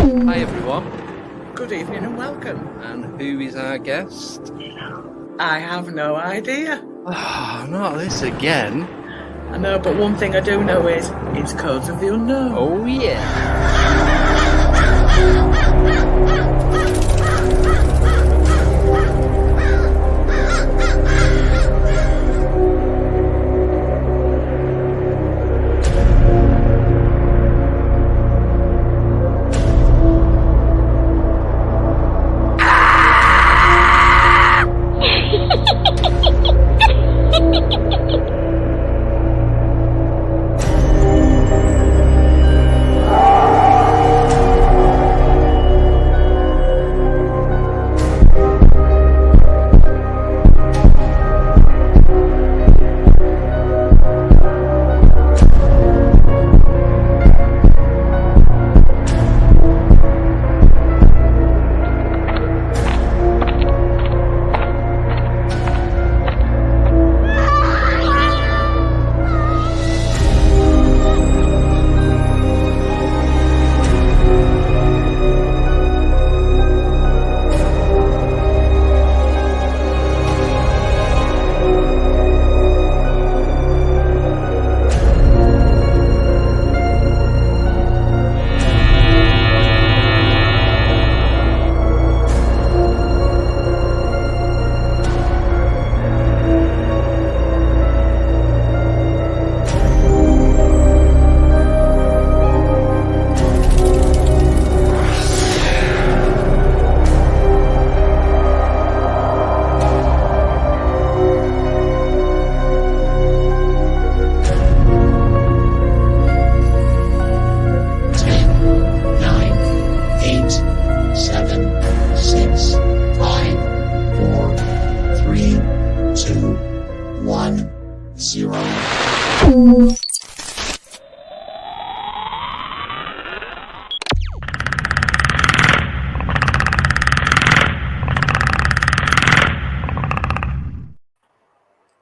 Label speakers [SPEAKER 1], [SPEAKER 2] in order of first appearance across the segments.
[SPEAKER 1] Hi everyone.
[SPEAKER 2] Good evening and welcome.
[SPEAKER 1] And who is our guest?
[SPEAKER 2] I have no idea.
[SPEAKER 1] Oh, not this again.
[SPEAKER 2] I know, but one thing I do know is it's Codes of the Unknown.
[SPEAKER 1] Oh yeah.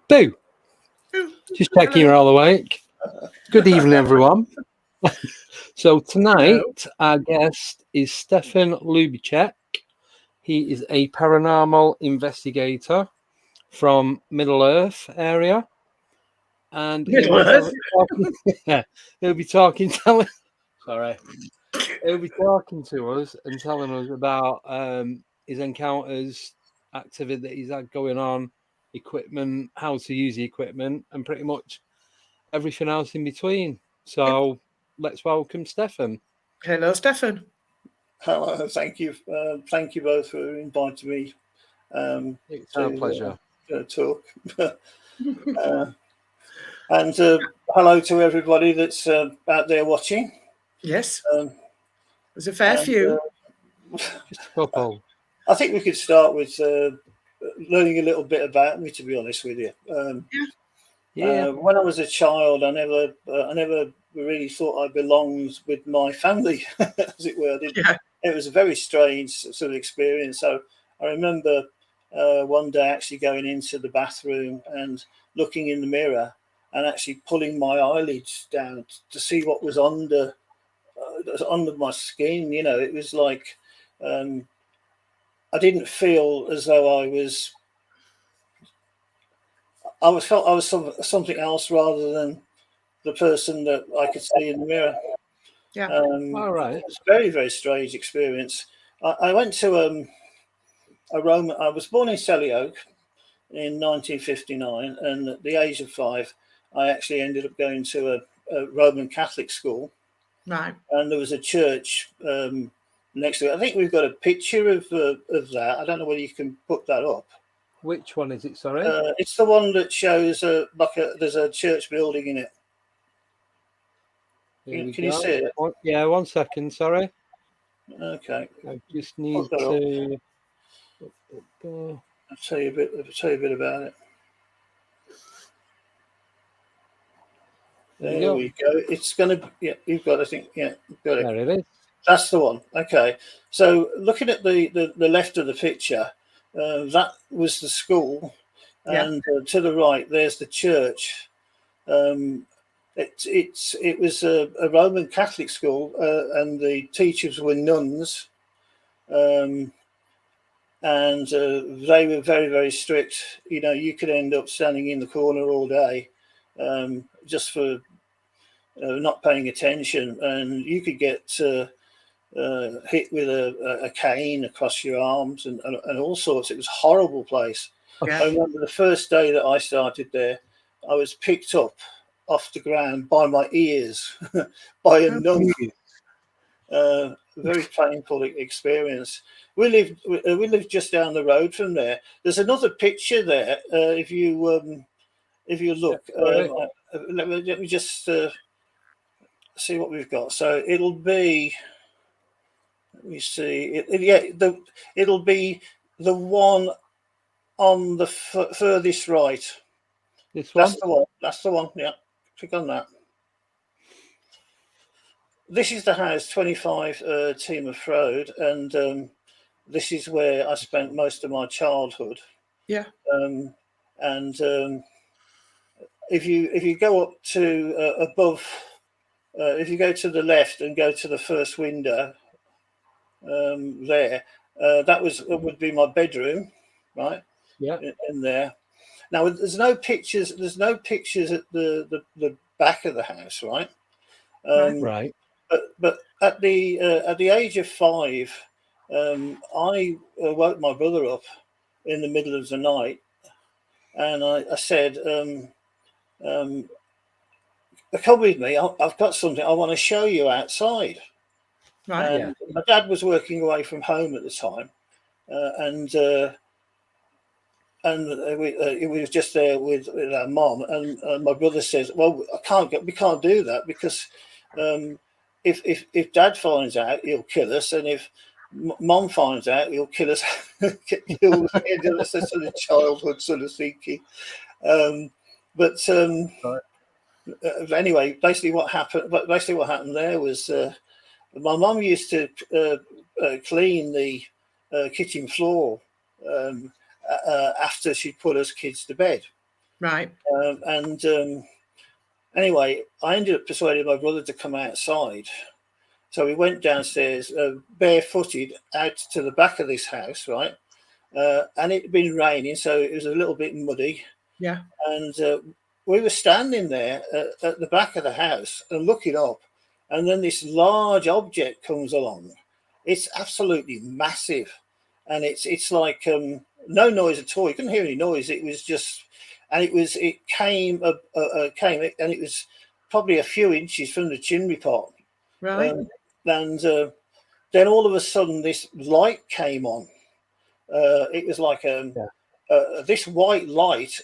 [SPEAKER 1] Boo! Just checking you're all awake. Good evening, everyone. So tonight, our guest is Stefan Lobuczek. He is a paranormal investigator from Middle Earth area. And
[SPEAKER 2] Middle Earth?
[SPEAKER 1] He'll be talking to us and telling us about his encounters, activity that he's had going on, equipment, how to use the equipment, and pretty much everything else in between. So let's welcome Stefan.
[SPEAKER 2] Hello, Stefan.
[SPEAKER 3] Hello, thank you both for inviting me.
[SPEAKER 1] It's our pleasure.
[SPEAKER 3] Talk. And hello to everybody that's out there watching.
[SPEAKER 2] Yes, there's a fair few.
[SPEAKER 1] Just a couple.
[SPEAKER 3] I think we could start with learning a little bit about me, to be honest with you. When I was a child, I never really thought I belonged with my family, as it were. It was a very strange sort of experience. So I remember one day actually going into the bathroom and looking in the mirror and actually pulling my eyelids down to see what was under my skin. You know, it was like I didn't feel as though I felt I was something else rather than the person that I could see in the mirror.
[SPEAKER 2] Yeah.
[SPEAKER 1] All right.
[SPEAKER 3] It's a very, very strange experience. I went to a Roman. I was born in Selly in 1959, and at the age of 5, I actually ended up going to a Roman Catholic school.
[SPEAKER 2] Right.
[SPEAKER 3] And there was a church next to it. I think we've got a picture of that. I don't know whether you can put that up.
[SPEAKER 1] Which one is it? Sorry.
[SPEAKER 3] It's the one that shows there's a church building in it. Can you see it?
[SPEAKER 1] Yeah, 1 second. Sorry.
[SPEAKER 3] Okay.
[SPEAKER 1] I just need to.
[SPEAKER 3] I'll tell you a bit about it. There we go. It's going to. Yeah, you've got. I think. Yeah, you've got it.
[SPEAKER 1] There it is.
[SPEAKER 3] That's the one. Okay. So looking at the left of the picture, that was the school, and to the right there's the church. It was a Roman Catholic school, and the teachers were nuns, and they were very, very strict. You know, you could end up standing in the corner all day, just for not paying attention, and you could get hit with a cane across your arms and all sorts. It was a horrible place.
[SPEAKER 2] Yeah.
[SPEAKER 3] I remember the first day that I started there, I was picked up off the ground by my ears by a nun. Very painful experience. We lived just down the road from there. There's another picture there. If you look, let me just see what we've got. So it'll be. Let me see. It'll be the one on the furthest right.
[SPEAKER 1] This one?
[SPEAKER 3] That's the one. That's the one. Yeah. Click on that. This is the house 25 Teamoff Road, and this is where I spent most of my childhood.
[SPEAKER 2] Yeah.
[SPEAKER 3] If you go up to above, if you go to the left and go to the first window, there, that would be my bedroom, right?
[SPEAKER 1] Yeah.
[SPEAKER 3] In there. Now there's no pictures. There's no pictures at the back of the house, right?
[SPEAKER 1] Right.
[SPEAKER 3] But at the age of 5, I woke my brother up in the middle of the night, and I said, "Come with me. I've got something I want to show you outside."
[SPEAKER 2] Right.
[SPEAKER 3] And my dad was working away from home at the time, and we was just there with our mom, and my brother says, "Well, we can't do that because if Dad finds out, he'll kill us, and if Mom finds out, he'll kill us." He'll end us sort of childhood sort of thinking. Anyway, basically what happened there was my mom used to clean the kitchen floor after she'd put us kids to bed.
[SPEAKER 2] Right.
[SPEAKER 3] Anyway, I ended up persuading my brother to come outside. So we went downstairs, barefooted, out to the back of this house, right? And it had been raining, so it was a little bit muddy.
[SPEAKER 2] Yeah.
[SPEAKER 3] And we were standing there at the back of the house and looking up, and then this large object comes along. It's absolutely massive, and it's like no noise at all. You couldn't hear any noise. It was just, and it came, and it was probably a few inches from the chimney pot.
[SPEAKER 2] Right.
[SPEAKER 3] And then all of a sudden, this light came on. It was like this white light.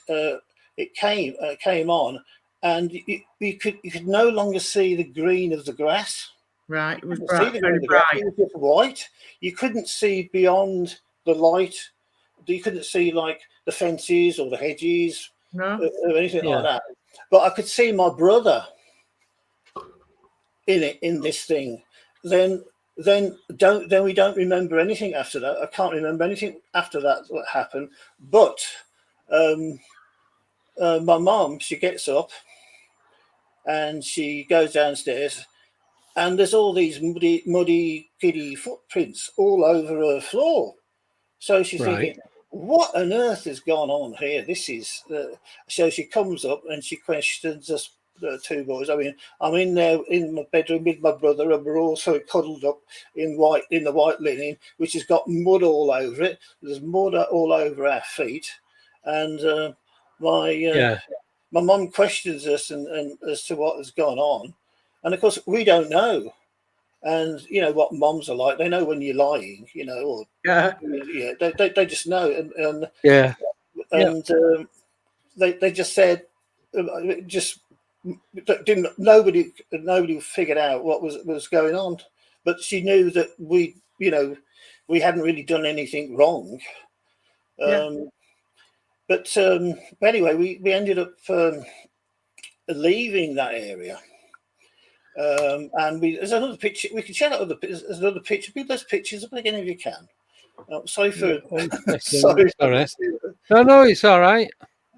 [SPEAKER 3] It came on, and you could no longer see the green of the grass.
[SPEAKER 2] Right. It was
[SPEAKER 3] bright.
[SPEAKER 2] very bright.
[SPEAKER 3] It was just white. You couldn't see beyond the light. You couldn't see like the fences or the hedges, or anything like that. But I could see my brother in this thing. Then we don't remember anything after that. I can't remember anything after that what happened. But my mom, she gets up and she goes downstairs, and there's all these muddy kiddie footprints all over her floor. So she's thinking, what on earth has gone on here? This is so she comes up and she questions us, two boys. I mean, I'm in there in my bedroom with my brother, and we're also cuddled up in the white linen, which has got mud all over it. There's mud all over our feet, and my mum questions us and as to what has gone on, and of course we don't know. And you know what moms are like; they know when you're lying, you know, or they just know, and they just said, nobody figured out what was going on, but she knew that we hadn't really done anything wrong. But anyway, we ended up leaving that area. And there's another picture. We can share that other. There's another picture. Put those pictures up again if you can. Sorry for.
[SPEAKER 1] Sorry. No, it's all right.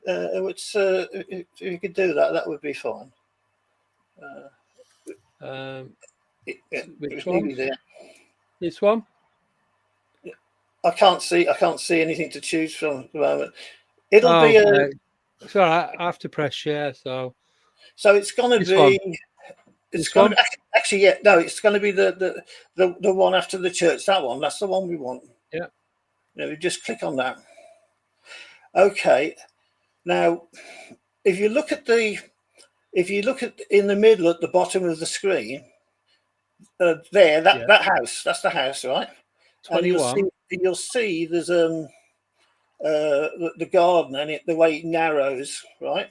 [SPEAKER 3] If you could do that, that would be fine.
[SPEAKER 1] Which one?
[SPEAKER 3] There.
[SPEAKER 1] This one?
[SPEAKER 3] I can't see anything to choose from at the moment. It'll be a.
[SPEAKER 1] It's all right. I have to press share, so
[SPEAKER 3] it's going to be.
[SPEAKER 1] One.
[SPEAKER 3] It's going to be, actually, yeah. No, it's going to be the one after the church. That one. That's the one we want.
[SPEAKER 1] Yeah.
[SPEAKER 3] We just click on that. Okay. Now, if you look at in the middle at the bottom of the screen, there, that house. That's the house, right?
[SPEAKER 1] 21.
[SPEAKER 3] And you'll see there's the garden and the way it narrows, right?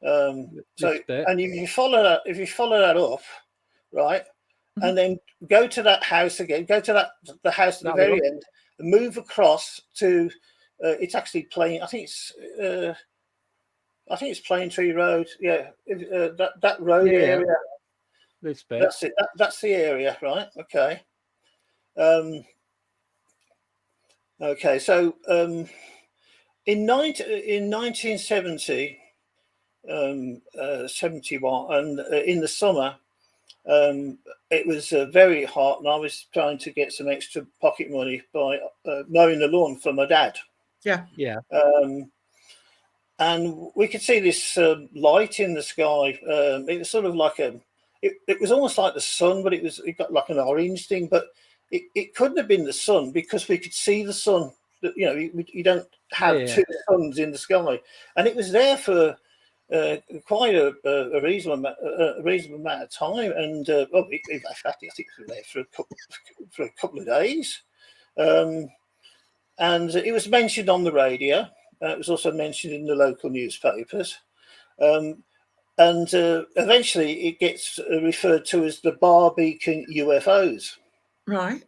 [SPEAKER 3] And if you follow that up, right, and then go to that house again, go to the house at the very end, and move across to it's actually Plain. I think it's Plane Tree Road. Yeah, that road area.
[SPEAKER 1] This bit.
[SPEAKER 3] That's it. That's the area, right? Okay. Okay. So in 1970. 71, and in the summer it was very hot, and I was trying to get some extra pocket money by mowing the lawn for my dad. And we could see this light in the sky. It was sort of like it was almost like the sun, but it got like an orange thing, but it couldn't have been the sun because we could see the sun. You don't have two suns in the sky, and it was there for quite a reasonable amount of time, and in fact, I think it was there for a couple of days, and it was mentioned on the radio. It was also mentioned in the local newspapers, and eventually it gets referred to as the Barbeacon UFOs.
[SPEAKER 2] Right.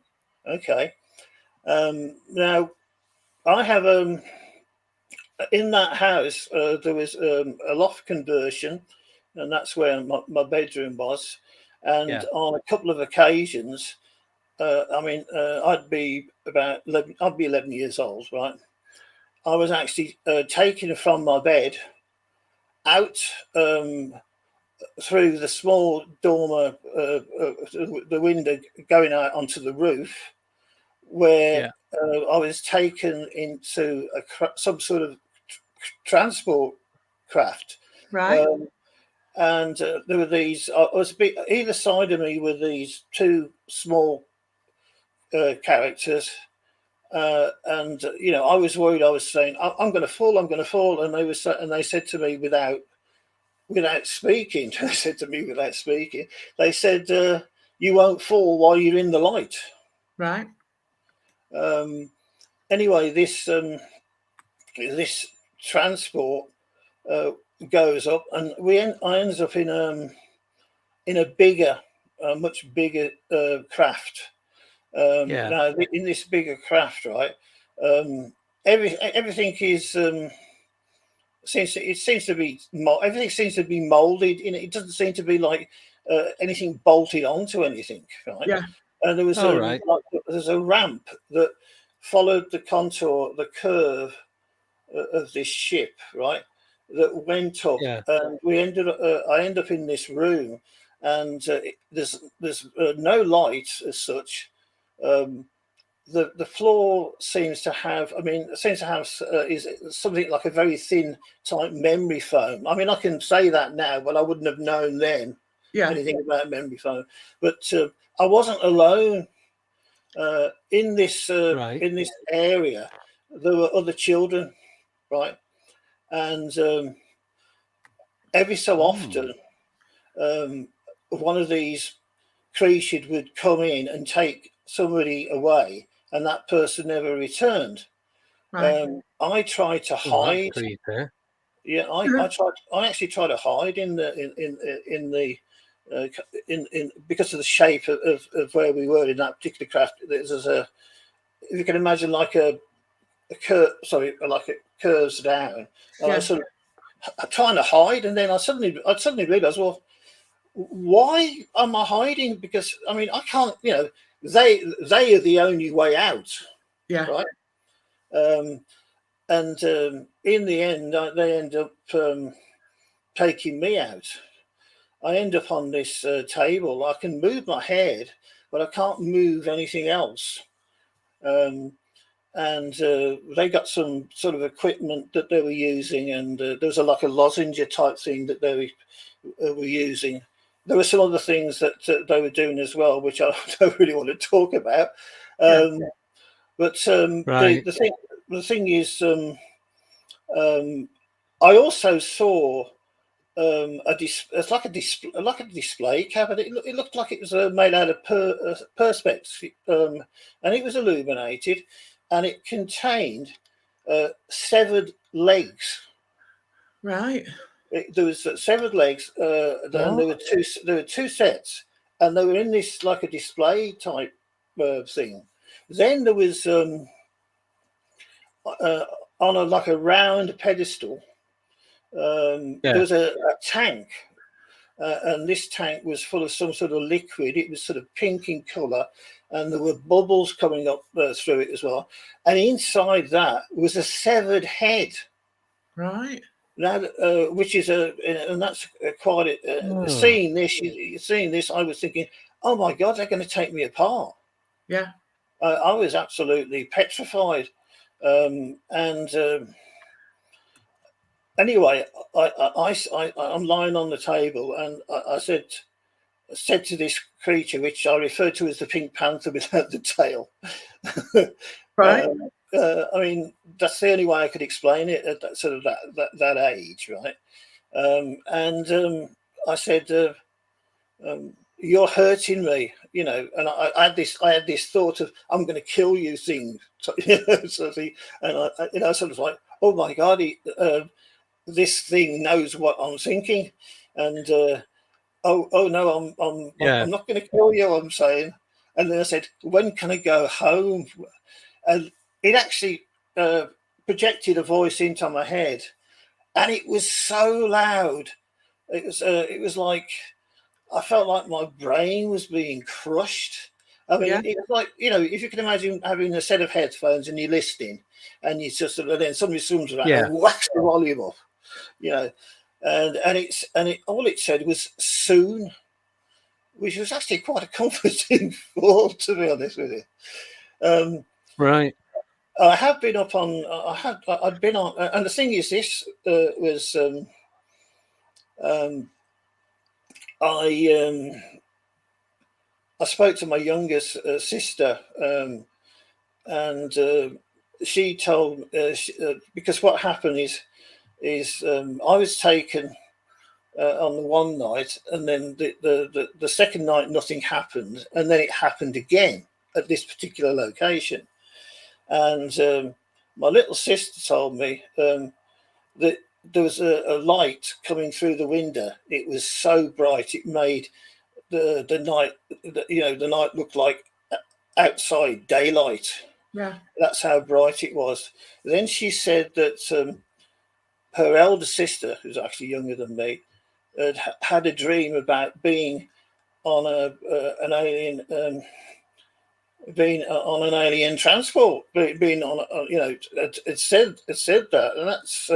[SPEAKER 3] Okay. Now, I have in that house, there was a loft conversion, and that's where my bedroom was. And on a couple of occasions, I'd be 11 years old, right? I was actually taken from my bed out through the small dormer, the window going out onto the roof, where I was taken into some sort of transport craft,
[SPEAKER 2] right?
[SPEAKER 3] And there were these. Either side of me were these two small characters, and I was worried. I was saying, "I'm going to fall. I'm going to fall," and they said to me without speaking. They said to me without speaking. They said, "You won't fall while you're in the light."
[SPEAKER 2] Right.
[SPEAKER 3] Anyway, this transport goes up, and I ended up in a bigger, much bigger craft. Now, in this bigger craft, right, everything is everything seems to be molded. It doesn't seem to be like anything bolted onto anything, right?
[SPEAKER 2] Yeah.
[SPEAKER 3] And there was there's a ramp that followed the contour, the curve of this ship, right, that went up, and I end up in this room, and there's no light as such. The floor seems to have is something like a very thin type memory foam. I mean, I can say that now, but I wouldn't have known then anything about memory foam. But I wasn't alone in this area. There were other children, right, and every so often one of these creatures would come in and take somebody away, and that person never returned. Right. I tried to hide. I actually tried to hide in because of the shape of where we were in that particular craft. There's if you can imagine like a curve, like it curves down. And I was sort of trying to hide, and then I suddenly realized, well, why am I hiding? Because I mean, I can't. They are the only way out. Yeah. Right. And in the end, they end up taking me out. I end up on this table. I can move my head, but I can't move anything else. And they got some sort of equipment that they were using, and there was like a lozenge type thing that they were using. There were some other things that they were doing as well, which I don't really want to talk about. But the thing is, I also saw it's like a display cabinet. It looked like it was made out of perspex, and it was illuminated, and it contained severed legs.
[SPEAKER 2] Right.
[SPEAKER 3] There was severed legs, and there were two sets, and they were in this like a display type thing. Then there was on like a round pedestal. There was a tank, and this tank was full of some sort of liquid. It was sort of pink in colour, and there were bubbles coming up through it as well. And inside that was a severed head.
[SPEAKER 2] Right.
[SPEAKER 3] Now, which is and that's quite seeing this, I was thinking, oh my God, they're going to take me apart.
[SPEAKER 2] Yeah.
[SPEAKER 3] I was absolutely petrified, and. Anyway, I'm lying on the table, and I said to this creature, which I refer to as the Pink Panther without the tail.
[SPEAKER 2] Right.
[SPEAKER 3] I mean, that's the only way I could explain it at that sort of that age, right? And I said, "You're hurting me," you know. And I had this thought of, "I'm going to kill you," thing. And I sort of like, "Oh my God." This thing knows what I'm thinking, and oh no, I'm not going to kill you, I'm saying. And then I said, when can I go home? And it actually projected a voice into my head, and it was so loud. It was like I felt like my brain was being crushed. I mean, it was like, you know, if you can imagine having a set of headphones and you're listening, and you just then somebody zooms around and whacks the volume up. You know, and all it said was soon, which was actually quite a comforting thought, to be honest with you.
[SPEAKER 1] Right.
[SPEAKER 3] I have been up on. I'd been on, and the thing is, this was. I spoke to my youngest sister, and she told because what happened is I was taken on the one night, and then the second night nothing happened, and then it happened again at this particular location. And my little sister told me that there was a light coming through the window. It was so bright it made the night, the night looked like outside daylight.
[SPEAKER 2] Yeah,
[SPEAKER 3] that's how bright it was. Then she said that her elder sister, who's actually younger than me, had a dream about being on an alien, being on an alien transport, being on, it said that, and that's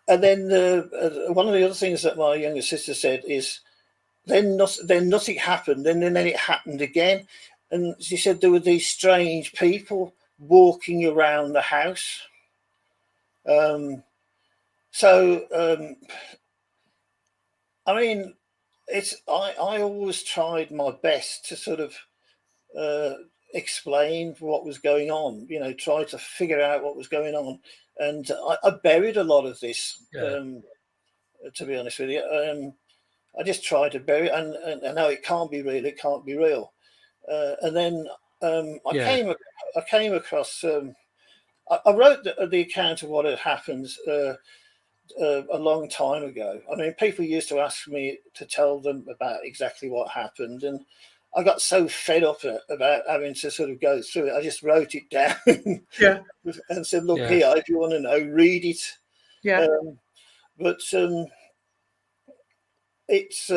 [SPEAKER 3] and then one of the other things that my younger sister said is then nothing happened, and then it happened again, and she said there were these strange people walking around the house. I mean, I always tried my best to sort of explain what was going on, try to figure out what was going on. And I buried a lot of this, to be honest with you. I just tried to bury it, and I know it can't be real. It can't be real. And then I came across. I wrote the account of what had happened a long time ago. I mean, people used to ask me to tell them about exactly what happened, and I got so fed up about having to sort of go through it. I just wrote it down and said, "Look here, if you want to know, read it."
[SPEAKER 2] Yeah.
[SPEAKER 3] But it's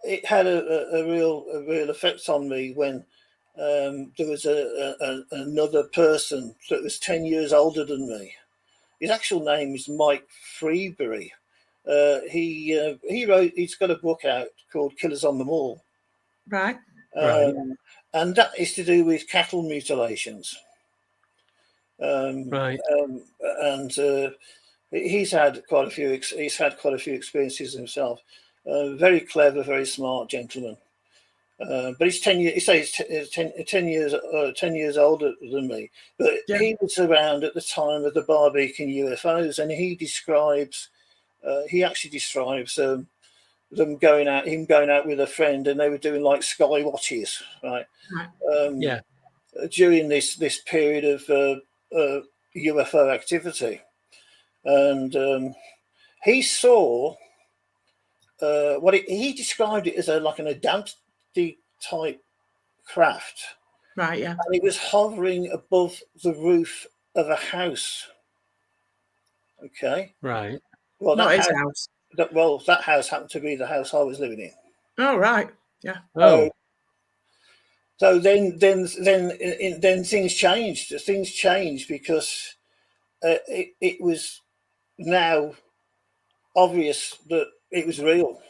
[SPEAKER 3] it had a real effect on me when there was another person that was 10 years older than me, his actual name is Mike Freebury. He's got a book out called Killers on the Mall.
[SPEAKER 2] Right.
[SPEAKER 3] And that is to do with cattle mutilations.
[SPEAKER 1] Right.
[SPEAKER 3] And he's had quite a few experiences himself. Very clever, very smart gentleman. But he's 10 years. He says 10 years older than me. But he was around at the time of the Barbecan UFOs, and he actually describes them going out with a friend, and they were doing like sky watches, right? During this period of UFO activity, and he saw he described it as like an Adamski type craft,
[SPEAKER 2] right? Yeah,
[SPEAKER 3] and it was hovering above the roof of a house. Okay,
[SPEAKER 1] right.
[SPEAKER 3] Well,
[SPEAKER 2] not his house.
[SPEAKER 3] That house happened to be the house I was living in.
[SPEAKER 2] Oh, right. Yeah.
[SPEAKER 3] So then things changed. Things changed because it was now obvious that it was real.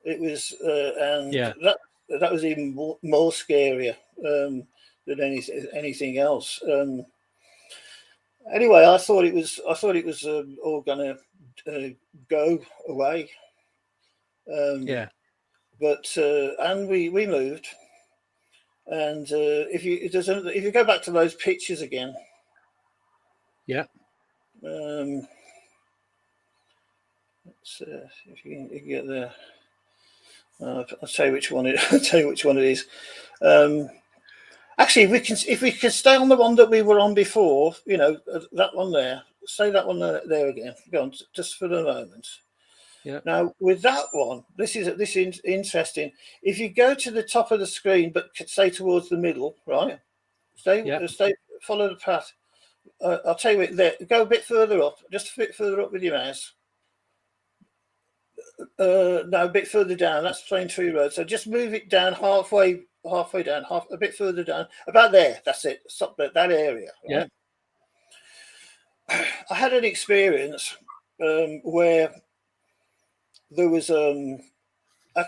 [SPEAKER 3] It was, and that was even more scarier than anything else. Anyway, I thought it was all gonna go away. But and we moved, and if you go back to those pictures again, let's if you can get there. I'll tell you which one it. I'll tell you which one it is. Actually, if we can stay on the one that we were on before, that one there. Say that one there again. Go on, just for the moment.
[SPEAKER 1] Yeah.
[SPEAKER 3] Now with that one, this is interesting. If you go to the top of the screen, but stay towards the middle, right? Stay. Follow the path. I'll tell you it there. Go a bit further up. Just a bit further up with your mouse. No, a bit further down. That's Plain Tree Road. So just move it down halfway down, a bit further down. About there. That's it. Stop that area. Right? Yeah. I had an experience where there was a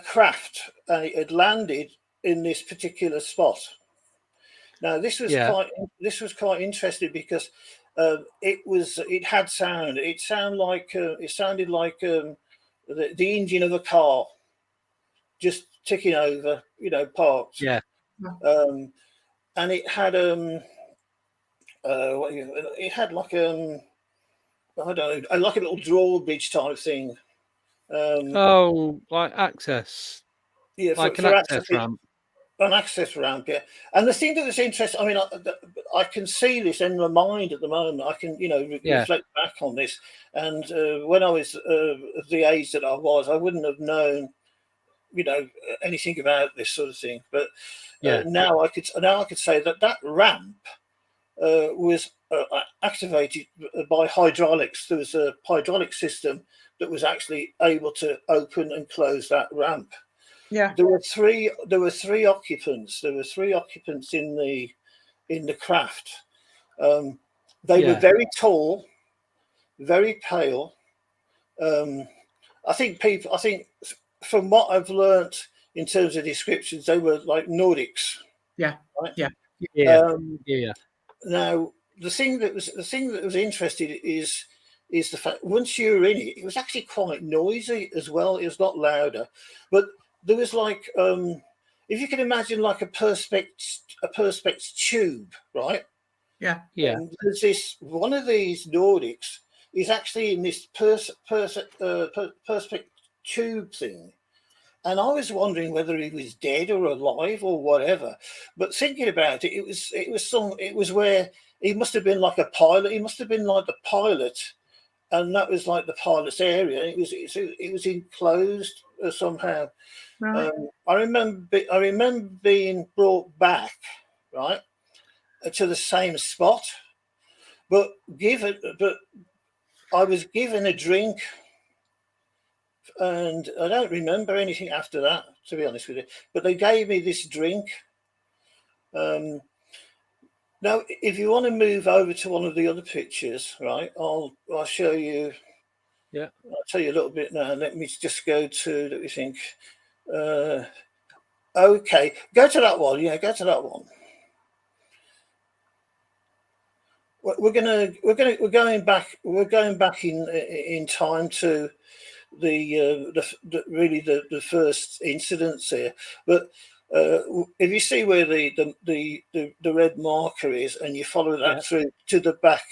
[SPEAKER 3] craft, and it had landed in this particular spot. Now this was quite interesting because it had sound. It sounded like the engine of a car just ticking over, parked.
[SPEAKER 1] Yeah.
[SPEAKER 3] And it had it had like I don't know, like a little drawbridge type thing.
[SPEAKER 1] Like access.
[SPEAKER 3] Yeah,
[SPEAKER 1] like an access ramp.
[SPEAKER 3] An access ramp, yeah. And the thing that was interesting, I mean, I can see this in my mind at the moment. I can, reflect back on this. And when I was the age that I was, I wouldn't have known, anything about this sort of thing. But now I could say that ramp was activated by hydraulics. There was a hydraulic system that was actually able to open and close that ramp.
[SPEAKER 2] Yeah.
[SPEAKER 3] There were three occupants. There were three occupants in the craft. They were very tall, very pale. I think from what I've learnt in terms of descriptions, they were like Nordics.
[SPEAKER 2] Yeah.
[SPEAKER 3] Right?
[SPEAKER 2] Yeah.
[SPEAKER 3] Now the thing that was interesting is the fact once you were in it, it was actually quite noisy as well. It was not louder, but there was like if you can imagine like a perspex tube, right?
[SPEAKER 2] Yeah.
[SPEAKER 3] And there's this one of these Nordics is actually in this perspex tube thing, and I was wondering whether he was dead or alive or whatever. But thinking about it, it was where he must have been like a pilot. He must have been like the pilot, and that was like the pilot's area. It was enclosed somehow.
[SPEAKER 2] Right.
[SPEAKER 3] I remember being brought back, right, to the same spot, but I was given a drink, and I don't remember anything after that, to be honest with you. But they gave me this drink. Now, if you want to move over to one of the other pictures, right? I'll show you.
[SPEAKER 1] Yeah.
[SPEAKER 3] I'll tell you a little bit now. Let me just go to. Let me think. Okay, go to that one. Yeah, go to that one. We're going back in time to the first incidents here. But if you see where the red marker is, and you follow that through to the back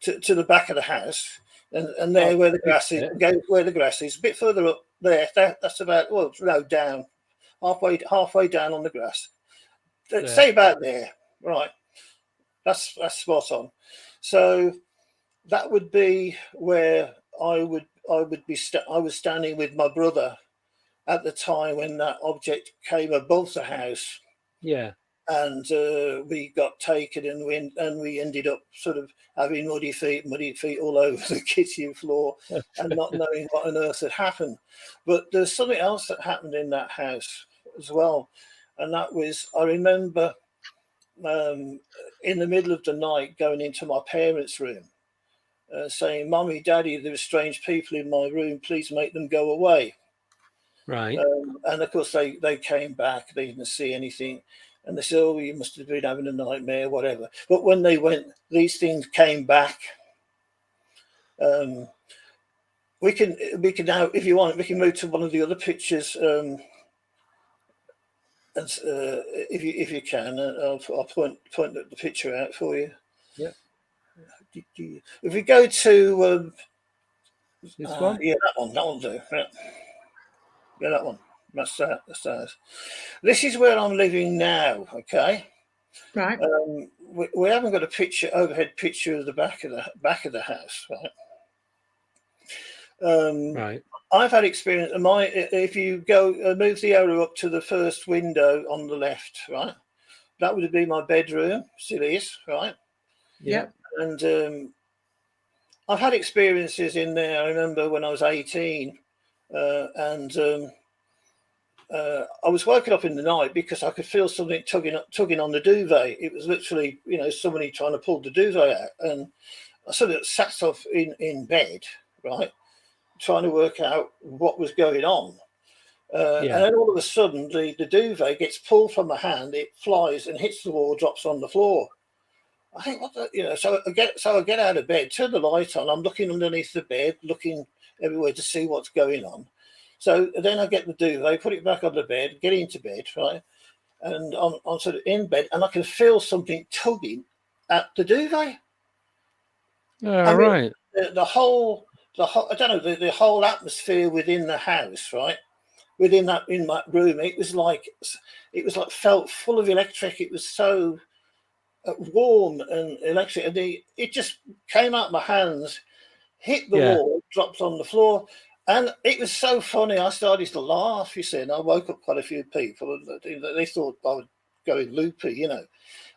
[SPEAKER 3] to the back of the house, and there where the grass is, go where the grass is, a bit further up there. That's about down halfway down on the grass. Say about there, right? That's spot on. So that would be where I was standing with my brother at the time when that object came above the house.
[SPEAKER 1] Yeah.
[SPEAKER 3] And we got taken, and we ended up sort of having muddy feet all over the kitchen floor, and not knowing what on earth had happened. But there's something else that happened in that house as well, and that was, I remember in the middle of the night going into my parents' room, saying, "Mummy, Daddy, there are strange people in my room. Please make them go away."
[SPEAKER 1] Right.
[SPEAKER 3] And of course they came back. They didn't see anything, and they said, "Oh, you must have been having a nightmare, whatever." But when they went, these things came back. We can now, if you want, we can move to one of the other pictures. And if you can, I'll point the picture out for you.
[SPEAKER 1] Yeah.
[SPEAKER 3] If we go to
[SPEAKER 1] this one,
[SPEAKER 3] yeah, that one do. Yeah, that one. That's that. This is where I'm living now. Okay.
[SPEAKER 2] Right.
[SPEAKER 3] We haven't got a overhead picture of the back of the house, right?
[SPEAKER 1] Right.
[SPEAKER 3] I've had experience. If you go move the arrow up to the first window on the left, right, that would be my bedroom. Still is, right?
[SPEAKER 1] Yeah.
[SPEAKER 3] And I've had experiences in there. I remember when I was 18, and I was woken up in the night because I could feel something tugging on the duvet. It was literally, somebody trying to pull the duvet out, and I sort of sat off in bed, right, trying to work out what was going on. And then all of a sudden, the duvet gets pulled from my hand. It flies and hits the wall, drops on the floor. I think, what the, so I get out of bed, turn the light on. I'm looking underneath the bed, looking everywhere to see what's going on. So then I get the duvet, put it back on the bed, get into bed, right? And I'm sort of in bed, and I can feel something tugging at the duvet.
[SPEAKER 1] Right.
[SPEAKER 3] The whole I don't know, the whole atmosphere within the house, right? In that room, it was like felt full of electric. It was so warm and electric, and it just came out my hands, hit the wall, dropped on the floor. And it was so funny. I started to laugh, you see, and I woke up quite a few people, and they thought I was going loopy,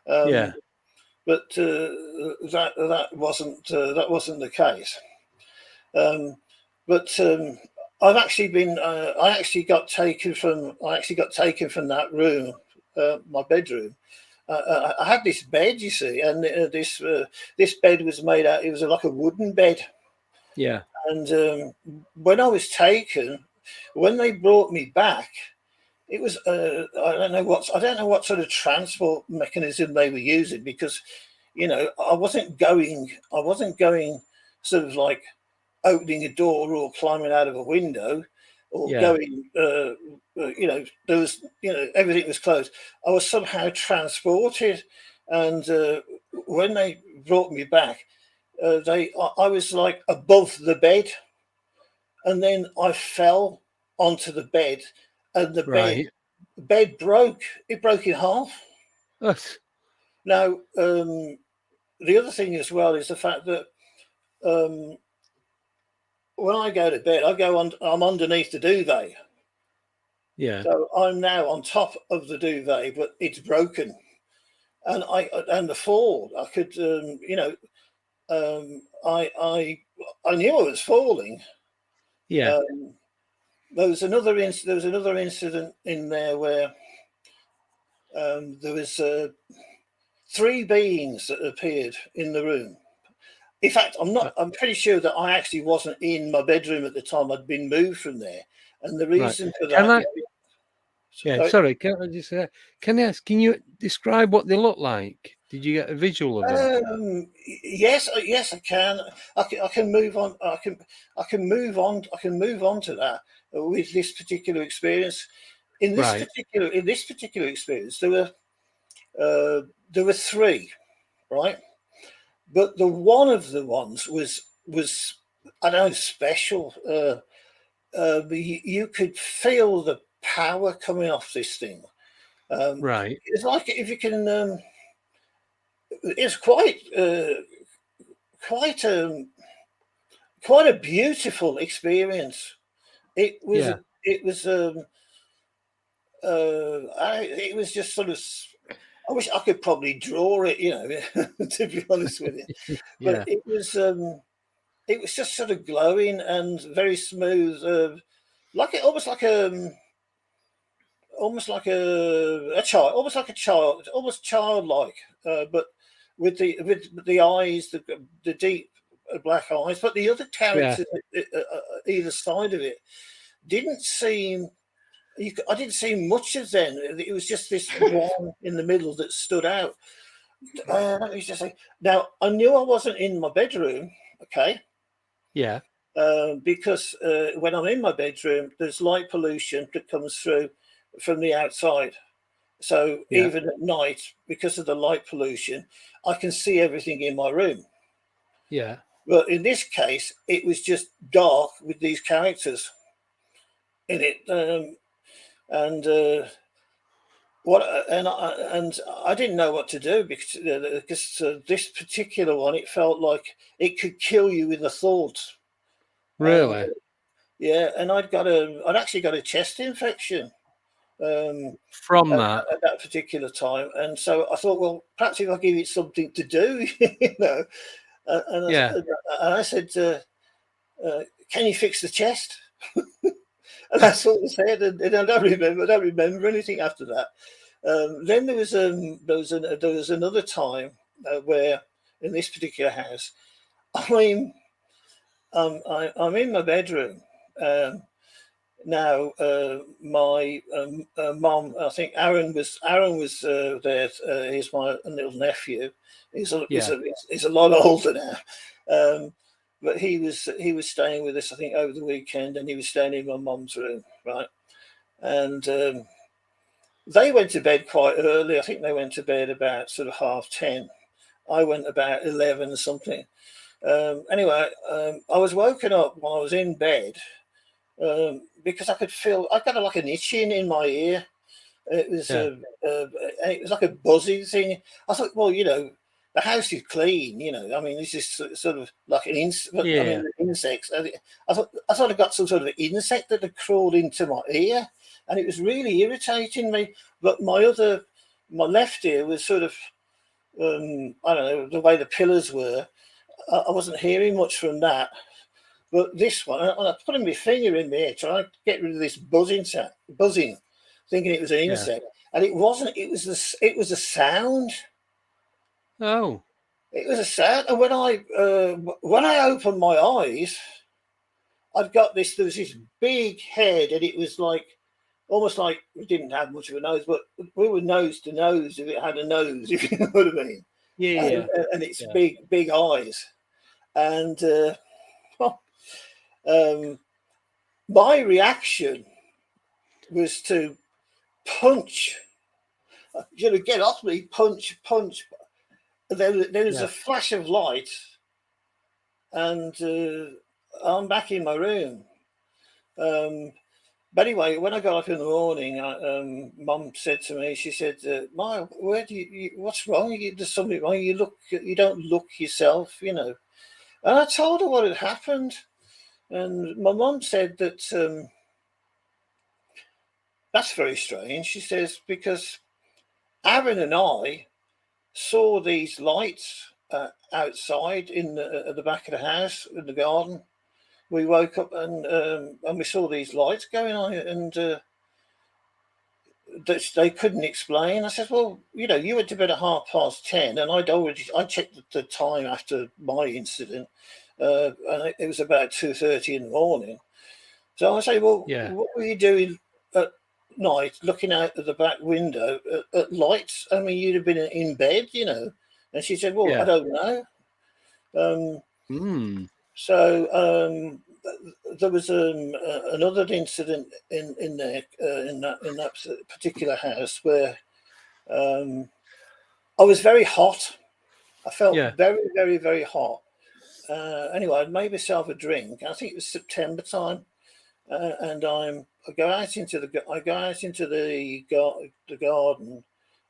[SPEAKER 3] But that wasn't the case. But I've actually been. I actually got taken from that room, my bedroom. I had this bed, you see, and this bed was made out. It was like a wooden bed.
[SPEAKER 1] Yeah.
[SPEAKER 3] And when I was taken, when they brought me back, it was I don't know what sort of transport mechanism they were using, because I wasn't going sort of like opening a door or climbing out of a window or going there was everything was closed. I was somehow transported, and when they brought me back, I was like above the bed, and then I fell onto the bed, and the bed broke. It broke in half. Now, the other thing as well is the fact that when I go to bed, I'm underneath the duvet.
[SPEAKER 1] Yeah.
[SPEAKER 3] So I'm now on top of the duvet, but it's broken, and the fall. I could, I knew I was falling.
[SPEAKER 1] Yeah.
[SPEAKER 3] There was another incident in there where there was 3 beings that appeared in the room. In fact, I'm pretty sure that I actually wasn't in my bedroom at the time. I'd been moved from there. And the reason for that...
[SPEAKER 1] Can I ask, can you describe what they look like? Did you get a visual of them?
[SPEAKER 3] Yes, I can. I can move on. I can move on to that with this particular experience. In this particular experience, there were 3, right? But one of the ones was I don't know, special. You could feel the power coming off this thing. It's like, if you can. It's quite a beautiful experience. It was just sort of... I wish I could probably draw it, to be honest with you. But it was just sort of glowing and very smooth, almost like a child, almost childlike, but with the eyes, the deep black eyes. But the other characters either side of it didn't seem... I didn't see much of them. It was just this one in the middle that stood out. Let me just say, now I knew I wasn't in my bedroom, okay?
[SPEAKER 1] Yeah.
[SPEAKER 3] Because when I'm in my bedroom, there's light pollution that comes through from the outside. So even at night, because of the light pollution, I can see everything in my room.
[SPEAKER 1] Yeah.
[SPEAKER 3] But in this case, it was just dark with these characters in it. And I didn't know what to do because this particular one, it felt like it could kill you with a thought.
[SPEAKER 1] Really?
[SPEAKER 3] And I'd actually got a chest infection
[SPEAKER 1] from that
[SPEAKER 3] at that particular time, and so I thought, well, perhaps if I give it something to do, And I said, "Can you fix the chest?" And that's all I said, and I don't remember anything after that. Then there was another time where, in this particular house, I'm in my bedroom. Now, my mom, I think Aaron was there. He's my little nephew. He's a lot older now. But he was staying with us, I think, over the weekend, and he was staying in my mum's room, right? And they went to bed quite early. I think they went to bed about sort of 10:30. I went about 11 or something. Anyway, I was woken up while I was in bed because I got like an itching in my ear. It was it was like a buzzing thing. I thought, well, the house is clean, I mean, this is sort of like an insect. I mean, insects. I thought I got some sort of insect that had crawled into my ear, and it was really irritating me. But my left ear was sort of, I don't know, the way the pillars were. I wasn't hearing much from that. But this one, and I put my finger in my ear trying to get rid of this buzzing, thinking it was an insect, and it wasn't. It was a sound.
[SPEAKER 1] Oh,
[SPEAKER 3] it was a sound, and when I opened my eyes, I'd got this. There was this big head, and it was like almost like we didn't have much of a nose, but we were nose to nose if it had a nose, if you know what I mean. And it's big eyes, and my reaction was to punch. Get off me, punch. There was a flash of light, and I'm back in my room. But anyway, when I got up in the morning, Mum said to me, she said, "Ma, what's wrong? There's something wrong. You don't look yourself, And I told her what had happened, and my mum said that that's very strange. She says, because Aaron and I saw these lights outside at the back of the house in the garden. We woke up and we saw these lights going on, and that they couldn't explain. I said, well, you know, you went to bed at 10:30, and I checked the time after my incident, and it was about 2:30 in the morning. So I say, well, what were you doing at night, looking out of the back window at lights? I mean, you'd have been in bed, you know. And she said, well, I don't know. So there was another incident in that particular house where I was very hot. I felt very, very, very hot. Anyway, I'd made myself a drink. I think it was September time, and I go out into the garden,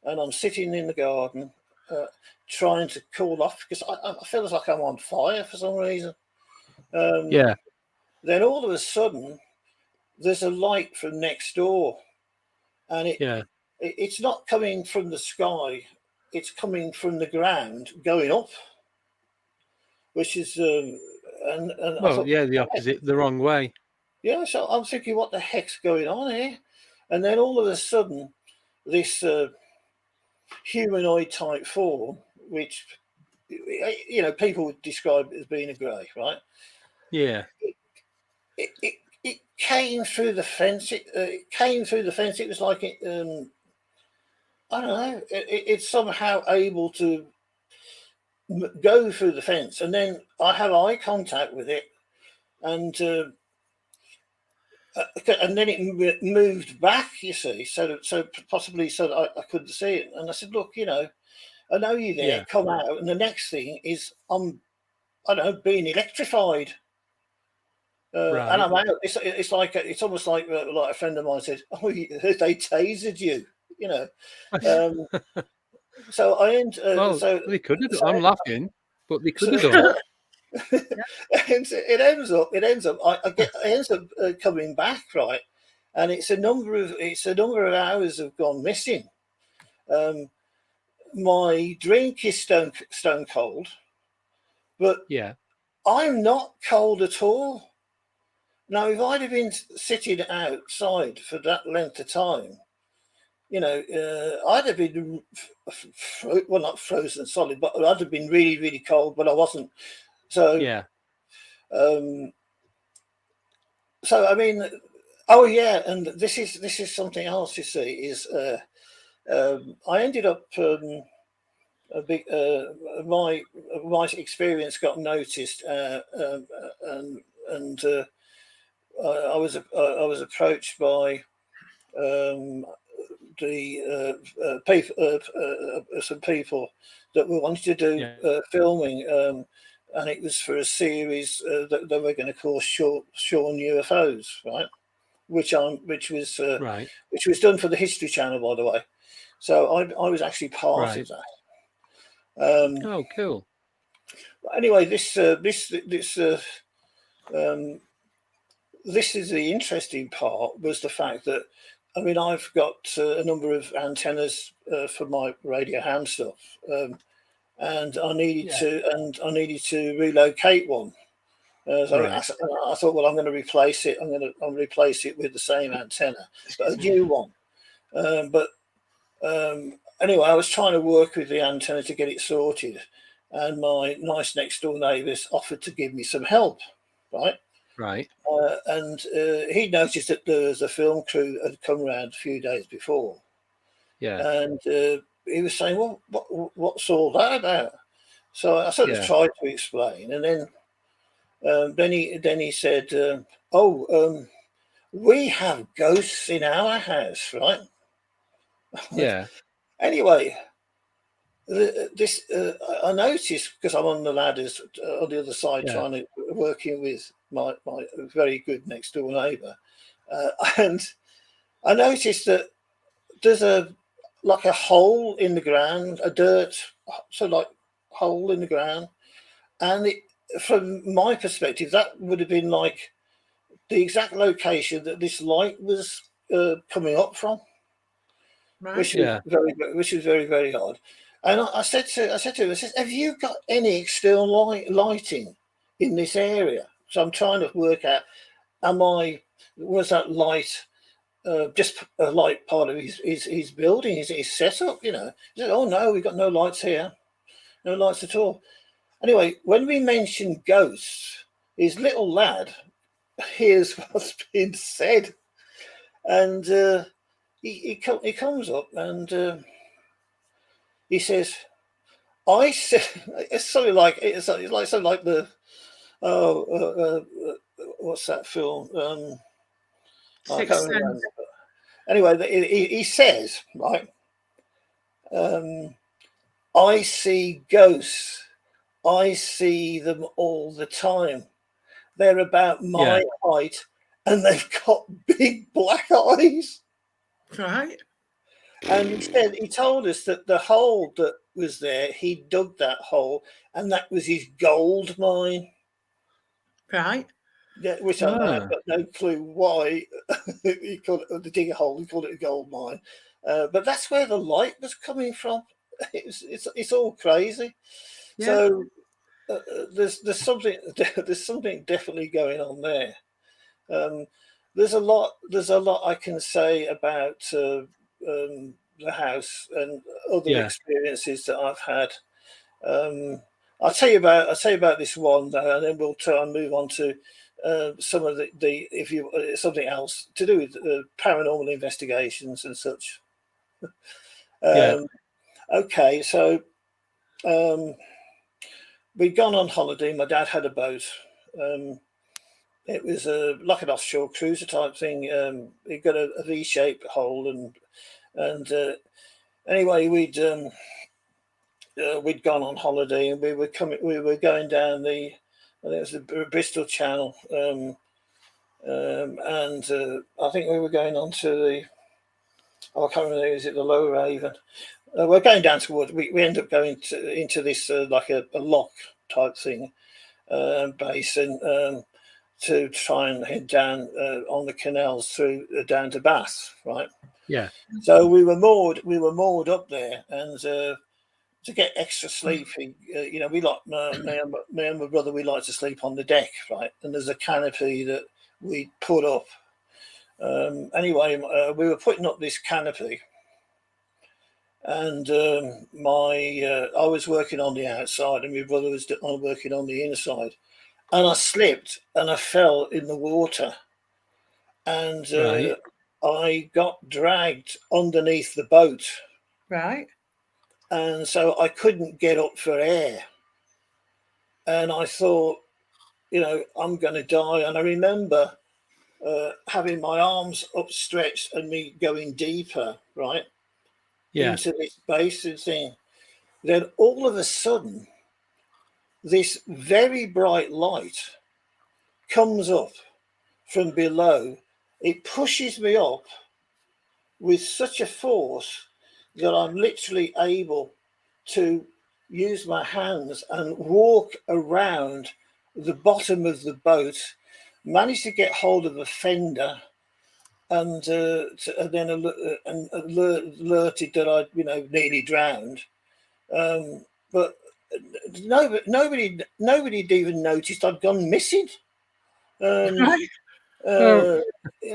[SPEAKER 3] and I'm sitting in the garden trying to cool off because I feel like I'm on fire for some reason. Then all of a sudden, there's a light from next door, and it's not coming from the sky; it's coming from the ground, going up, which is the
[SPEAKER 1] opposite, the wrong way.
[SPEAKER 3] Yeah, so I'm thinking, what the heck's going on here? And then all of a sudden, this humanoid type form, which you know people would describe as being a grey, right?
[SPEAKER 1] Yeah.
[SPEAKER 3] It came through the fence. It came through the fence. It was like I don't know. It's somehow able to go through the fence, and then I have eye contact with it, and then it moved back. You see, so possibly so that I couldn't see it. And I said, look, you know, I know you're there. Yeah. Come out. And the next thing is I don't know, being electrified. Right. And I'm out. It's like it's almost like a friend of mine said, "Oh, they tasered you," you know. So I end. So
[SPEAKER 1] they could have. I'm laughing, but they could have done.
[SPEAKER 3] It ends up. It ends up coming back, right? And it's a number of hours have gone missing. My drink is stone cold, but I'm not cold at all. Now, if I'd have been sitting outside for that length of time, you know, I'd have been, well, not frozen solid, but I'd have been really, really cold, but I wasn't. So, so I mean, and this is something else. You see, is I ended up my experience got noticed, and I was approached by some people that were wanting to do filming, and it was for a series that they were going to call Shaun UFOs, right? Which was done for the History Channel, by the way. So I was actually part of that.
[SPEAKER 1] Oh, cool.
[SPEAKER 3] Anyway, this is the interesting part, was the fact that, I mean, I've got a number of antennas for my radio ham stuff, and I needed to relocate one. So I thought, well, I'm going to replace it. I'll replace it with the same antenna, but a new one. Anyway, I was trying to work with the antenna to get it sorted, and my nice next door neighbours offered to give me some help, right?
[SPEAKER 1] Right.
[SPEAKER 3] And he noticed that there was a film crew had come around a few days before.
[SPEAKER 1] Yeah.
[SPEAKER 3] And he was saying, well, what's all that about? So I sort of tried to explain, and then he said, we have ghosts in our house, right?
[SPEAKER 1] Yeah.
[SPEAKER 3] Anyway, I noticed, because I'm on the ladders on the other side, working with my very good next door neighbour, and I noticed that there's a hole in the ground, a dirt hole in the ground, and from my perspective, that would have been like the exact location that this light was coming up from, which was very, very odd. And I said to him, I said, have you got any external lighting in this area? So I'm trying to work out, was that light just a light part of his building, his setup, you know. He said, oh no, we've got no lights here, no lights at all. Anyway, when we mentioned ghosts, his little lad hears what's being said, and he comes up and he says, I said, it's something like something like the what's that film? I can't remember. Anyway, he says, right, I see ghosts. I see them all the time. They're about my height, and they've got big black eyes.
[SPEAKER 2] Right.
[SPEAKER 3] And he told us that the hole that was there, he dug that hole, and that was his gold mine.
[SPEAKER 2] Right.
[SPEAKER 3] Yeah, which I've got no clue why he called it the digger hole. He called it a gold mine, but that's where the light was coming from. It's all crazy. Yeah. So there's something definitely going on there. There's a lot I can say about the house and other experiences that I've had. I'll tell you about this one, and then we'll try and move on to some of the if you something else to do with paranormal investigations and such. Okay, so we'd gone on holiday. My dad had a boat. It was like an offshore cruiser type thing. It got a V-shaped hole, and anyway, we'd gone on holiday, and we were going down the, I think it was the Bristol Channel, and I think we were going on to the, I can't remember, is it the Lower Avon? We're going down towards, we end up going into this like a lock type thing, basin, to try and head down on the canals through down to Bath, right?
[SPEAKER 1] Yeah.
[SPEAKER 3] So we were moored up there, and to get extra sleep, you know, we like me and my brother, we like to sleep on the deck, right? And there's a canopy that we put up. Anyway, we were putting up this canopy, and I was working on the outside, and my brother was working on the inside, and I slipped and I fell in the water, and I got dragged underneath the boat.
[SPEAKER 2] Right.
[SPEAKER 3] And so I couldn't get up for air. And I thought, you know, I'm going to die. And I remember having my arms upstretched and me going deeper, right, into this basin thing. Then all of a sudden, this very bright light comes up from below. It pushes me up with such a force that I'm literally able to use my hands and walk around the bottom of the boat, manage to get hold of a fender, and then alerted that I, you know, nearly drowned. But nobody'd even noticed I'd gone missing. You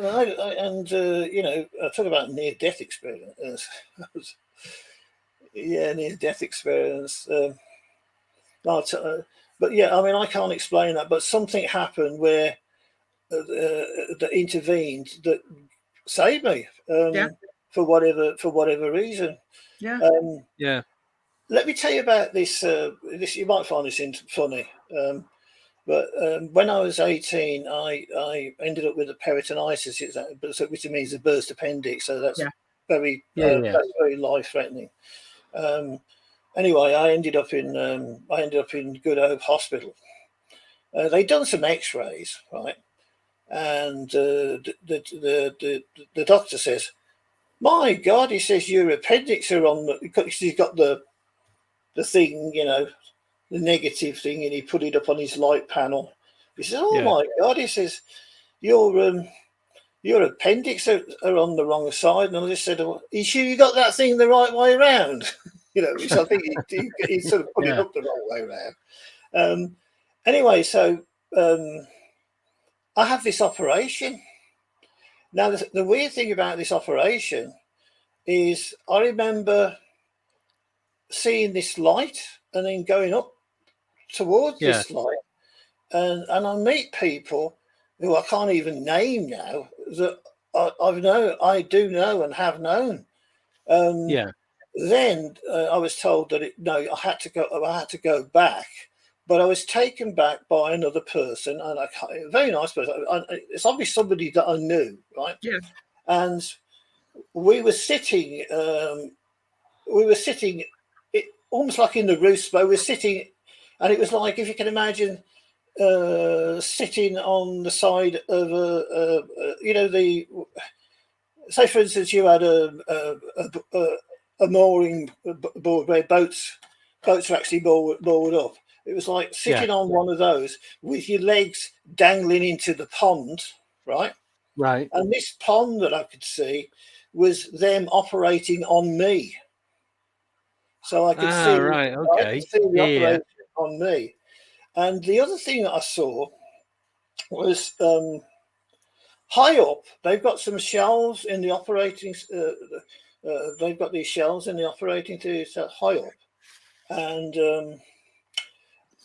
[SPEAKER 3] know, and you know, I talk about near-death experience. Near-death experience. But yeah, I mean, I can't explain that. But something happened where that intervened that saved me for whatever reason.
[SPEAKER 2] Yeah.
[SPEAKER 3] Let me tell you about this. This you might find this funny. But when I was 18, I ended up with a peritonitis, which means a burst appendix. So that's very life-threatening. Anyway, I ended up in Good Hope Hospital. They'd done some X-rays, right, and the doctor says, "My God," he says, "your appendix are on." Because he's got the thing, you know, the negative thing, and he put it up on his light panel. He says, "Oh my God," he says, "your appendix are on the wrong side." And I just said, "Are you sure you got that thing the right way around?" You know, which I think he sort of put it up the wrong way around. Anyway, so I have this operation, Now, the weird thing about this operation is I remember seeing this light and then going up towards this light, and I meet people who I can't even name now that I do know and have known. Then I was told that I had to go back, but I was taken back by another person, and a very nice person. It's obviously somebody that I knew, right?
[SPEAKER 2] Yeah.
[SPEAKER 3] And we were sitting. Almost like in the roost, but we were sitting, and it was like, if you can imagine, sitting on the side of say for instance you had a mooring board where boats are actually moored up. It was like sitting on one of those with your legs dangling into the pond, right?
[SPEAKER 1] Right.
[SPEAKER 3] And this pond that I could see was them operating on me. So I could see,
[SPEAKER 1] right, okay.
[SPEAKER 3] I could see the operation on me. And the other thing that I saw was high up, they've got some shelves in the operating, they've got these shelves in the operating theatre high up. And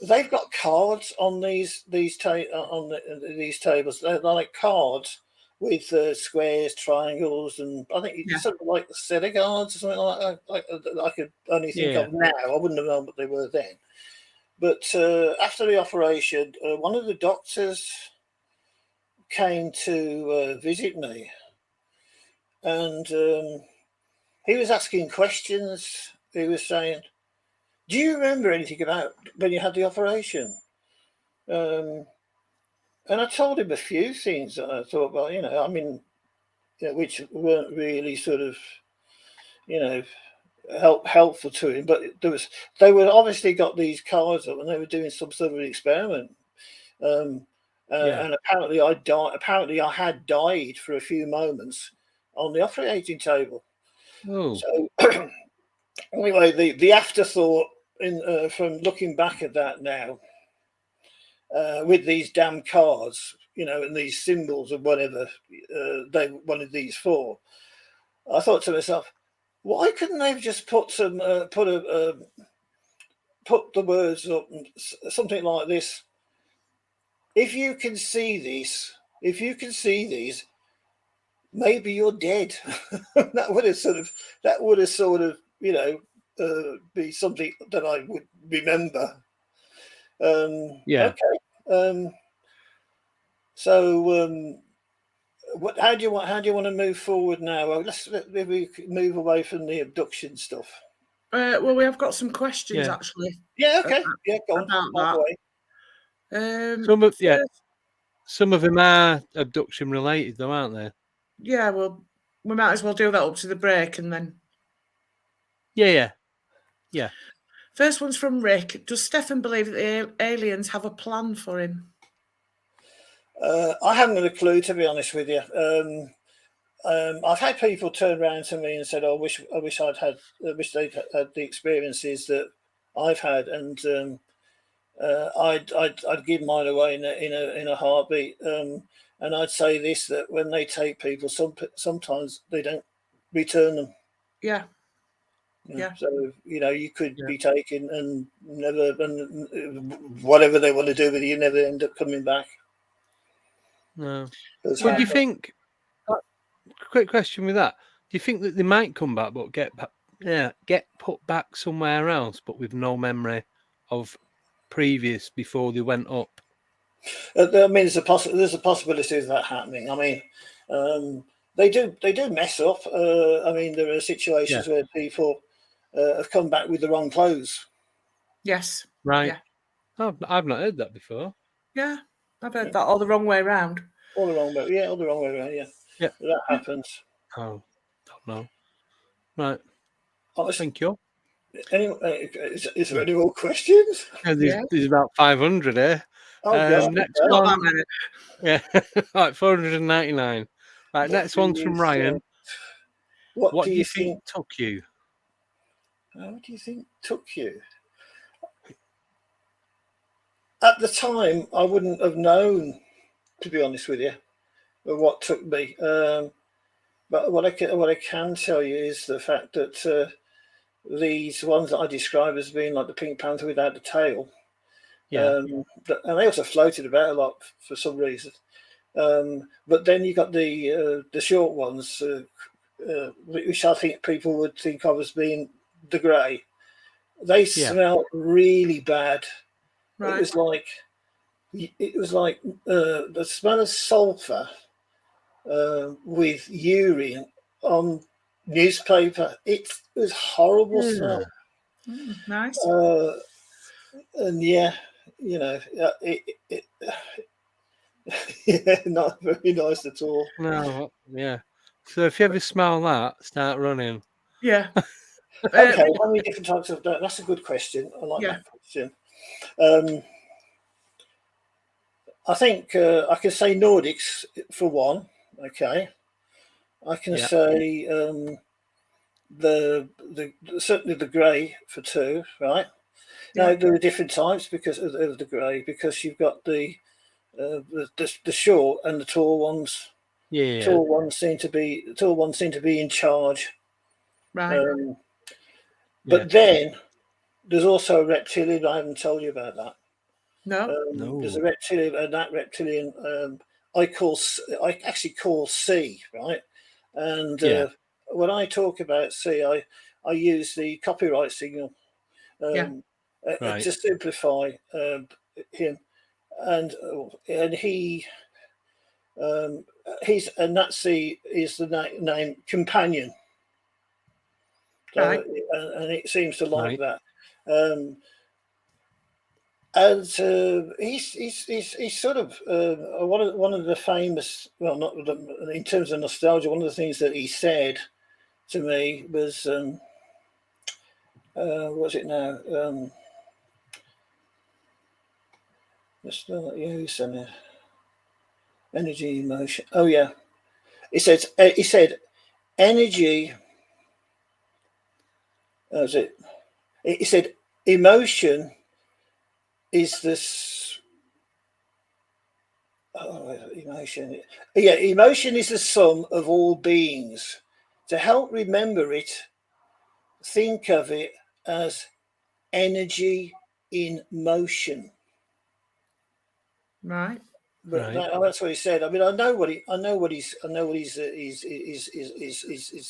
[SPEAKER 3] they've got cards on these tables. They're like cards with squares, triangles, and I think it's something like the set of cards or something like that. I could only think of now. I wouldn't have known what they were then. But after the operation, one of the doctors came to visit me, and he was asking questions. He was saying, "Do you remember anything about when you had the operation?" And I told him a few things that I thought, well, which weren't really sort of, helpful to him. But they were obviously got these cards up, and they were doing some sort of experiment. And apparently I died. Apparently I had died for a few moments on the operating table.
[SPEAKER 1] Oh.
[SPEAKER 3] So anyway, the afterthought from looking back at that now. With these damn cards, and these symbols and whatever they wanted these for, I thought to myself, why couldn't they have just put put the words up, something like this? If you can see these, maybe you're dead. that would have sort of be something that I would remember. Okay. How do you want to move forward now? Well, let's maybe move away from the abduction stuff.
[SPEAKER 2] Well, we have got some questions actually.
[SPEAKER 3] Yeah. Okay. Go on.
[SPEAKER 2] About
[SPEAKER 3] that.
[SPEAKER 1] Some of them are abduction related, though, aren't they?
[SPEAKER 2] Yeah. Well, we might as well do that up to the break, and then.
[SPEAKER 1] Yeah.
[SPEAKER 2] First one's from Rick. Does Stefan believe that the aliens have a plan for him?
[SPEAKER 3] I haven't got a clue, to be honest with you. I've had people turn around to me and said, "I wish they'd had the experiences that I've had," and I'd give mine away in a heartbeat. And I'd say this, that when they take people, sometimes they don't return them.
[SPEAKER 2] Yeah.
[SPEAKER 3] So you could be taken and never, and whatever they want to do with you, never end up coming back.
[SPEAKER 1] No. But do you think? Quick question with that: do you think that they might come back, but get put back somewhere else, but with no memory of previous before they went up?
[SPEAKER 3] I mean, there's a possibility of that happening. I mean, they do mess up. I mean, there are situations where people have come back with the wrong clothes.
[SPEAKER 2] Yes.
[SPEAKER 1] Right.
[SPEAKER 2] Yeah.
[SPEAKER 1] I've not heard that before.
[SPEAKER 2] Yeah, I've heard that all the wrong way around.
[SPEAKER 3] All the wrong way. Yeah, all the wrong way around. Yeah. That happens.
[SPEAKER 1] Oh, don't know. Right.
[SPEAKER 3] Honestly,
[SPEAKER 1] thank you.
[SPEAKER 3] Anyway, is there any more questions?
[SPEAKER 1] There's about 500 here. Next one. Yeah, right, 499. Right, next one's from Ryan. What do you think took you?
[SPEAKER 3] What do you think took you? At the time, I wouldn't have known, to be honest with you. what took me. But what I can tell you is the fact that these ones that I describe as being like the Pink Panther without the tail, and they also floated about a lot for some reason. But then you got the short ones, which I think people would think of as being the grey. They smell really bad. Right. It was like the smell of sulphur with urine on newspaper. It was horrible smell.
[SPEAKER 2] Nice.
[SPEAKER 3] And yeah, you know, yeah, not very nice at all.
[SPEAKER 1] No, yeah. So if you ever smell that, start running.
[SPEAKER 2] Yeah.
[SPEAKER 3] Okay, how many different types of that? That's a good question. I like that question. I think I can say Nordics for one. Okay, I can say certainly the grey for two. Right now, there are different types because of the grey, because you've got the short and the tall ones.
[SPEAKER 1] Yeah,
[SPEAKER 3] tall ones seem to be in charge.
[SPEAKER 2] Right.
[SPEAKER 3] But then there's also a reptilian. I haven't told you about that.
[SPEAKER 2] No.
[SPEAKER 3] There's a reptilian, and that reptilian I actually call C, right? And when I talk about C, I use the copyright signal to simplify him, and that C is the name Companion. Right. And it seems to like that. And he's sort of one of the famous. Well, not in terms of nostalgia. One of the things that he said to me was, what's it now? Let's not use energy, emotion. Oh yeah, he said energy. Was it? He said emotion is this emotion. Yeah, emotion is the sum of all beings. To help remember it, think of it as energy in motion.
[SPEAKER 2] Right.
[SPEAKER 3] But that's what he said. I mean, I know what he's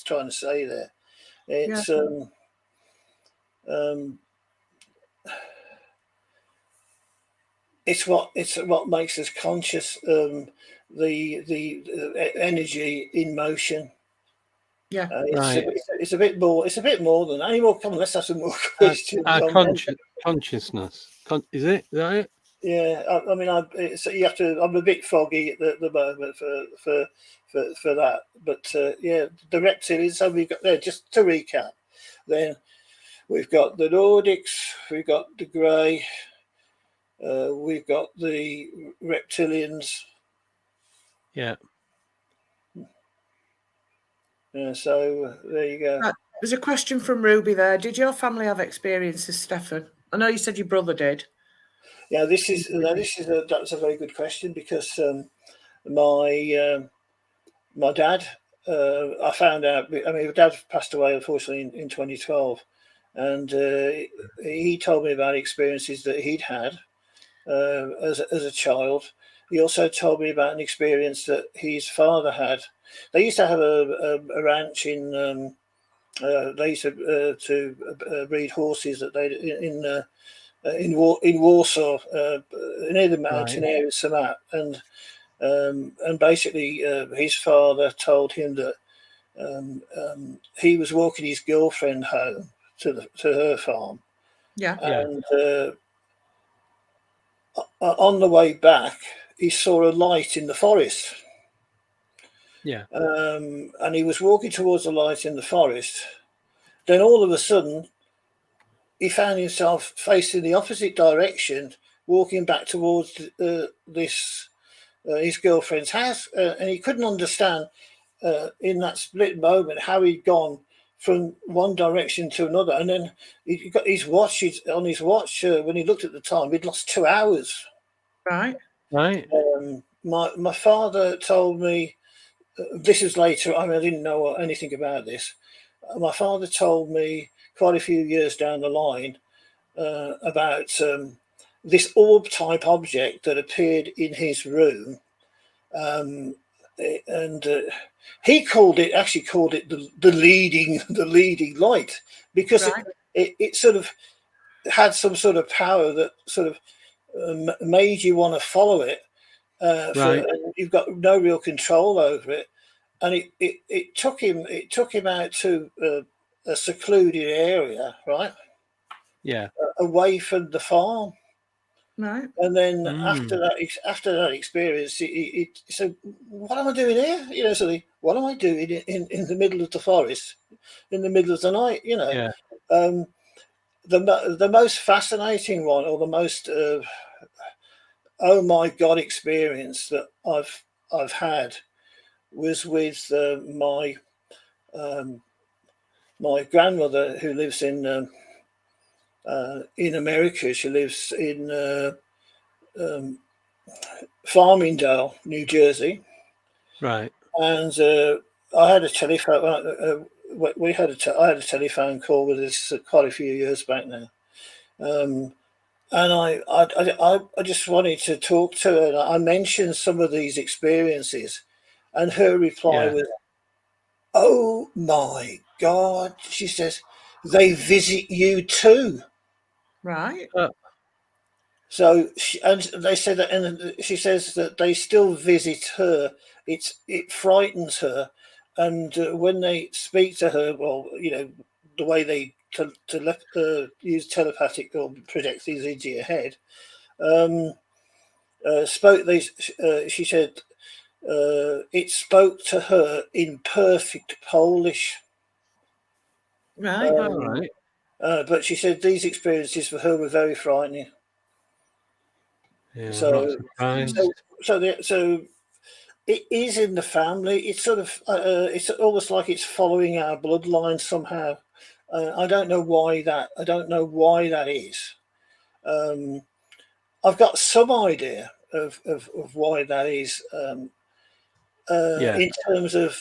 [SPEAKER 3] trying to say there. It's it's what makes us conscious. The energy in motion.
[SPEAKER 2] Yeah,
[SPEAKER 3] it's a bit more. It's a bit more than that. Any more? Come on, let's have some more questions.
[SPEAKER 1] Consciousness. Is it? Is that it?
[SPEAKER 3] Yeah, I mean, you have to. I'm a bit foggy at the moment for that. But yeah, the reptilians. So we've got there. Just to recap, then we've got the Nordics. We've got the grey. We've got the reptilians.
[SPEAKER 1] Yeah.
[SPEAKER 3] So there you go.
[SPEAKER 2] There's a question from Ruby there. Did your family have experiences, Stefan? I know you said your brother did.
[SPEAKER 3] Yeah, that's a very good question, because my dad, I found out. I mean, my dad passed away unfortunately in 2012, and he told me about experiences that he'd had as a child. He also told me about an experience that his father had. They used to have a ranch in. They used to breed horses that they in Warsaw, near the mountain area of Samat, and basically his father told him that he was walking his girlfriend home to her farm.
[SPEAKER 2] Yeah.
[SPEAKER 3] And on the way back, he saw a light in the forest.
[SPEAKER 1] Yeah.
[SPEAKER 3] And he was walking towards the light in the forest. Then all of a sudden, he found himself facing the opposite direction, walking back towards his girlfriend's house, and he couldn't understand in that split moment how he'd gone from one direction to another. And then he got his watch. When he looked at the time, he'd lost 2 hours.
[SPEAKER 2] Right.
[SPEAKER 3] my father told me, this is later, I mean, I didn't know anything about this. My father told me quite a few years down the line about this orb-type object that appeared in his room, and he actually called it the leading light, because it sort of had some sort of power that sort of made you want to follow it. You've got no real control over it, and it took him out to a secluded area, right?
[SPEAKER 1] Yeah.
[SPEAKER 3] Away from the farm.
[SPEAKER 2] Right.
[SPEAKER 3] And then after that experience, he said, "What am I doing here? You know, so what am I doing in the middle of the forest, in the middle of the night? You know."
[SPEAKER 1] Yeah.
[SPEAKER 3] The most fascinating one, or the most oh my God experience that I've had, was with my grandmother, who lives in America. She lives in Farmingdale, New Jersey.
[SPEAKER 1] Right.
[SPEAKER 3] And I had a telephone. I had a telephone call with this quite a few years back now, and I just wanted to talk to her. And I mentioned some of these experiences, and her reply was, "Oh my God," she says, "they visit you too."
[SPEAKER 2] Right.
[SPEAKER 3] So they said that, and she says that they still visit her. It frightens her, and when they speak to her, well, you know, the way they use telepathic or project things into your head. She said it spoke to her in perfect Polish.
[SPEAKER 2] Right.
[SPEAKER 1] All right.
[SPEAKER 3] But she said these experiences for her were very frightening.
[SPEAKER 1] Yeah,
[SPEAKER 3] So
[SPEAKER 1] so
[SPEAKER 3] it is in the family. It's sort of it's almost like it's following our bloodline somehow. I don't know why that. I don't know why that is. I've got some idea of why that is. In terms of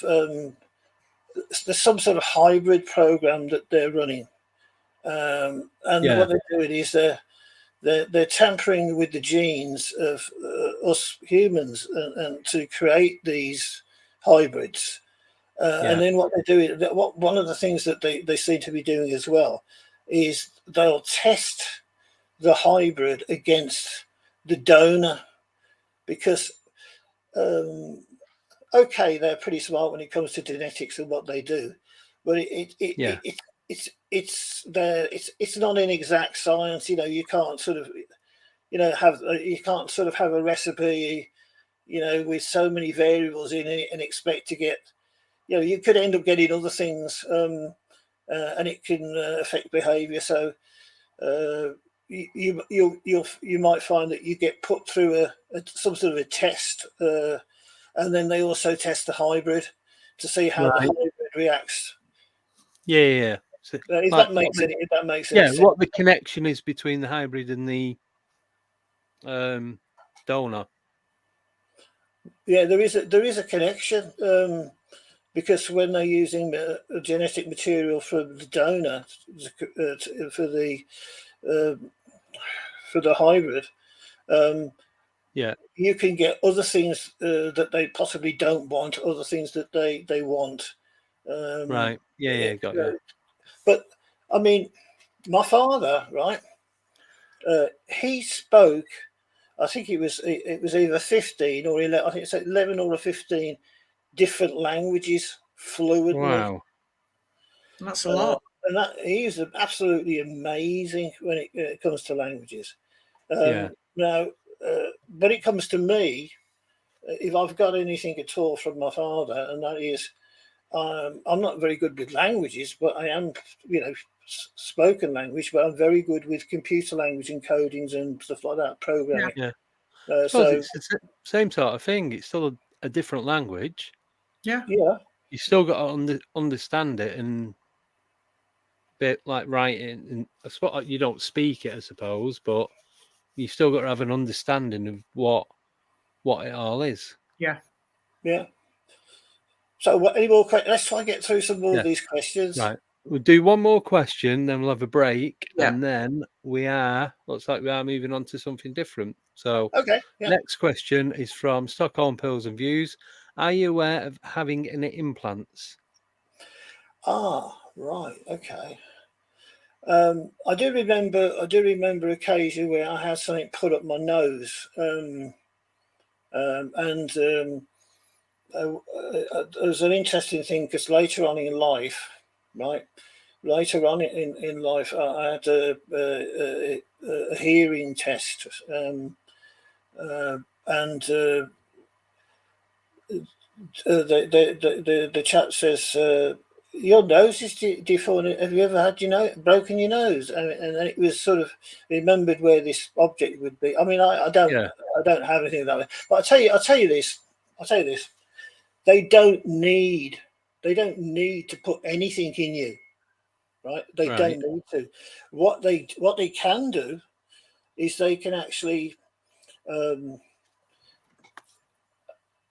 [SPEAKER 3] there's some sort of hybrid program that they're running, and what they're doing is they're tampering with the genes of us humans and to create these hybrids. And then what they do, one of the things that they seem to be doing as well is they'll test the hybrid against the donor, because okay, they're pretty smart when it comes to genetics and what they do, but it's not an exact science. You know, you can't sort of have a recipe, you know, with so many variables in it and expect to get, you know, you could end up getting other things, and it can affect behavior. So you might find that you get put through some sort of a test, and then they also test the hybrid to see how the hybrid reacts.
[SPEAKER 1] Yeah. So,
[SPEAKER 3] if that makes any sense.
[SPEAKER 1] What the connection is between the hybrid and the donor.
[SPEAKER 3] Yeah, there is a connection, because when they're using genetic material from the donor for the hybrid, you can get other things that they possibly don't want, other things that they want.
[SPEAKER 1] Right. Yeah, got you.
[SPEAKER 3] But I mean, my father, right? He spoke. I think it was either 15 or 11. I think it's 11 or 15 different languages fluently.
[SPEAKER 1] Wow,
[SPEAKER 2] that's a lot.
[SPEAKER 3] And that he's absolutely amazing when it comes to languages. Now, when it comes to me, if I've got anything at all from my father, and that is, I'm not very good with languages, but I am, you know, spoken language, but I'm very good with computer language encodings and stuff like that, programming.
[SPEAKER 1] Yeah. So it's the same sort of thing. It's still a different language.
[SPEAKER 2] Yeah.
[SPEAKER 1] You still got to understand it and bit like writing. And you don't speak it, I suppose, but you still got to have an understanding of what what it all is.
[SPEAKER 2] Yeah.
[SPEAKER 3] Yeah. So, any more questions? Let's try and get through some more of these questions.
[SPEAKER 1] Right. We'll do one more question, then we'll have a break,
[SPEAKER 2] Yeah.
[SPEAKER 1] and then looks like we are moving on to something different. So,
[SPEAKER 3] okay. Yeah.
[SPEAKER 1] Next question is from Stockholm Pills and Views. Are you aware of having any implants?
[SPEAKER 3] Ah, right. Okay. I do remember occasion where I had something put up my nose, and it was an interesting thing because later on in life, right? Later on in life, I had a hearing test, and the chap says, your nose is deformed. Have you ever had broken your nose? And it was sort of remembered where this object would be. I mean, I don't have anything that way. But I'll tell you this. They don't need to put anything in you, right? They don't need to. What they can do is they can actually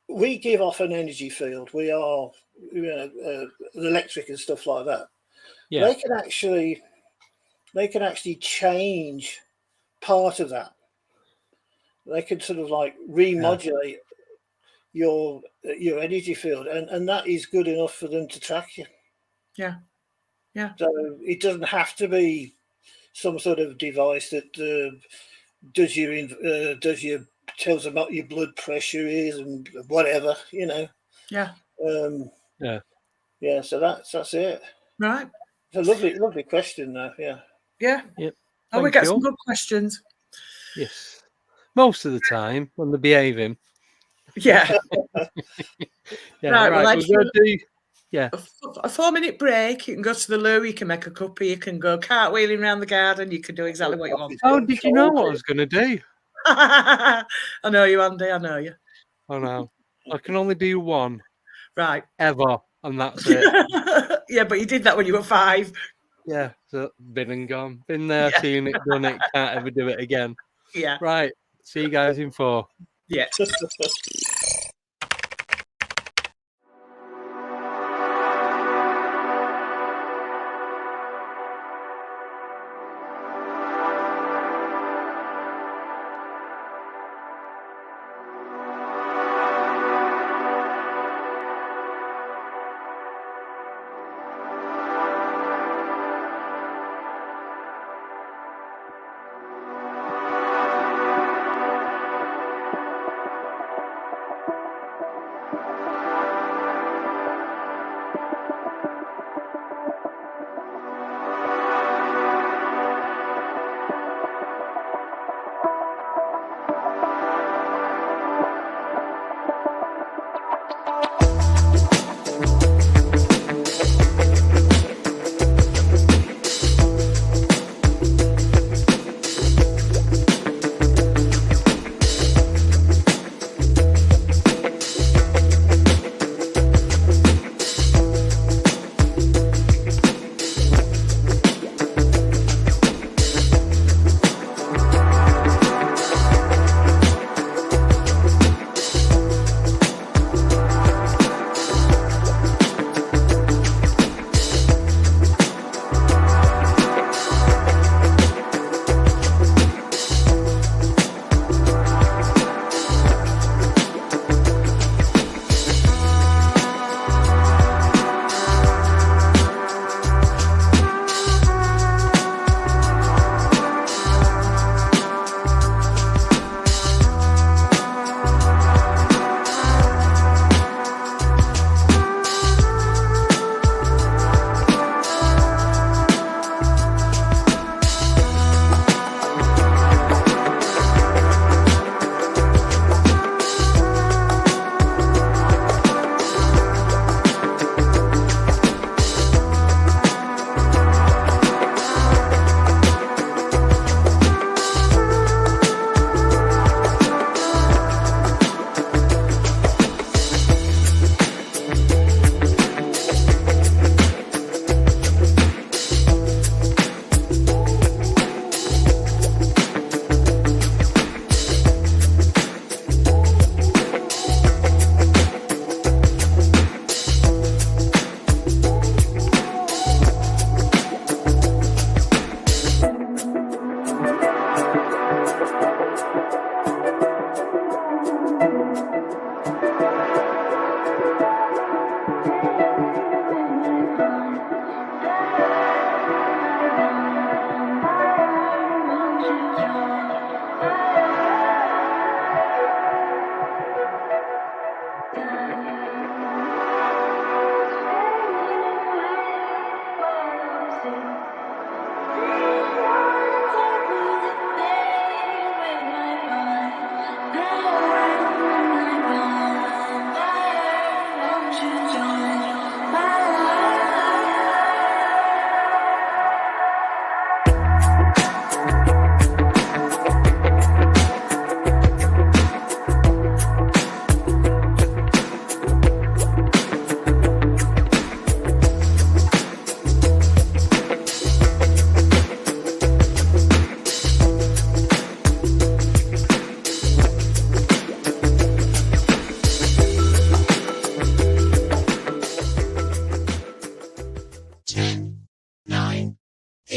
[SPEAKER 3] we give off an energy field. We are, electric and stuff like that. Yeah. They can actually change part of that. They can sort of like remodulate your energy field, and that is good enough for them to track you.
[SPEAKER 2] Yeah. Yeah.
[SPEAKER 3] So it doesn't have to be some sort of device that does your tells them what your blood pressure is and whatever,
[SPEAKER 2] Yeah.
[SPEAKER 3] Yeah. So that's it.
[SPEAKER 2] Right.
[SPEAKER 3] It's a lovely question, though. Yeah.
[SPEAKER 2] Yeah.
[SPEAKER 1] Yep.
[SPEAKER 2] Oh, we get some good questions.
[SPEAKER 1] Yes. Most of the time when they're behaving.
[SPEAKER 2] Yeah.
[SPEAKER 1] Yeah. Right. We're going to do. Yeah.
[SPEAKER 2] A 4-minute break. You can go to the loo. You can make a cuppa. You can go cartwheeling around the garden. You can do exactly what you want.
[SPEAKER 1] How did you know what I was going to do?
[SPEAKER 2] I know you, Andy. I know you.
[SPEAKER 1] Oh no, I can only do one.
[SPEAKER 2] Right.
[SPEAKER 1] Ever, and that's it.
[SPEAKER 2] Yeah, but you did that when you were 5.
[SPEAKER 1] Yeah, so been and gone. Been there, seen it, done it. Can't ever do it again.
[SPEAKER 2] Yeah.
[SPEAKER 1] Right. See you guys in 4.
[SPEAKER 2] Yeah.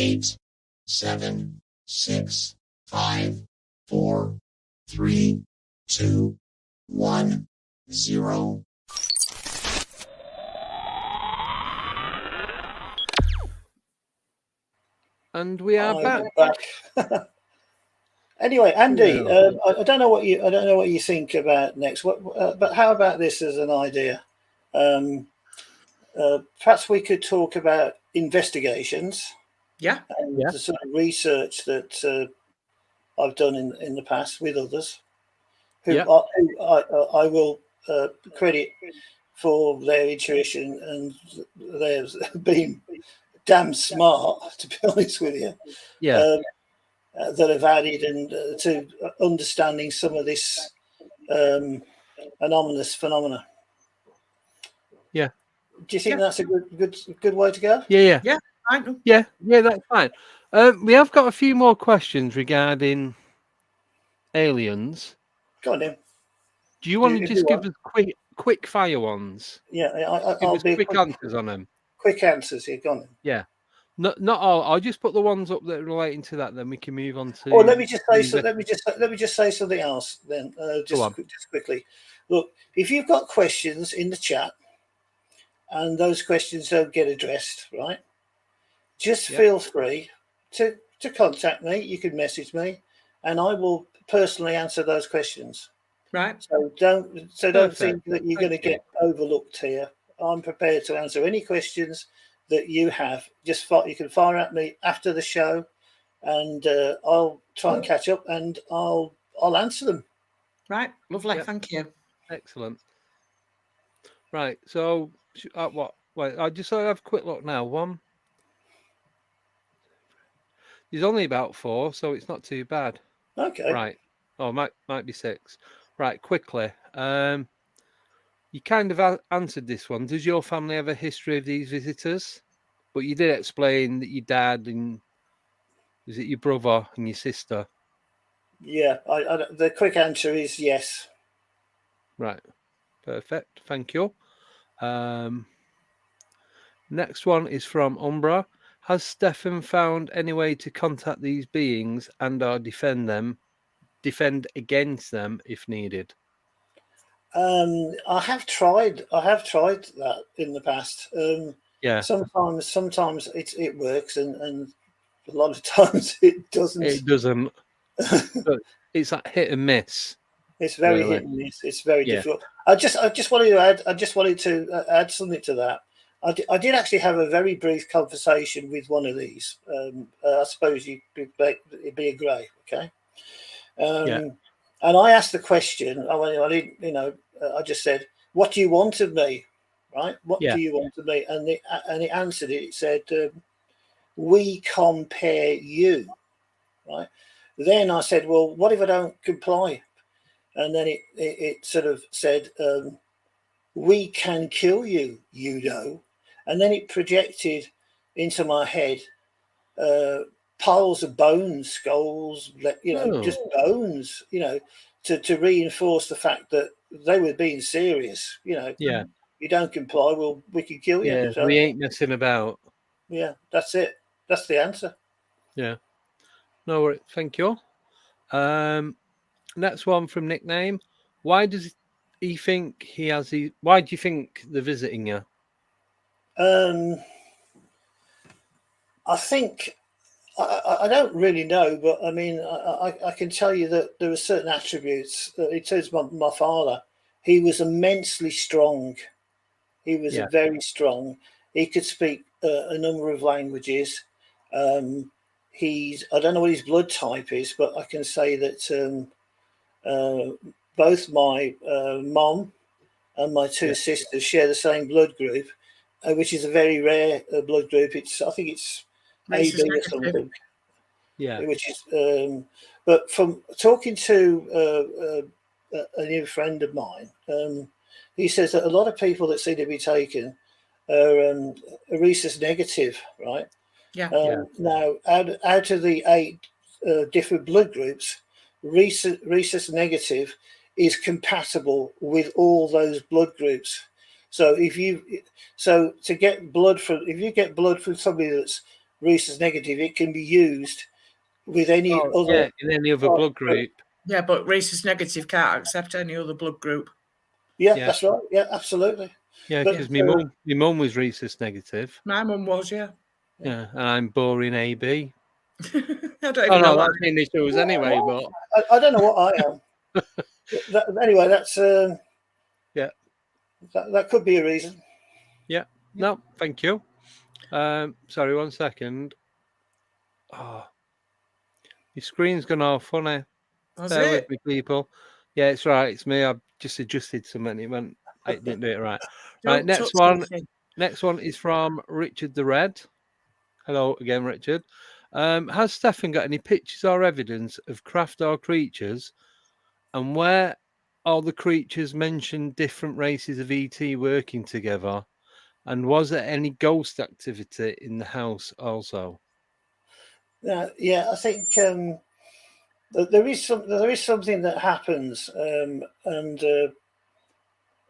[SPEAKER 4] 8, 7, 6, 5, 4, 3, 2, 1, 0.
[SPEAKER 1] And we are back.
[SPEAKER 3] Anyway, Andy,
[SPEAKER 1] Yeah.
[SPEAKER 3] I don't know what you think about next. But how about this as an idea? Perhaps we could talk about investigations.
[SPEAKER 2] Yeah.
[SPEAKER 3] And the sort of research that I've done in the past with others, who I will credit for their intuition and their being damn smart, to be honest with you.
[SPEAKER 1] Yeah.
[SPEAKER 3] That have added and to understanding some of this anomalous phenomena.
[SPEAKER 1] Yeah.
[SPEAKER 3] Do you think that's a good way to go?
[SPEAKER 1] Yeah.
[SPEAKER 2] Yeah. I know.
[SPEAKER 1] Yeah. That's fine. We have got a few more questions regarding aliens.
[SPEAKER 3] Go on, then.
[SPEAKER 1] Do you want to just give us quick fire ones?
[SPEAKER 3] Yeah,
[SPEAKER 1] I'll be quick answers on them.
[SPEAKER 3] Quick answers. Here, go on. Then.
[SPEAKER 1] Yeah. Not all. I'll just put the ones up that are relating to that. Then we can move on to.
[SPEAKER 3] Oh, let me just say something else. Then, just quickly. Look, if you've got questions in the chat, and those questions don't get addressed, right? Just feel free to contact me. You can message me, and I will personally answer those questions.
[SPEAKER 2] Right.
[SPEAKER 3] So don't think that you're going to get overlooked here. I'm prepared to answer any questions that you have. You can fire at me after the show, and I'll try and catch up, and I'll answer them.
[SPEAKER 2] Right. Lovely. Thank you.
[SPEAKER 1] Excellent. Right. So what? Wait. I just have a quick look now. One. There's only about 4, so it's not too bad.
[SPEAKER 3] Okay.
[SPEAKER 1] Right. Oh, might be 6. Right. Quickly. You kind of answered this one. Does your family have a history of these visitors? But you did explain that your dad and is it your brother and your sister?
[SPEAKER 3] Yeah. The quick answer is yes.
[SPEAKER 1] Right. Perfect. Thank you. Next one is from Umbra. Has Stefan found any way to contact these beings and/or defend against them if needed?
[SPEAKER 3] I have tried that in the past.
[SPEAKER 1] Yeah.
[SPEAKER 3] Sometimes it works, and a lot of times it doesn't.
[SPEAKER 1] It doesn't. It's like hit and miss.
[SPEAKER 3] It's very hit and miss. It's very difficult. I just wanted to add something to that. I did actually have a very brief conversation with one of these. I suppose it'd be a grey, okay? And I asked the question. I didn't, I just said, "What do you want of me?" Right? What do you want of me? And it answered it. It said, "We compare you." Right? Then I said, "Well, what if I don't comply?" And then it sort of said, "We can kill you, you know." And then it projected into my head piles of bones, skulls, just bones, to reinforce the fact that they were being serious. You don't comply, well, we can kill you.
[SPEAKER 1] Yeah, so, we ain't messing about.
[SPEAKER 3] Yeah, that's it. That's the answer.
[SPEAKER 1] Yeah. No worries. Thank you. Next one from Nickname. Why does he think he has these? Why do you think they're visiting you?
[SPEAKER 3] I think I don't really know, but I mean, I can tell you that there were certain attributes. In terms of my father, he was immensely strong. He was very strong. He could speak a number of languages. I don't know what his blood type is, but I can say that both my mom and my two sisters share the same blood group, which is a very rare blood group. I think it's AB or something.
[SPEAKER 1] Yeah.
[SPEAKER 3] Which is, but from talking to a new friend of mine, he says that a lot of people that seem to be taken are rhesus negative, right?
[SPEAKER 2] Yeah.
[SPEAKER 3] Now, out of the 8 different blood groups, rhesus negative is compatible with all those blood groups. So if you get blood from somebody that's rhesus negative, it can be used with any other.
[SPEAKER 1] In any other blood group.
[SPEAKER 2] Yeah, but rhesus negative can't accept any other blood group.
[SPEAKER 3] Yeah, that's right. Yeah, absolutely.
[SPEAKER 1] Yeah, because my mum was rhesus negative.
[SPEAKER 2] My mum was, yeah.
[SPEAKER 1] Yeah, and I'm boring AB.
[SPEAKER 2] I don't even know.
[SPEAKER 1] That's the initials anyway, but
[SPEAKER 3] I don't know what I am. Anyway, that's
[SPEAKER 1] yeah,
[SPEAKER 3] that could be a reason.
[SPEAKER 1] Yeah. No, thank you. Sorry, 1 second. Oh, your screen's gone all funny. Bear with me, people. Yeah, it's right. It's me. I've just adjusted something. It didn't do it right. Right, next one. Next one is from Richard the Red. Hello again, Richard. Has Stefan got any pictures or evidence of craft or creatures, and where all the creatures mentioned different races of ET working together? And was there any ghost activity in the house also?
[SPEAKER 3] Yeah, I think there is something that happens, and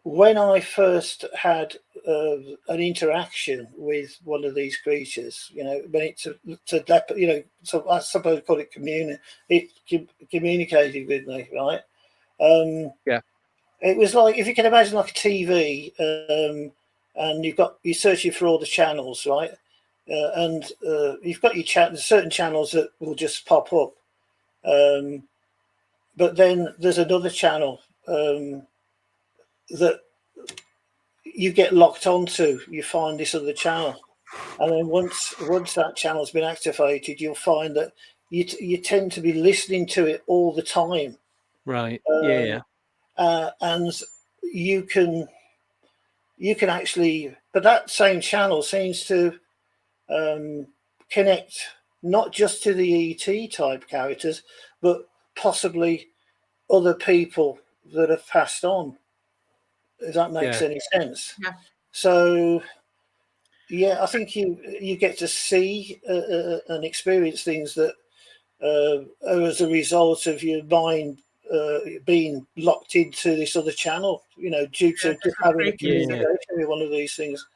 [SPEAKER 3] when I first had an interaction with one of these creatures, when so I suppose call it communicated with me, right?
[SPEAKER 1] Yeah.
[SPEAKER 3] It was like, if you can imagine like a TV, and you're searching for all the channels, right? And you've got your certain channels that will just pop up, but then there's another channel that you get locked onto. You find this other channel, and then once that channel's been activated, you'll find that you tend to be listening to it all the time.
[SPEAKER 1] Right.
[SPEAKER 3] And you can actually, but that same channel seems to connect not just to the ET type characters, but possibly other people that have passed on, if that makes any sense.
[SPEAKER 2] Yeah.
[SPEAKER 3] So yeah, I think you get to see and experience things that are as a result of your mind being locked into this other channel, due to just having a communication with one of these things.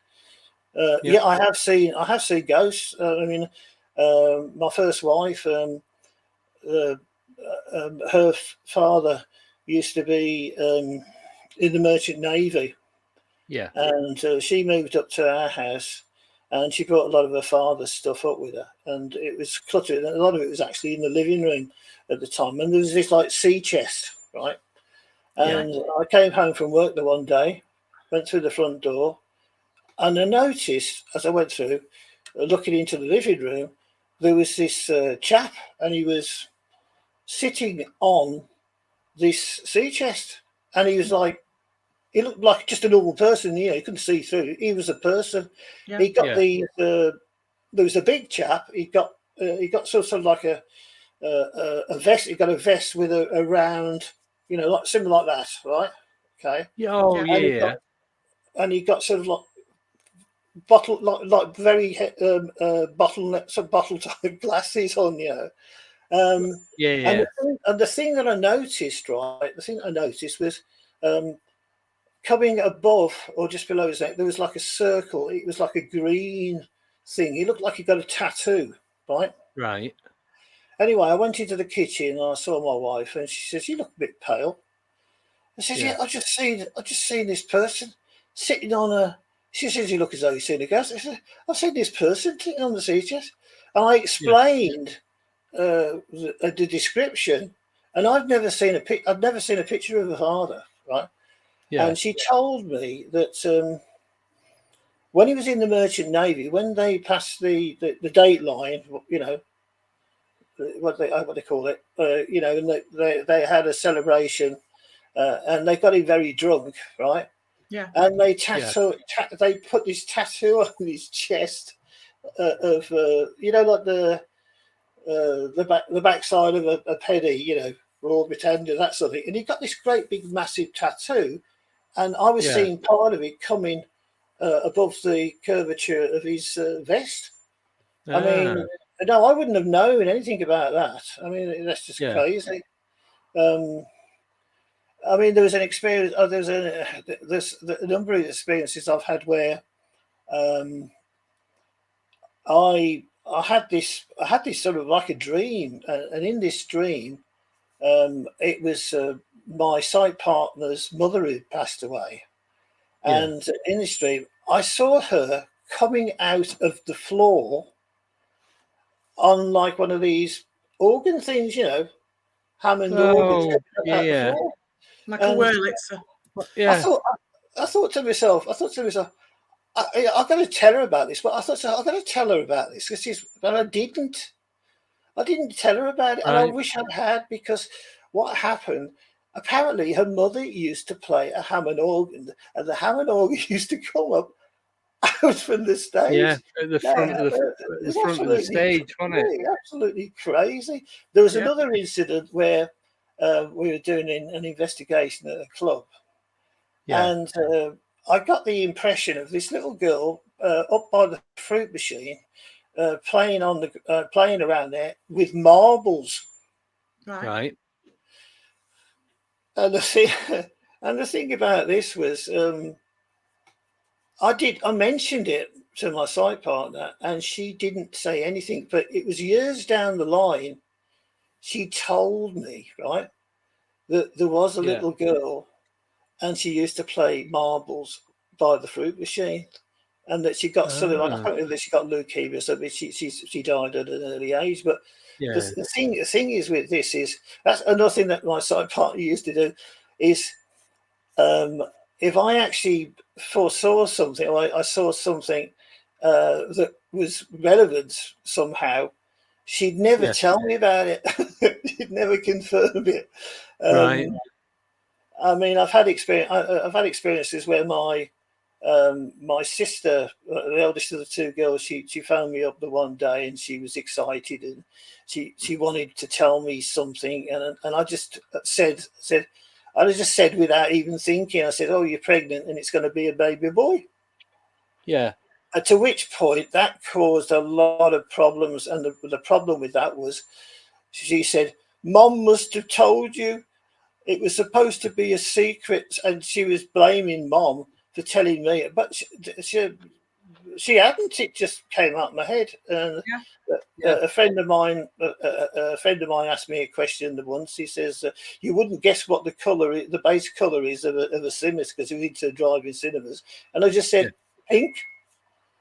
[SPEAKER 3] I have seen ghosts. I mean, my first wife, her father used to be in the Merchant Navy.
[SPEAKER 1] Yeah.
[SPEAKER 3] And she moved up to our house, and she brought a lot of her father's stuff up with her, and it was cluttered. And a lot of it was actually in the living room at the time. And there was this like sea chest, right? And I came home from work the one day, went through the front door, and I noticed as I went through, looking into the living room, there was this chap, and he was sitting on this sea chest, and he was like, he looked like just a normal person. You couldn't see through. He was a person. Yeah. He got there was a big chap. He got sort of like a vest. He got a vest with a round, like similar like that, right? Okay.
[SPEAKER 1] Yeah. Oh, yeah.
[SPEAKER 3] And he got sort of like bottle, like very bottleneck, some bottle type glasses on, And the thing that I noticed, right? The thing I noticed was coming above or just below his neck, there was like a circle. It was like a green thing. He looked like he got a tattoo, right?
[SPEAKER 1] Right.
[SPEAKER 3] Anyway, I went into the kitchen and I saw my wife, and she says, "You look a bit pale." I said, "Yeah, I've just seen this person sitting on a." She says, "You look as though you've seen a ghost." I said, "I've seen this person sitting on the sea chest," and I explained the description, and I'd never seen a picture of her father, right? Yeah. And she told me that when he was in the Merchant Navy, when they passed the date line, what they call it, and they had a celebration, and they got him very drunk, right?
[SPEAKER 2] Yeah.
[SPEAKER 3] And they they put this tattoo on his chest of like the backside of a penny, Royal Britannia, that sort of thing. And he got this great big massive tattoo. And I was seeing part of it coming above the curvature of his vest. I mean, no, I wouldn't have known anything about that. I mean, that's just crazy. I mean, there was an experience. There's a number of experiences I've had where I I had this sort of like a dream, and in this dream, it was my site partner's mother who passed away, and in this dream, I saw her coming out of the floor on like one of these organ things, Hammond organs.
[SPEAKER 1] Yeah,
[SPEAKER 2] like a Wurlitzer.
[SPEAKER 1] yeah.
[SPEAKER 3] I thought to myself, I've got to tell her about this, but I thought, I've got to tell her about this, but I didn't. I didn't tell her about it, and I wish I had, because what happened, apparently her mother used to play a Hammond organ, and the Hammond organ used to come up out from the stage.
[SPEAKER 1] Yeah, at the front of the stage, wasn't it?
[SPEAKER 3] Absolutely crazy. There was another incident where we were doing an investigation at a club, and I got the impression of this little girl up by the fruit machine, playing around there with marbles.
[SPEAKER 1] Right.
[SPEAKER 3] And the thing about this was, I mentioned it to my site partner, and she didn't say anything. But it was years down the line, she told me, right, that there was a little girl, and she used to play marbles by the fruit machine, and that she got something like, I don't know that she got leukemia, so she died at an early age. But the thing is with this is, that's another thing that my side partner used to do is, if I actually foresaw something, or I saw something that was relevant somehow, she'd never tell me about it. She'd never confirm it. I mean, I've had experiences where my sister, the eldest of the two girls, she phoned me up the one day, and she was excited, and she wanted to tell me something, and I just said without even thinking, I said, "Oh, you're pregnant, and it's going to be a baby boy."
[SPEAKER 1] Yeah.
[SPEAKER 3] To which point that caused a lot of problems, and the problem with that was, she said, "Mom must have told you. It was supposed to be a secret," and she was blaming Mom for telling me, but she hadn't. It just came out of my head. And a friend of mine asked me a question once. He says, "You wouldn't guess what the base color is of a cinema, because we into driving cinemas." And I just said, "Pink."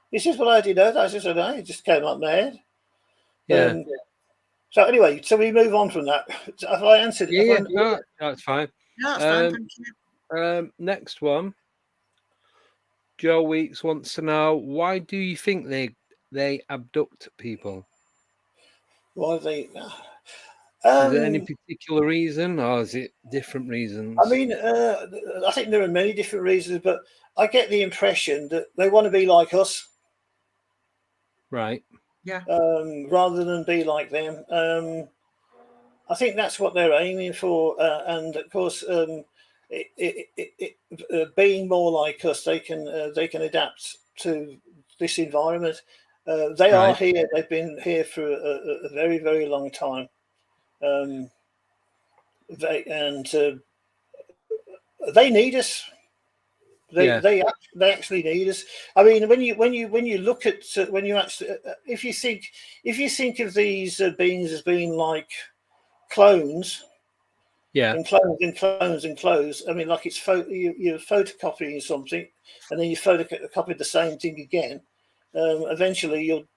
[SPEAKER 3] He says, "Well, how do you know that?" I just said, "No, it just came out of my head." So anyway, so we move on from that. Have I answered?
[SPEAKER 1] No, that's fine.
[SPEAKER 2] No, that's fine, thank you.
[SPEAKER 1] Next one. Joe Weeks wants to know, why do you think they abduct people?
[SPEAKER 3] Why they?
[SPEAKER 1] Is there any particular reason, or is it different reasons?
[SPEAKER 3] I mean, I think there are many different reasons, but I get the impression that they want to be like us.
[SPEAKER 1] Right.
[SPEAKER 2] Yeah.
[SPEAKER 3] Rather than be like them. I think that's what they're aiming for, and of course, being more like us, they can adapt to this environment. They are here. They've been here for a very, very long time. They need us. They actually need us. I mean, when you look at if you think of these beings as being like clones, in clones. I mean, like it's you're photocopying something, and then you photocopy the same thing again. Eventually, you'll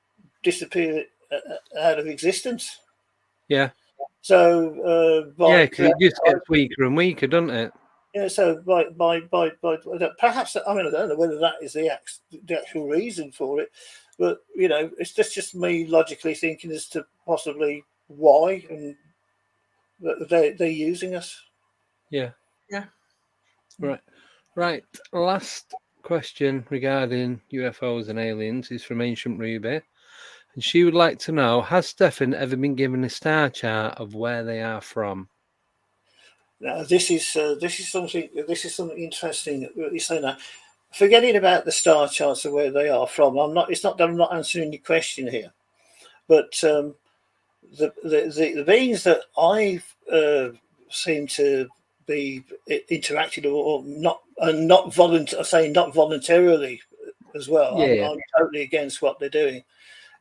[SPEAKER 3] disappear out of existence.
[SPEAKER 1] Yeah.
[SPEAKER 3] So,
[SPEAKER 1] because it just gets weaker and weaker, doesn't it?
[SPEAKER 3] Yeah, so by perhaps, I mean, I don't know whether that is the actual reason for it, but it's just me logically thinking as to possibly why, and they're using us.
[SPEAKER 1] Yeah. Right. Last question regarding UFOs and aliens is from Ancient Ruby, and she would like to know: has Stefan ever been given a star chart of where they are from?
[SPEAKER 3] Now, this is something interesting that you say now. Forgetting about the star charts of where they are from, it's not that I'm not answering your question here, but the beings that I've seem to be interacting or not voluntarily as well. I'm totally against what they're doing.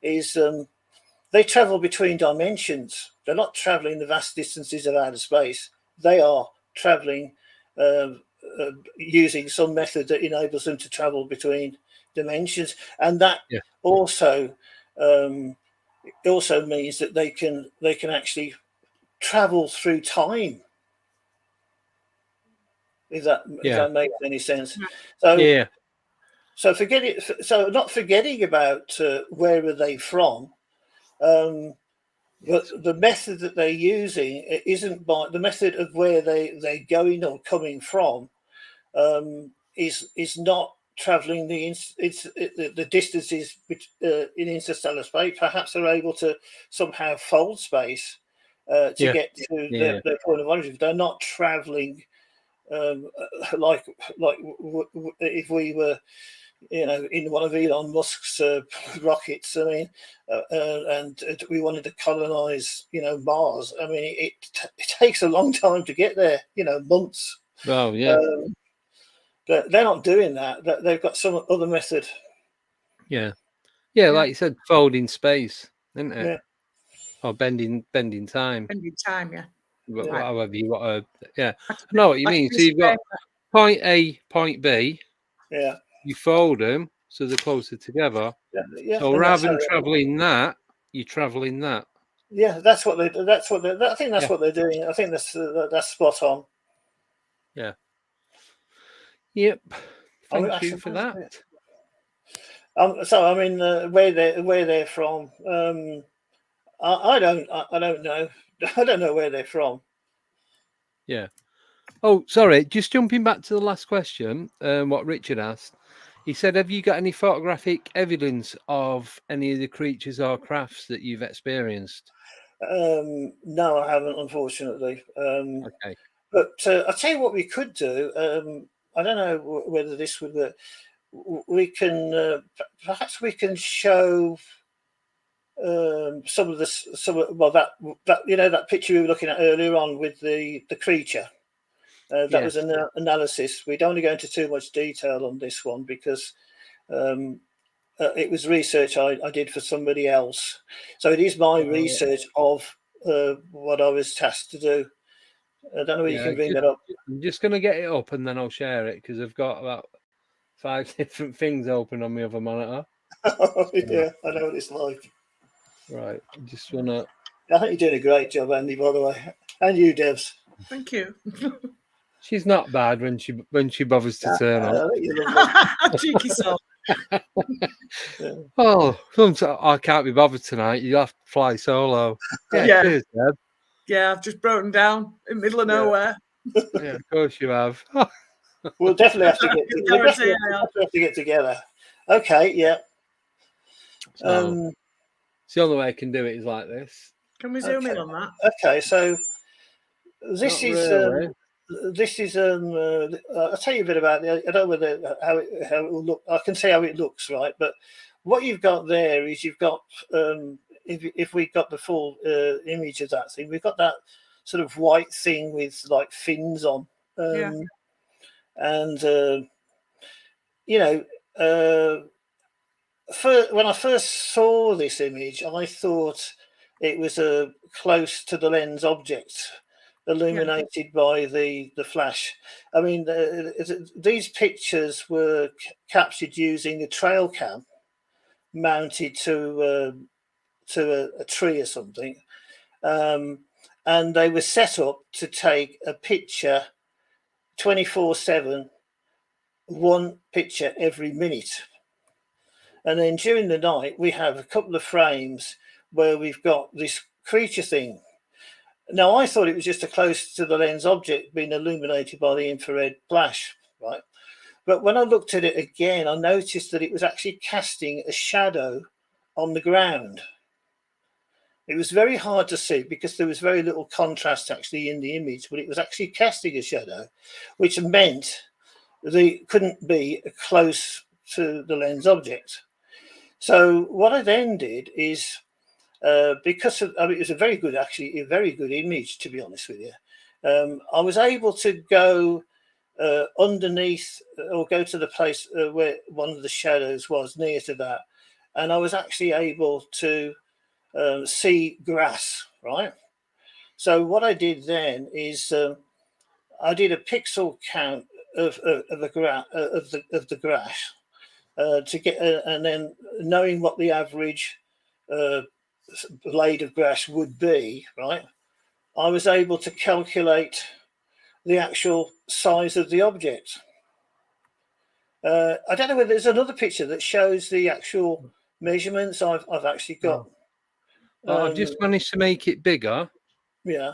[SPEAKER 3] Is they travel between dimensions. They're not traveling the vast distances of outer space. They are traveling using some method that enables them to travel between dimensions, and that also means that they can actually travel through time. If that makes any sense. So so forget it. So not forgetting about where are they from. But the method that they're using isn't by the method of where they're going or coming from. Is not traveling the distances in interstellar space. Perhaps they're able to somehow fold space to get to their point of origin. They're not traveling like if we were, in one of Elon Musk's rockets. I mean, and we wanted to colonize, Mars. I mean, it takes a long time to get there. Months.
[SPEAKER 1] Oh yeah.
[SPEAKER 3] But they're not doing that. They've got some other method.
[SPEAKER 1] Yeah, like you said, folding space, isn't it? Yeah. Or bending time.
[SPEAKER 2] Bending time, yeah.
[SPEAKER 1] However you got I know what you mean. So you've got point A, point B.
[SPEAKER 3] Yeah.
[SPEAKER 1] You fold them so they're closer together.
[SPEAKER 3] Yeah.
[SPEAKER 1] So rather than traveling that, you're traveling that.
[SPEAKER 3] Yeah, that's what they. I think that's what they're doing. I think that's spot on.
[SPEAKER 1] Yeah. Yep. Thank you for that.
[SPEAKER 3] So I mean, where they're from, I don't know. I don't know where they're from.
[SPEAKER 1] Yeah. Oh, sorry. Just jumping back to the last question, what Richard asked. He said, "Have you got any photographic evidence of any of the creatures or crafts that you've experienced?"
[SPEAKER 3] No, I haven't, unfortunately.
[SPEAKER 1] Okay.
[SPEAKER 3] But I'll tell you what we could do. I don't know whether this would work. We can perhaps we can show some of that picture we were looking at earlier on with the creature. That was an analysis. We don't want to go into too much detail on this one because it was research I did for somebody else. So it is my research of what I was tasked to do. I don't know whether you can bring that up.
[SPEAKER 1] I'm just going to get it up and then I'll share it because I've got about 5 different things open on my other monitor.
[SPEAKER 3] Yeah, I know what it's like.
[SPEAKER 1] Right, I just want to...
[SPEAKER 3] I think you're doing a great job, Andy, by the way. And you, Devs.
[SPEAKER 2] Thank you.
[SPEAKER 1] She's not bad when she bothers to turn
[SPEAKER 3] on.
[SPEAKER 2] Cheeky soul.
[SPEAKER 1] Oh, sometimes I can't be bothered tonight. You have to fly solo.
[SPEAKER 2] Yeah.
[SPEAKER 1] Cheers, Deb.
[SPEAKER 2] Yeah, I've just broken down in the middle of nowhere.
[SPEAKER 1] Yeah, of course you have.
[SPEAKER 3] We'll definitely have to get together. Okay, yeah.
[SPEAKER 1] So, the only way I can do it is like this.
[SPEAKER 2] Can we zoom in on that?
[SPEAKER 3] Okay, so this is I'll tell you a bit about it. I don't know how it will look. I can see how it looks, right? But what you've got there is you've got if we got the full image of that thing, we've got that sort of white thing with like fins on, and when I first saw this image, I thought it was close to the lens object, illuminated by the flash. I mean, these pictures were captured using a trail cam mounted to a tree or something, and they were set up to take a picture 24/7, one picture every minute. And then during the night, we have a couple of frames where we've got this creature thing. Now, I thought it was just a close to the lens object being illuminated by the infrared flash, right? But when I looked at it again, I noticed that it was actually casting a shadow on the ground. It was very hard to see because there was very little contrast actually in the image, but it was actually casting a shadow, which meant they couldn't be close to the lens object. So what I then did is, because it was a very good image, to be honest with you. I was able to go underneath or go to the place where one of the shadows was near to that, and I was actually able to see grass, right? So what I did then is I did a pixel count of the grass to get, and then knowing what the average blade of grass would be, right? I was able to calculate the actual size of the object. I don't know whether there's another picture that shows the actual measurements I've actually got.
[SPEAKER 1] Well, I've just managed to make it bigger.
[SPEAKER 3] Yeah.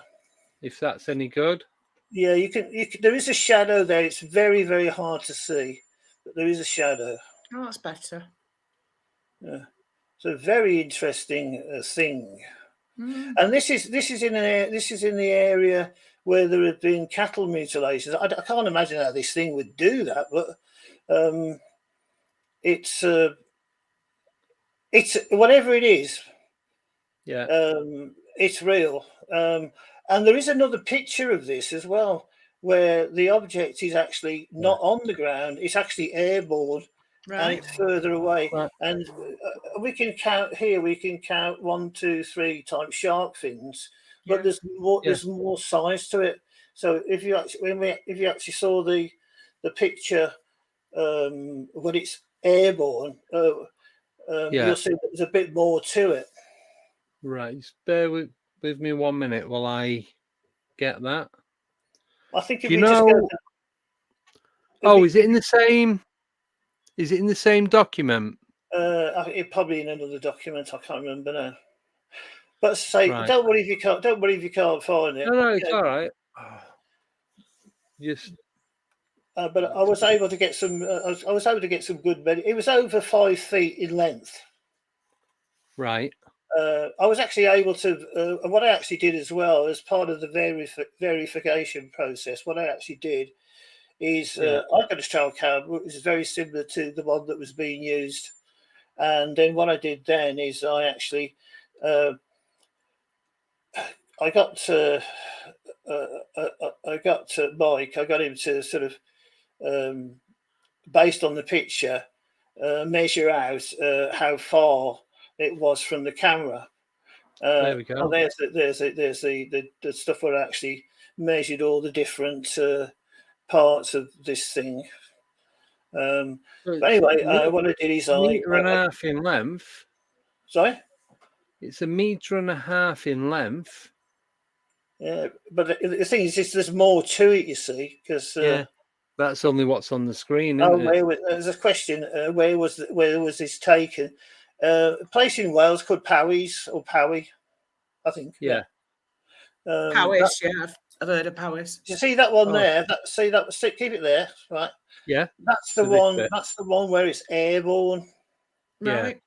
[SPEAKER 1] If that's any good.
[SPEAKER 3] Yeah, you can. There is a shadow there. It's very, very hard to see, but there is a shadow.
[SPEAKER 2] Oh, that's better.
[SPEAKER 3] Yeah. So very interesting thing. And this is in the area where there have been cattle mutilations. I can't imagine how this thing would do that, but it's whatever it is.
[SPEAKER 1] Yeah.
[SPEAKER 3] It's real. And there is another picture of this as well, where the object is actually not on the ground; it's actually airborne, and it's further away.
[SPEAKER 1] Right.
[SPEAKER 3] And we can count here. We can count 1, 2, 3 type shark fins, but there's more. There's more size to it. So if you actually saw the picture when it's airborne, you'll see that there's a bit more to it.
[SPEAKER 1] Right. Just bear with me 1 minute while I get that.
[SPEAKER 3] I think if
[SPEAKER 1] you
[SPEAKER 3] we
[SPEAKER 1] know.
[SPEAKER 3] just go
[SPEAKER 1] to, is it in the same? Is it in the same document?
[SPEAKER 3] It probably in another document. I can't remember now. But say, don't worry if you can't. Don't worry if you can't find it.
[SPEAKER 1] No, it's all right. Just.
[SPEAKER 3] But I was able to get some. I was able to get some good. It was over 5 feet in length.
[SPEAKER 1] Right.
[SPEAKER 3] I was actually able to. What I actually did as well as part of the verification process, what I actually did is I got a trail cam, which is very similar to the one that was being used. And then what I did then is I actually I got Mike. I got him to sort of based on the picture measure out how far it was from the camera.
[SPEAKER 1] There we go.
[SPEAKER 3] Oh, there's the stuff where I actually measured all the different parts of this thing. But anyway, what I did is
[SPEAKER 1] metre and a half in length.
[SPEAKER 3] Sorry?
[SPEAKER 1] It's 1.5 meters in length.
[SPEAKER 3] Yeah, but the thing is, there's more to it, you see, because
[SPEAKER 1] that's only what's on the screen. Isn't it?
[SPEAKER 3] There's a question. Where was this taken? Place in Wales called Powys or Powie, I think.
[SPEAKER 1] Yeah.
[SPEAKER 2] Powys, I've heard of Powys.
[SPEAKER 3] You see that one there? Keep it there, right?
[SPEAKER 1] Yeah.
[SPEAKER 3] That's the one. That's the one where it's airborne.
[SPEAKER 2] Right.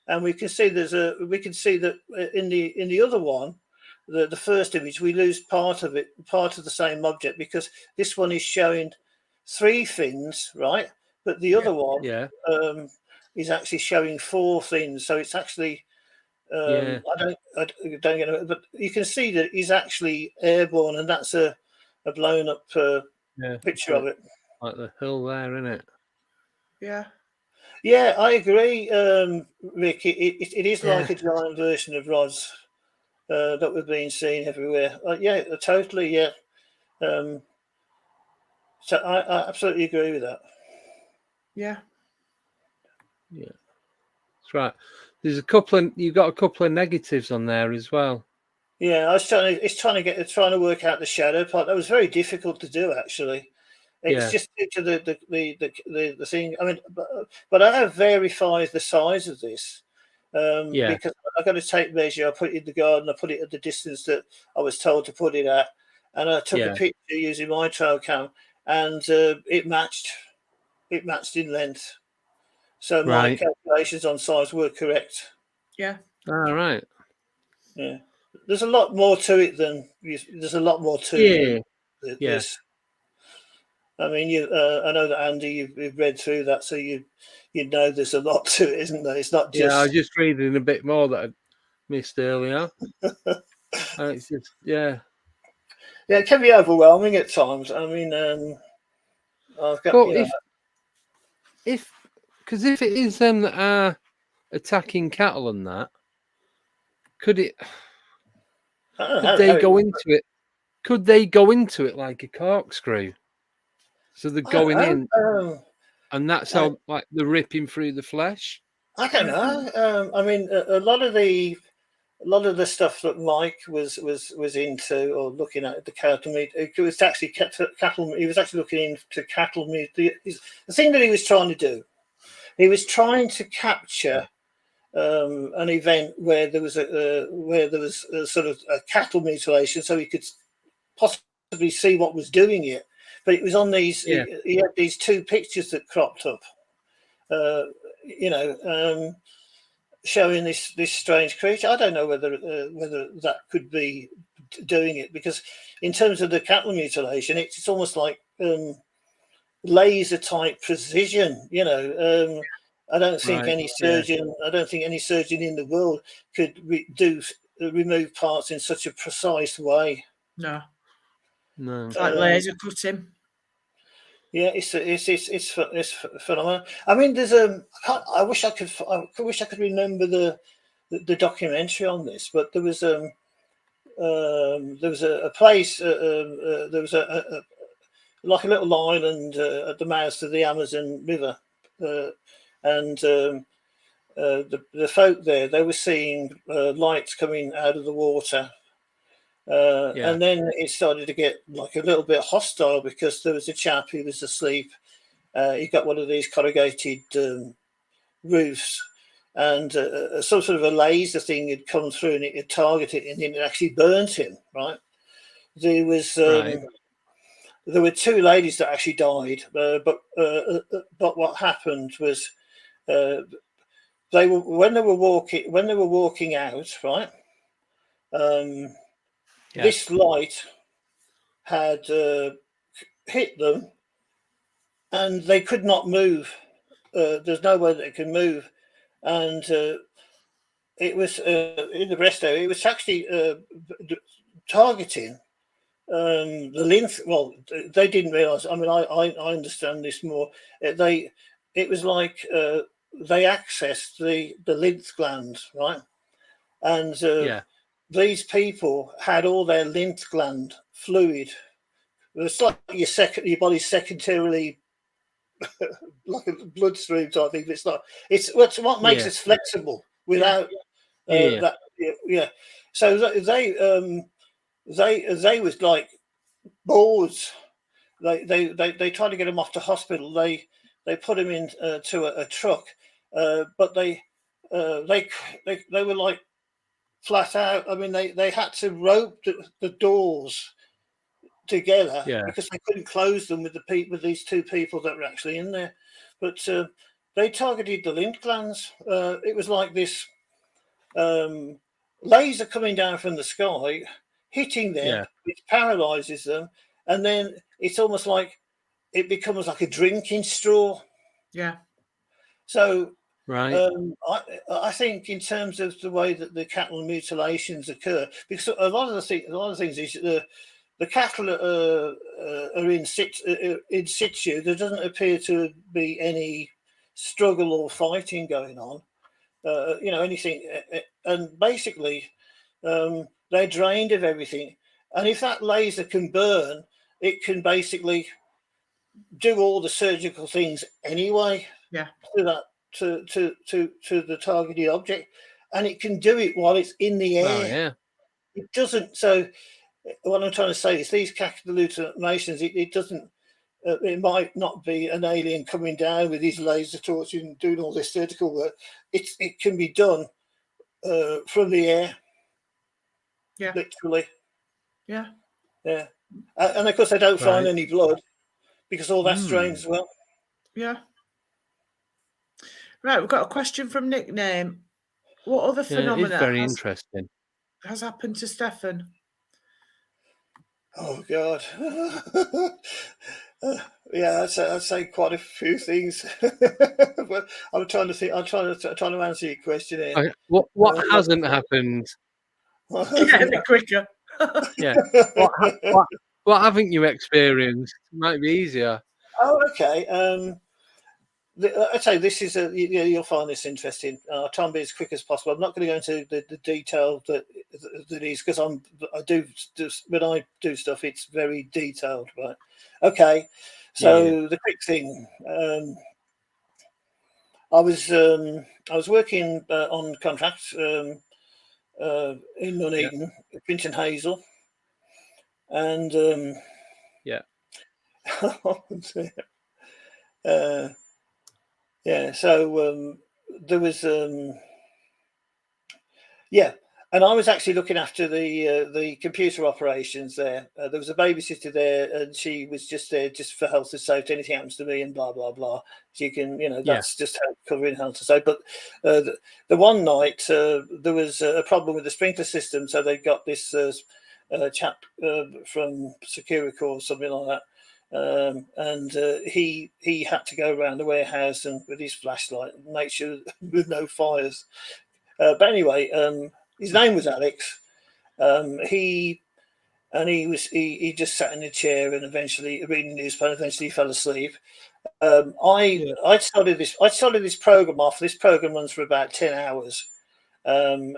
[SPEAKER 3] And we can see that in the other one, the first image, we lose part of the same object, because this one is showing 3 fins, right? But the other one is actually showing 4 fins. So it's actually I don't get it, but you can see that he's actually airborne, and that's a blown up picture of it.
[SPEAKER 1] Like the hill there, isn't it?
[SPEAKER 2] Yeah.
[SPEAKER 3] Yeah, I agree, Rick. It is like a giant version of Roz that we're being seen everywhere. Totally, yeah. So I absolutely agree with that.
[SPEAKER 2] Yeah.
[SPEAKER 1] Yeah, that's right. There's you've got a couple of negatives on there as well. Yeah,
[SPEAKER 3] I was trying to work out the shadow part. That was very difficult to do, actually. It's just due to the thing. I mean, but I have verified the size of this because I got to take measure. I put it in the garden. I put it at the distance that I was told to put it at, and I took a picture using my trail cam, and it matched. It matched in length. So my calculations on size were correct.
[SPEAKER 2] Yeah.
[SPEAKER 1] All right.
[SPEAKER 3] Yeah. There's a lot more to it than this. I mean, I know that Andy, you've read through that, so you know there's a lot to it, isn't there? It's not just.
[SPEAKER 1] Yeah, I was just reading a bit more that I missed earlier. It's just
[SPEAKER 3] Yeah, it can be overwhelming at times. I mean, I've got.
[SPEAKER 1] If it is them that are attacking cattle and that, Could it?
[SPEAKER 3] I don't
[SPEAKER 1] Could
[SPEAKER 3] know
[SPEAKER 1] they
[SPEAKER 3] how
[SPEAKER 1] go into it? Could they go into it like a corkscrew? So they're going in, and that's how like they're ripping through the flesh.
[SPEAKER 3] I don't know. I mean, a lot of the stuff that Mike was into or looking at the cattle meat, it was actually cattle. He was actually looking into cattle meat. The thing that he was trying to do, he was trying to capture an event where there was a sort of a cattle mutilation, so he could possibly see what was doing it. But it was on these.
[SPEAKER 1] Yeah.
[SPEAKER 3] He had these two pictures that cropped up. Showing this strange creature. I don't know whether that could be doing it, because in terms of the cattle mutilation, it's almost like laser type precision. I don't think any surgeon. I don't think any surgeon in the world could remove parts in such a precise way.
[SPEAKER 2] No.
[SPEAKER 1] It's
[SPEAKER 2] like laser cutting.
[SPEAKER 3] Yeah, it's phenomenal. I mean, there's I wish I could remember the documentary on this, but there was a place, there was a like a little island at the mouth of the Amazon River, and the folk there, they were seeing lights coming out of the water. And then it started to get like a little bit hostile, because there was a chap who was asleep. He got one of these corrugated roofs, and some sort of a laser thing had come through, and it had targeted, and it actually burnt him. Right? There was there were two ladies that actually died, but what happened was when they were walking out, right. This light had hit them, and they could not move. There's no way they can move, and it was in the breast area. It was actually targeting the lymph. Well, they didn't realise. I mean, I understand this more. It was like they accessed the lymph glands, right, and these people had all their lymph gland fluid. It's like your body's secondarily like a bloodstream type thing. But it's not. It's what makes us flexible without that. Yeah. So they was like boards. They tried to get him off to hospital. They put him in to a truck, but they were like flat out. I mean, they had to rope the doors together because they couldn't close them with these two people that were actually in there. But they targeted the lymph glands. It was like this laser coming down from the sky, hitting them, which paralyzes them, and then it's almost like it becomes like a drinking straw.
[SPEAKER 2] Yeah.
[SPEAKER 3] So
[SPEAKER 1] right.
[SPEAKER 3] I think in terms of the way that the cattle mutilations occur, because a lot of things is the cattle are in situ. There doesn't appear to be any struggle or fighting going on. Anything, and basically they're drained of everything. And if that laser can burn, it can basically do all the surgical things anyway.
[SPEAKER 2] Yeah.
[SPEAKER 3] To the targeted object, and it can do it while it's in the air.
[SPEAKER 1] Oh, yeah.
[SPEAKER 3] It doesn't. So what I'm trying to say is these cattle hallucinations, it doesn't. It might not be an alien coming down with his laser torch and doing all this surgical work. It can be done from the air.
[SPEAKER 2] Yeah.
[SPEAKER 3] Literally.
[SPEAKER 2] Yeah.
[SPEAKER 3] Yeah. And of course they don't find any blood, because all that's drained as well.
[SPEAKER 2] Yeah. Right, we've got a question from Nickname. What other phenomena
[SPEAKER 1] it's very interesting
[SPEAKER 2] has happened to Stefan?
[SPEAKER 3] Oh God. I'd say quite a few things. But I'm trying to think. I'm trying to answer your question here.
[SPEAKER 1] Okay. What hasn't happened?
[SPEAKER 2] Yeah, a bit quicker.
[SPEAKER 1] Yeah. What haven't you experienced? Might be easier.
[SPEAKER 3] Oh, okay. I tell you, this is you'll find this interesting. I'll try and be as quick as possible. I'm not going to go into the detail that is, because when I do stuff, it's very detailed, right? Okay, so the quick thing. I was working on contracts in Nuneaton, Finch and Hazel, and so there was and I was actually looking after the computer operations there. There was a babysitter there, and she was just there just for health and safety. Anything happens to me, and blah blah blah. She can, that's just covering health and safety. But the one night there was a problem with the sprinkler system, so they got this chap from Securicor or something like that. And he had to go around the warehouse and with his flashlight and make sure with no fires. But anyway, his name was Alex. He just sat in a chair and eventually reading the newspaper. Eventually, fell asleep. I started this program off. This program runs for about 10 hours. And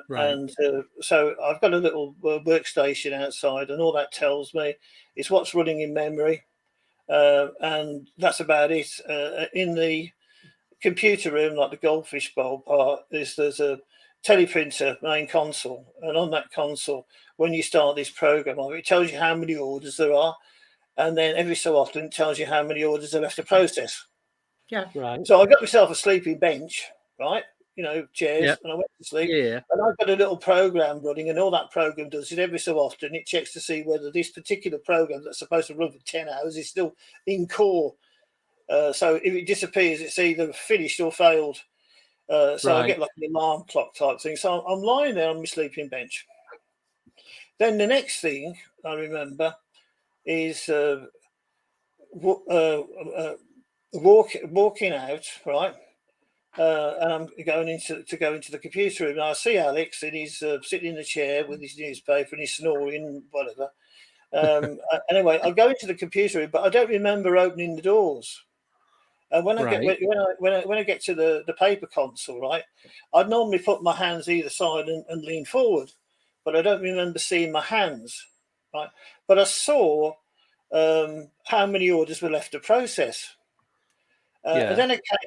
[SPEAKER 3] so I've got a little workstation outside, and all that tells me is what's running in memory. And that's about it. In the computer room, like the goldfish bowl part, there's a teleprinter main console, and on that console, when you start this program, it tells you how many orders there are, and then every so often it tells you how many orders are left to process.
[SPEAKER 2] Yeah,
[SPEAKER 1] right.
[SPEAKER 3] So I got myself a sleeping bench, right? Chairs, and I went to sleep.
[SPEAKER 1] Yeah.
[SPEAKER 3] And I've got a little program running, and all that program does is every so often it checks to see whether this particular program that's supposed to run for 10 hours is still in core. So if it disappears, it's either finished or failed. So I get like an alarm clock type thing. So I'm lying there on my sleeping bench. Then the next thing I remember is walking out, right? And I'm going into the computer room. And I see Alex, and he's sitting in the chair with his newspaper, and he's snoring and whatever. Anyway, I go into the computer room, but I don't remember opening the doors. And when I get to the paper console, right, I'd normally put my hands either side and lean forward, but I don't remember seeing my hands, right? But I saw how many orders were left to process. And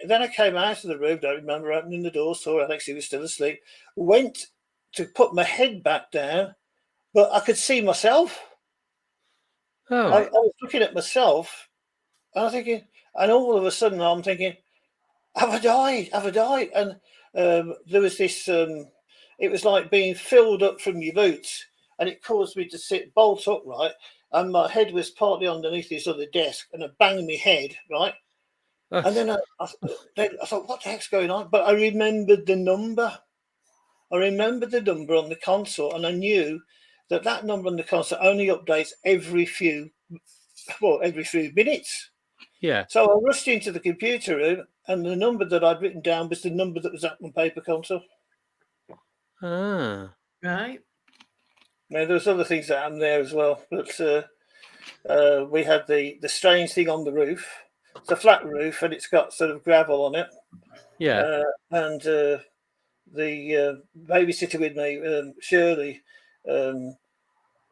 [SPEAKER 3] then I came out of the room. Don't remember opening the door. Saw Alex, he was still asleep. Went to put my head back down, but I could see myself. I was looking at myself, and I'm thinking, and all of a sudden I'm thinking, have I died? Have I died? And there was this. It was like being filled up from your boots, and it caused me to sit bolt upright, and my head was partly underneath this other desk, and I banged my head right. And then I thought, what the heck's going on? But I remembered the number. I remembered the number on the console, and I knew that number on the console only updates every few minutes.
[SPEAKER 1] Yeah.
[SPEAKER 3] So I rushed into the computer room, and the number that I'd written down was the number that was at my paper console.
[SPEAKER 1] Ah.
[SPEAKER 2] Right.
[SPEAKER 3] Now, there was other things that happened there as well, but we had the strange thing on the roof. It's a flat roof, and it's got sort of gravel on it.
[SPEAKER 1] Yeah.
[SPEAKER 3] And the babysitter with me, Shirley,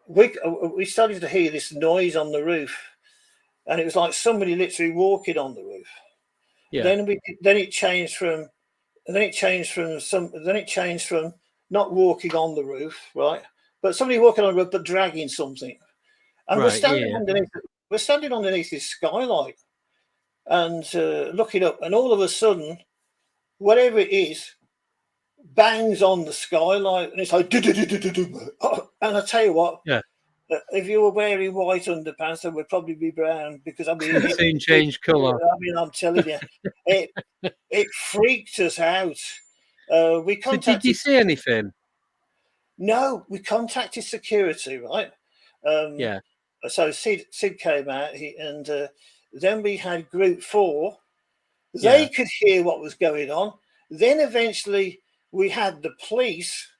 [SPEAKER 3] we started to hear this noise on the roof, and it was like somebody literally walking on the roof. Yeah. Then it changed from not walking on the roof, right? But somebody walking on the roof but dragging something. And we're standing underneath this skylight and looking up, and all of a sudden, whatever it is bangs on the skylight, and it's like and I tell you what, if you were wearing white underpants, they would probably be brown, because
[SPEAKER 1] it changed colour.
[SPEAKER 3] I mean, I'm telling you, it freaked us out. We contacted.
[SPEAKER 1] So did you see anything?
[SPEAKER 3] No, we contacted security, right? So Sid came out, and then we had Group 4. They could hear what was going on. Then eventually we had the police.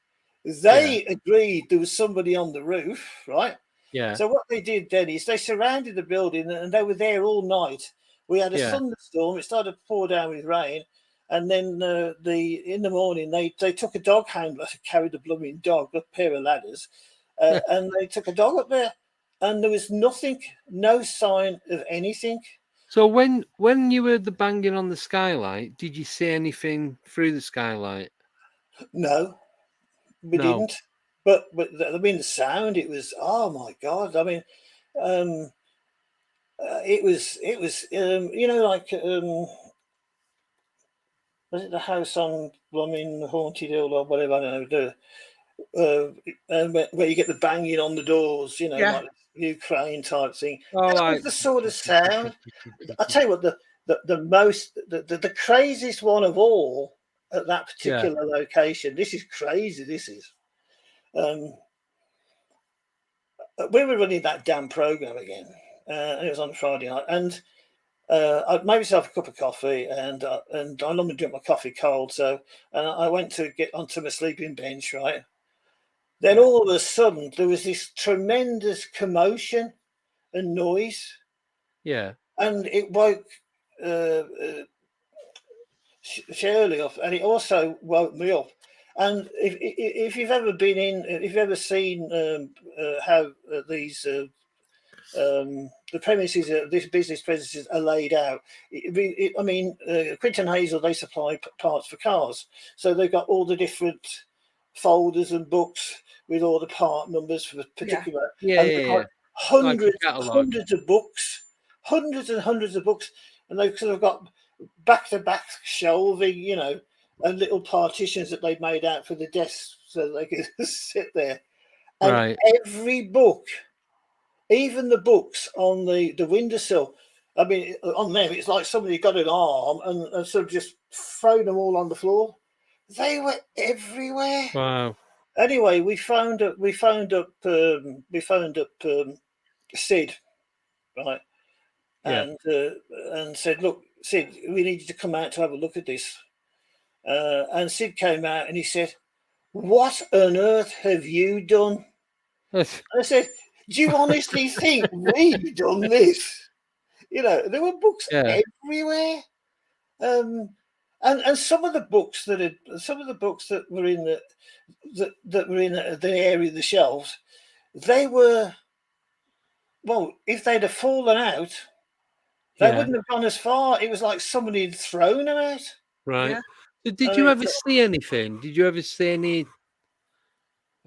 [SPEAKER 3] They agreed there was somebody on the roof, right?
[SPEAKER 1] Yeah.
[SPEAKER 3] So what they did then is they surrounded the building, and they were there all night We had a
[SPEAKER 1] Yeah.
[SPEAKER 3] thunderstorm. It started to pour down with rain. And then in the morning, they took a dog handler to carry the blooming dog, a pair of ladders. And they took a dog up there. And there was nothing, no sign of anything.
[SPEAKER 1] So when you heard the banging on the skylight, did you see anything through the skylight?
[SPEAKER 3] No, we didn't. But I mean, the sound, it was, oh my God. I mean, it was you know, like, was it the house on Blooming Haunted Hill or whatever, I don't know, where you get the banging on the doors, you know, like Ukraine type thing.
[SPEAKER 1] Oh,
[SPEAKER 3] That
[SPEAKER 1] like
[SPEAKER 3] was the sort of sound. I tell you what, the craziest one of all at that particular location. This is crazy. This is. We were running that damn program again, and it was on a Friday night, and I made myself a cup of coffee, and I normally drink my coffee cold, so I went to get onto my sleeping bench, right? Then all of a sudden there was this tremendous commotion and noise, and it woke Shirley up, and it also woke me up. And if you've ever been in, if you've ever seen how these the premises, this business premises are laid out. I mean, Quinton Hazel, they supply parts for cars, so they've got all the different folders and books with all the part numbers for particular. Hundreds of books, hundreds and hundreds of books, and they've sort of got back-to-back shelving, you know, and little partitions that they've made out for the desks so they can sit there. And every book, even the books on the windowsill, I mean, on them, it's like somebody got an arm and sort of just thrown them all on the floor. They were everywhere.
[SPEAKER 1] Wow.
[SPEAKER 3] Anyway, we phoned up Sid, right, and said, "Look, Sid, we need you to come out to have a look at this." And Sid came out and he said, "What on earth have you done?" I said, "Do you honestly think we've done this?" You know, there were books everywhere, and some of the books that were in the area of the shelves, they were, well, if they'd have fallen out, they wouldn't have gone as far. It was like somebody had thrown them out.
[SPEAKER 1] Right. Yeah. Did you ever see anything? Did you ever see any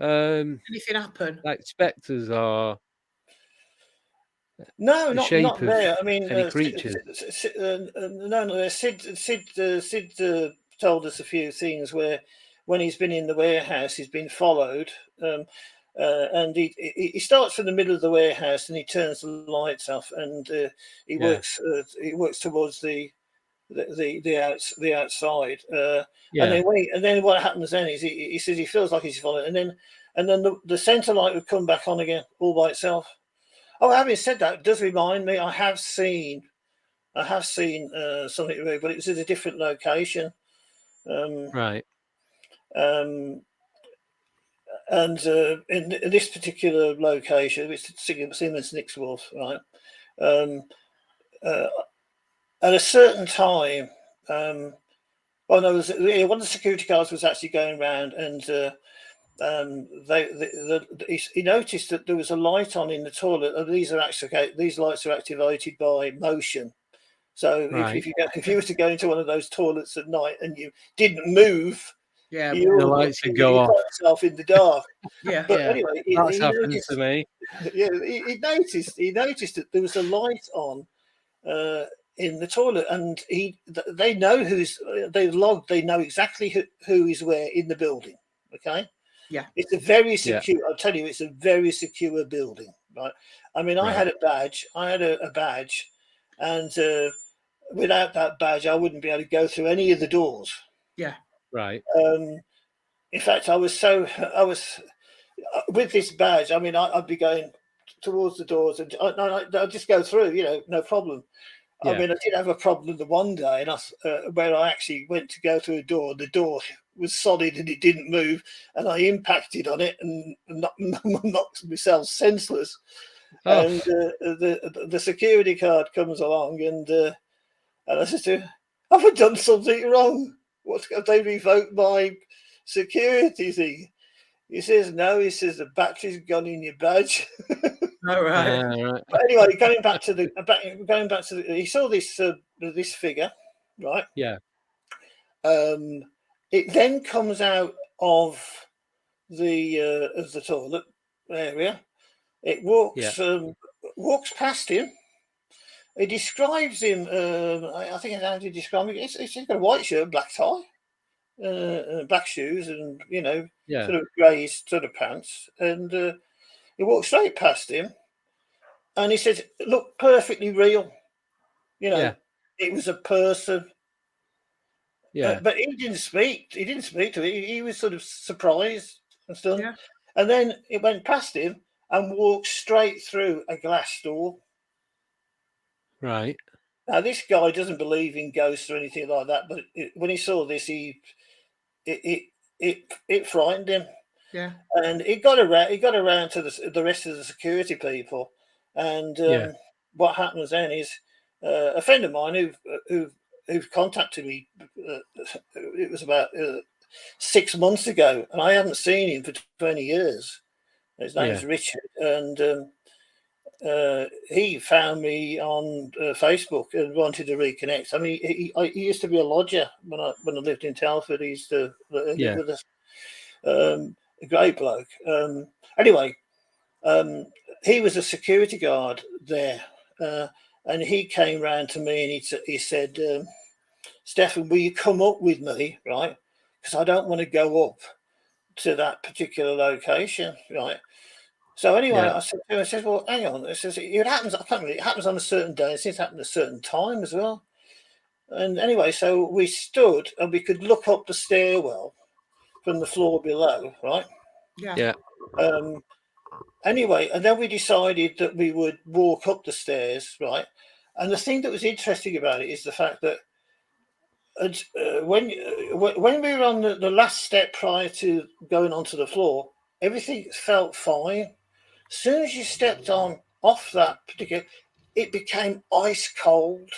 [SPEAKER 2] anything happen?
[SPEAKER 1] Like spectres or
[SPEAKER 3] no, not there. I mean,
[SPEAKER 1] any creatures?
[SPEAKER 3] No. Sid told us a few things where when he's been in the warehouse, he's been followed. And he starts from the middle of the warehouse and he turns the lights off and he works towards the outside. And then what happens then is he says he feels like he's followed, and then the center light would come back on again all by itself. Oh, having said that, it does remind me, I have seen something, but it was at a different location.
[SPEAKER 1] Right.
[SPEAKER 3] And in this particular location, it's Siemens Nixworth, right? At a certain time, one of the security guards was actually going around, and he noticed that there was a light on in the toilet. And these lights are activated by motion. So if you were to go into one of those toilets at night and you didn't move,
[SPEAKER 1] the lights would go off.
[SPEAKER 3] Yourself in the dark. But
[SPEAKER 1] anyway, that's happened to me.
[SPEAKER 3] Yeah, he noticed that there was a light on in the toilet, and they know they know exactly who is where in the building. Okay.
[SPEAKER 2] Yeah.
[SPEAKER 3] It's a very secure. I'll tell you, it's a very secure building, right? I mean, I had a badge. And without that badge, I wouldn't be able to go through any of the doors.
[SPEAKER 2] Yeah.
[SPEAKER 1] Right.
[SPEAKER 3] In fact, I was with this badge. I mean, I'd be going towards the doors, and I'd just go through. You know, no problem. I mean, I did have a problem the one day, and where I actually went to go through a door. The door was solid and it didn't move, and I impacted on it and knocked myself senseless. Oh. And the security guard comes along, and And I said to him, have I done something wrong? Have they revoked my security thing? He says, no. He says, the battery's gone in your badge.
[SPEAKER 2] All right.
[SPEAKER 1] Right.
[SPEAKER 3] But anyway, going back to he saw this this figure, right?
[SPEAKER 1] Yeah.
[SPEAKER 3] It then comes out of the toilet area. It walks past him. He describes him. I think how to describe him. He's got a white shirt, black tie, black shoes, and sort of grey sort of pants. And he walks straight past him, and he says, "Look, perfectly real. It was a person."
[SPEAKER 1] Yeah.
[SPEAKER 3] But he didn't speak. He didn't speak to it. He was sort of surprised and stuff.
[SPEAKER 2] Yeah.
[SPEAKER 3] And then it went past him and walked straight through a glass door.
[SPEAKER 1] Right.
[SPEAKER 3] Now this guy doesn't believe in ghosts or anything like that, but when he saw this, it frightened him.
[SPEAKER 2] Yeah.
[SPEAKER 3] And it got around to the rest of the security people. And what happens then is a friend of mine who contacted me. It was about 6 months ago, and I haven't seen him for 20 years. His name's Richard, and he found me on Facebook and wanted to reconnect. I mean, he used to be a lodger when I lived in Telford. He used to live with us. A great bloke. Anyway, he was a security guard there, and he came round to me and he said, Stefan, will you come up with me, right? Because I don't want to go up to that particular location, right? So anyway, I said to him, I said, well, hang on. It says it happens. I can't remember. It happens on a certain day. It seems to happen at a certain time as well. And anyway, so we stood and we could look up the stairwell from the floor below, right?
[SPEAKER 2] Yeah.
[SPEAKER 3] Anyway, and then we decided that we would walk up the stairs, right? And the thing that was interesting about it is the fact that when we were on the last step prior to going onto the floor, everything felt fine. As soon as you stepped off that particular, it became ice cold,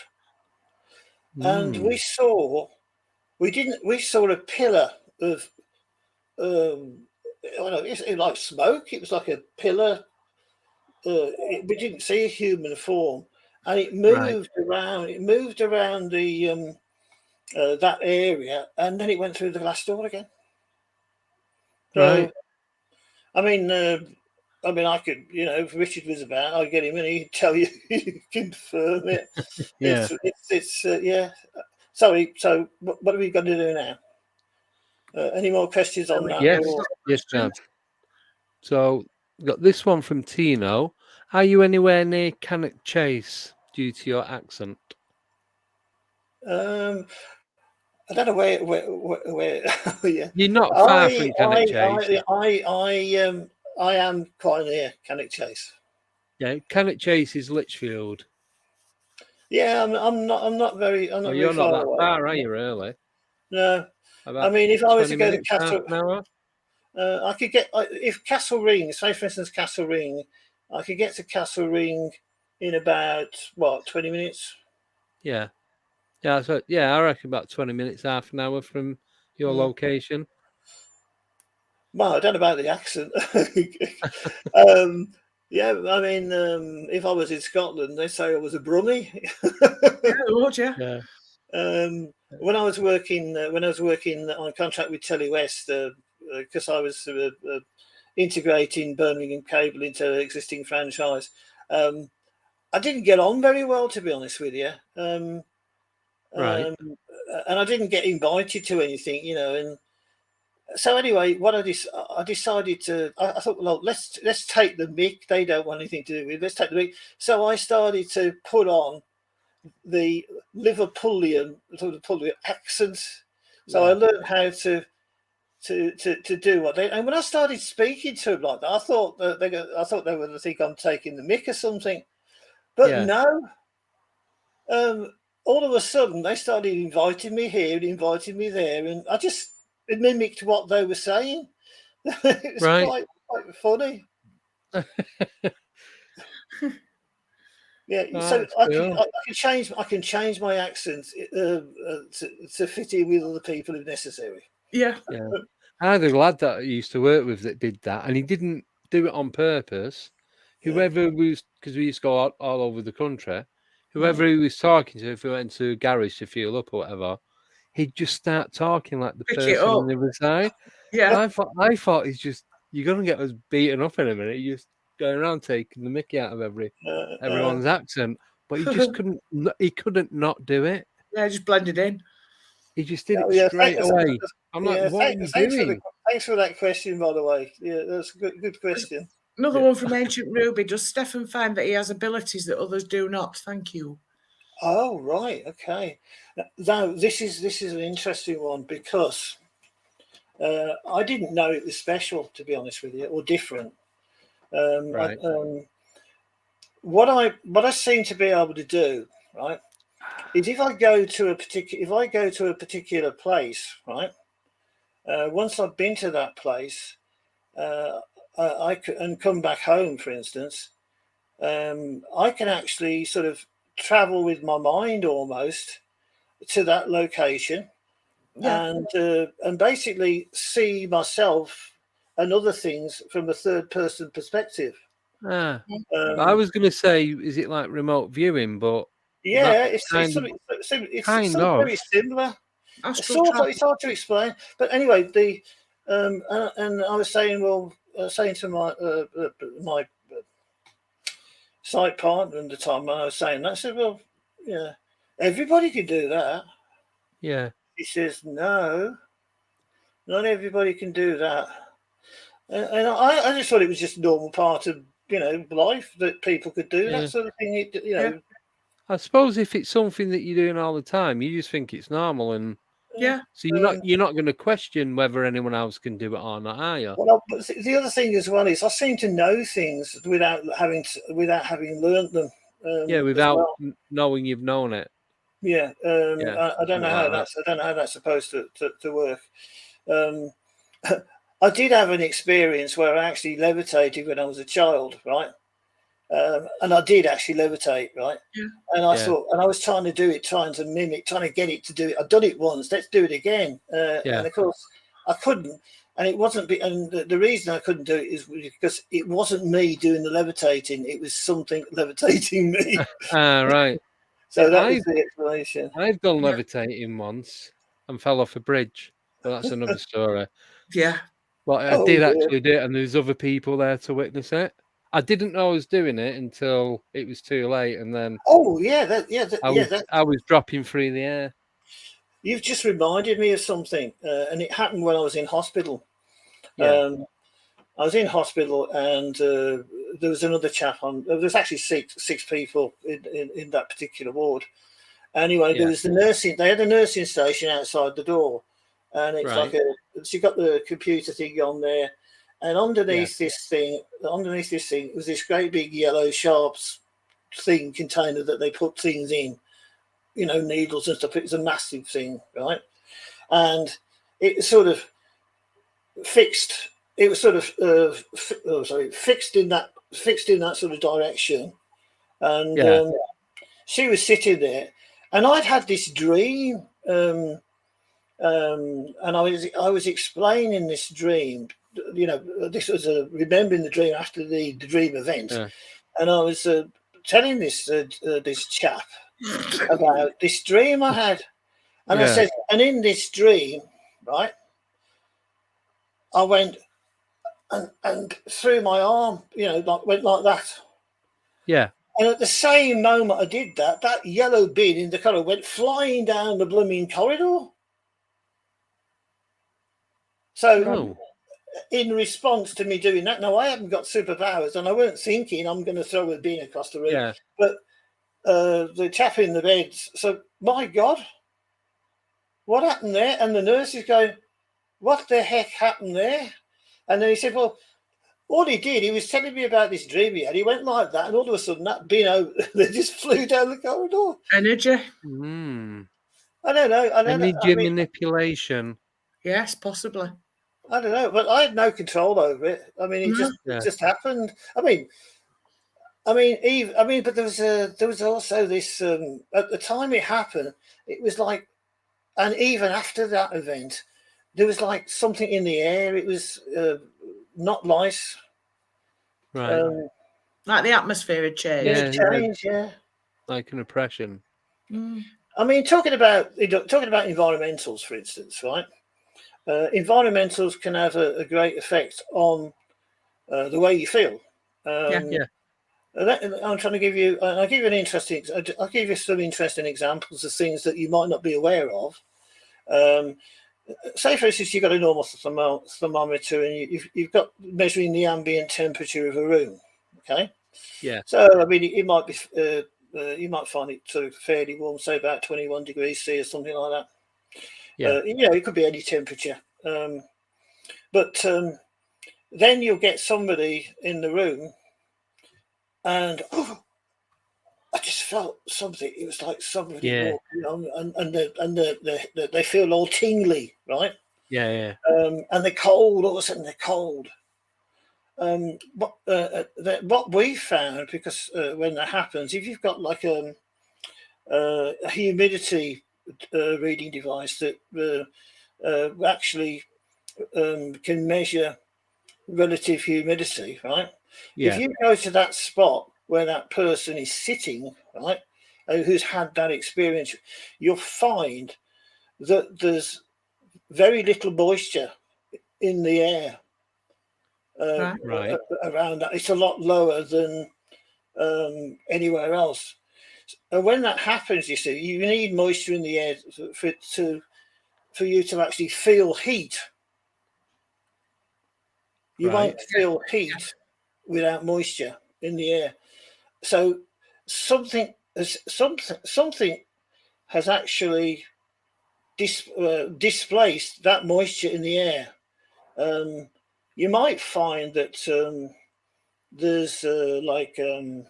[SPEAKER 3] and we saw a pillar of it's like smoke. It was like a pillar. We didn't see a human form, and it moved around. It moved around the that area, and then it went through the glass door again. So, I mean, I could, if Richard was about, I'd get him and he'd tell you, he'd confirm it. It's Sorry. So, what are we going to do now? Any more questions on that?
[SPEAKER 1] Yes, John. So, got this one from Tino. Are you anywhere near Cannock Chase due to your accent?
[SPEAKER 3] I don't know where yeah.
[SPEAKER 1] You're not far from Cannock Chase.
[SPEAKER 3] I am quite near Cannock Chase.
[SPEAKER 1] Yeah, Cannock Chase is Lichfield.
[SPEAKER 3] Yeah, I'm not very.
[SPEAKER 1] You're not that far, are you? Really?
[SPEAKER 3] No. I mean, if I was to go to Castle, I could get if Castle Ring, say for instance Castle Ring, I could get to Castle Ring in about 20 minutes.
[SPEAKER 1] Yeah. Yeah, so I reckon about 20 minutes, half an hour from your location.
[SPEAKER 3] Well, I don't know about the accent. Yeah, I mean, if I was in Scotland, they say I was a Brummie.
[SPEAKER 2] Yeah.
[SPEAKER 3] When I was working on contract with Telly West, because I was integrating Birmingham Cable into an existing franchise, I didn't get on very well, to be honest with you. And I didn't get invited to anything, and so anyway, what I decided to, I thought, well, let's take the mick. They don't want anything to do with it. Let's take the mick. So I started to put on the Liverpoolian accent. So I learned how to do what they. And when I started speaking to them like that, I thought they were going to think I'm taking the mick or something. But no. All of a sudden, they started inviting me here and inviting me there, and I just mimicked what they were saying. It was quite funny. Yeah,
[SPEAKER 1] Oh,
[SPEAKER 3] so
[SPEAKER 1] that's
[SPEAKER 3] I
[SPEAKER 1] cool.
[SPEAKER 3] can change my accent to fit in with other people if necessary.
[SPEAKER 2] Yeah.
[SPEAKER 1] Yeah. I had a lad that I used to work with that did that, and he didn't do it on purpose. Whoever was, because we used to go all over the country, whoever he was talking to, if we went to a garage to fuel up or whatever, he'd just start talking like the
[SPEAKER 2] Pick it
[SPEAKER 1] person
[SPEAKER 2] up.
[SPEAKER 1] on the other side.
[SPEAKER 2] Yeah.
[SPEAKER 1] I thought he's just, you're gonna get us beaten up in a minute. You're just going around taking the mickey out of everyone's accent, but he just couldn't. He couldn't not do it.
[SPEAKER 2] Yeah, just blended in.
[SPEAKER 1] He just did it
[SPEAKER 3] Yeah,
[SPEAKER 1] straight away. I'm like, what are you doing?
[SPEAKER 3] thanks for that question, by the way. Yeah, that's a good question.
[SPEAKER 2] Another one from Ancient Ruby. Does Stefan find that he has abilities that others do not? Thank you.
[SPEAKER 3] Oh, right, okay. Now this is an interesting one because I didn't know it was special, to be honest with you, or different.
[SPEAKER 1] Right.
[SPEAKER 3] What I seem to be able to do, right, is if I go to a particular place, right, once I've been to that place, I could, and come back home, for instance, I can actually sort of travel with my mind almost to that location, and basically see myself and other things from a third person perspective.
[SPEAKER 1] I was going to say, is it like remote viewing? But
[SPEAKER 3] yeah, it's
[SPEAKER 1] something
[SPEAKER 3] very similar. It's hard to explain, but anyway, and I was saying, saying to my site partner at the time when I was saying that, I said, well, yeah, everybody can do that.
[SPEAKER 1] Yeah.
[SPEAKER 3] He says, no, not everybody can do that. And I just thought it was just a normal part of, life that people could do that sort of thing.
[SPEAKER 1] I suppose if it's something that you're doing all the time, you just think it's normal, and so you're not going to question whether anyone else can do it or not, are you?
[SPEAKER 3] Well, but the other thing as well is I seem to know things without having learned them.
[SPEAKER 1] Without knowing you've known it.
[SPEAKER 3] Yeah, I don't know how that's supposed to work. I did have an experience where I actually levitated when I was a child, right? And I did actually levitate, right? Yeah. And I thought, and I was trying to do it, trying to get it to do it. I'd done it once. Let's do it again. And of course, I couldn't. And it wasn't. And the reason I couldn't do it is because it wasn't me doing the levitating. It was something levitating me.
[SPEAKER 1] Right.
[SPEAKER 3] So that was the explanation.
[SPEAKER 1] I've done levitating once and fell off a bridge, but that's another story.
[SPEAKER 2] Yeah.
[SPEAKER 1] But I did actually do it, and there's other people there to witness it. I didn't know I was doing it until it was too late, and then
[SPEAKER 3] I
[SPEAKER 1] was dropping through the air.
[SPEAKER 3] You've just reminded me of something, and it happened when I was in hospital.
[SPEAKER 1] Yeah.
[SPEAKER 3] I was in hospital, and there was another chap on. There was actually six people in that particular ward. Anyway, there was the nursing. They had a nursing station outside the door, and it's like so you got the computer thing on there, and underneath this thing was this great big yellow sharps thing container that they put things in, needles and stuff. It was a massive thing, right? And it sort of fixed. It was sort of fixed in that sort of direction, and she was sitting there, and I'd had this dream, and I was explaining this dream. This was remembering the dream after the dream event, and I was telling this chap about this dream I had, and I said, and in this dream, right, I went and threw my arm, went like that.
[SPEAKER 1] Yeah.
[SPEAKER 3] And at the same moment I did that, that yellow bin in the colour went flying down the blooming corridor. So in response to me doing that, now I haven't got superpowers, and I weren't thinking I'm going to throw a bin across the room. Yeah. But the chap in the bed, so my God, what happened there? And the nurse is going, what the heck happened there? And then he said, well, all he did, he was telling me about this dream he had. He went like that, and all of a sudden that bin they just flew down the corridor.
[SPEAKER 2] Energy.
[SPEAKER 3] I don't know.
[SPEAKER 1] Energy manipulation.
[SPEAKER 2] Yes, possibly.
[SPEAKER 3] I don't know, but I had no control over it. I mean, it just happened. I mean, I mean, but there was also this at the time it happened. It was like, and even after that event, there was like something in the air. It was not nice.
[SPEAKER 1] Right.
[SPEAKER 2] Like the atmosphere had changed.
[SPEAKER 3] Yeah, changed. Yeah.
[SPEAKER 1] Like an oppression.
[SPEAKER 3] I mean, talking about environmentals, for instance, right? Environmentals can have a great effect on the way you feel.
[SPEAKER 1] Yeah.
[SPEAKER 3] I'm trying to give you. I'll give you some interesting examples of things that you might not be aware of. Say, for instance, you've got a normal thermometer and you've got measuring the ambient temperature of a room. Okay.
[SPEAKER 1] Yeah.
[SPEAKER 3] So I mean, it might be you might find it sort of fairly warm, say about 21 degrees C or something like that.
[SPEAKER 1] Yeah.
[SPEAKER 3] It could be any temperature. But then you'll get somebody in the room, and I just felt something. It was like somebody walking on, and they feel all tingly, right?
[SPEAKER 1] Yeah.
[SPEAKER 3] And they're cold. All of a sudden, they're cold. What we found, because when that happens, if you've got like a humidity reading device that actually can measure relative humidity, right?
[SPEAKER 1] Yeah.
[SPEAKER 3] If you go to that spot where that person is sitting, right, who's had that experience, you'll find that there's very little moisture in the air around that. It's a lot lower than anywhere else. And when that happens, you see, you need moisture in the air for you to actually feel heat. You won't feel heat without moisture in the air. So something has actually displaced that moisture in the air. You might find that there's like an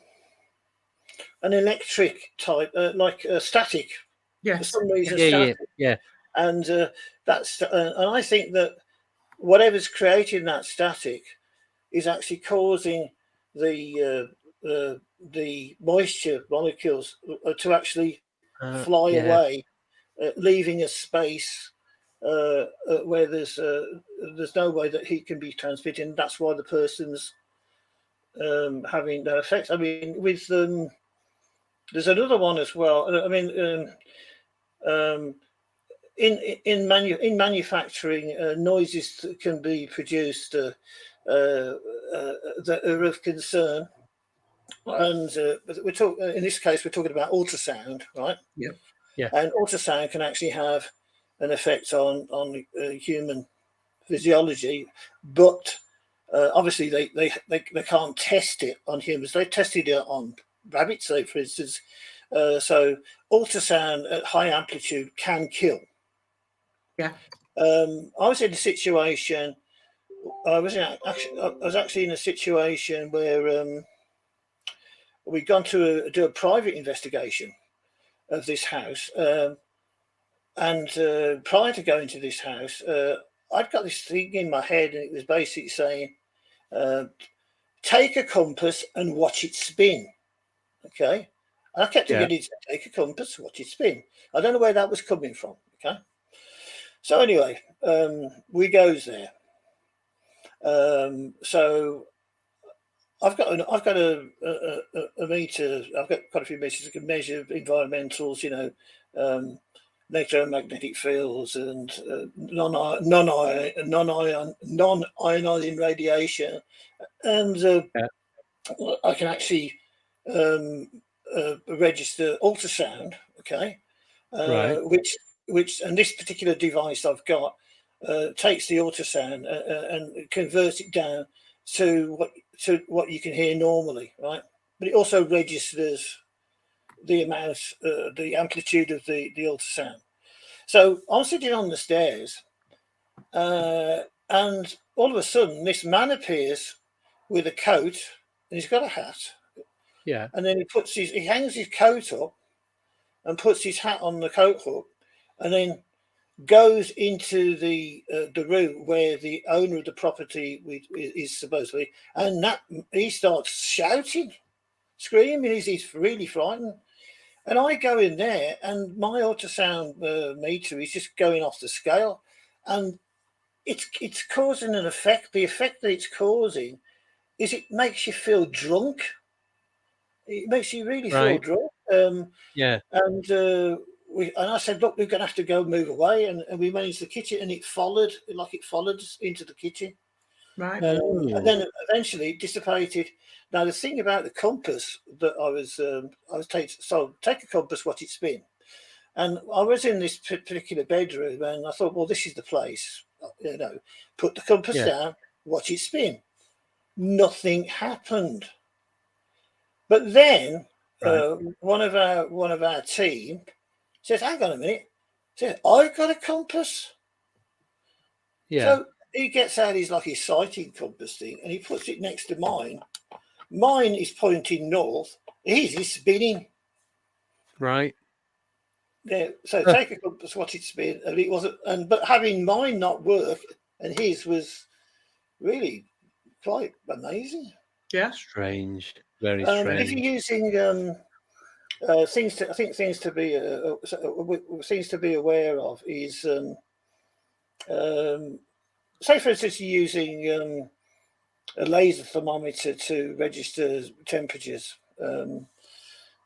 [SPEAKER 3] electric type, like static. For some reason, static.
[SPEAKER 1] Yeah.
[SPEAKER 3] And and I think that whatever's creating that static is actually causing the moisture molecules to actually fly away, leaving a space where there's no way that heat can be transmitted. And that's why the person's having that effect. I mean, with there's another one as well. I mean, in manufacturing, noises can be produced that are of concern, and we're talking in this case we're talking about ultrasound, right?
[SPEAKER 1] Yeah.
[SPEAKER 3] And ultrasound can actually have an effect on human physiology, but obviously they can't test it on humans. They tested it on rabbits, say, for instance. So ultrasound at high amplitude can kill.
[SPEAKER 2] Yeah.
[SPEAKER 3] I was in a situation. I was actually in a situation where we'd gone to do a private investigation of this house, and prior to going to this house, I'd got this thing in my head, and it was basically saying, "Take a compass and watch it spin." Okay, and I kept getting to take a compass, watch it spin. I don't know where that was coming from. Okay, so anyway, we goes there. So I've got a meter. I've got quite a few meters that can measure environmentals, electromagnetic fields and non-ionizing radiation, and I can actually register ultrasound. Okay, which and this particular device I've got takes the ultrasound and converts it down to what you can hear normally, right? But it also registers the amount, the amplitude of the ultrasound. So I'm sitting on the stairs, and all of a sudden this man appears with a coat, and he's got a hat.
[SPEAKER 1] Yeah.
[SPEAKER 3] And then he hangs his coat up and puts his hat on the coat hook, and then goes into the room where the owner of the property is supposed to be, and he starts shouting screaming. He's really frightened. And I go in there, and my ultrasound meter is just going off the scale, and it's causing an effect. The effect that it's causing is it makes you feel drunk. It makes you really feel drunk. And I said, look, we're going to have to go move away, and we managed the kitchen, and it followed us into the kitchen.
[SPEAKER 2] Right.
[SPEAKER 3] And then eventually it dissipated. Now the thing about the compass that I was take a compass, watch it spin, and I was in this particular bedroom, and I thought, well, this is the place, put the compass down, watch it spin. Nothing happened. But then one of our team says, hang on a minute, says, I've got a compass. So he gets out his sighting compass thing, and he puts it next to mine. Mine is pointing north. His is spinning.
[SPEAKER 1] Right.
[SPEAKER 3] Yeah. So take a compass, watch it spin, and it wasn't. But having mine not work and his was really quite amazing.
[SPEAKER 2] Yeah.
[SPEAKER 1] Strange. Very strange.
[SPEAKER 3] If you're using things to be aware of is say for instance you're using a laser thermometer to register temperatures.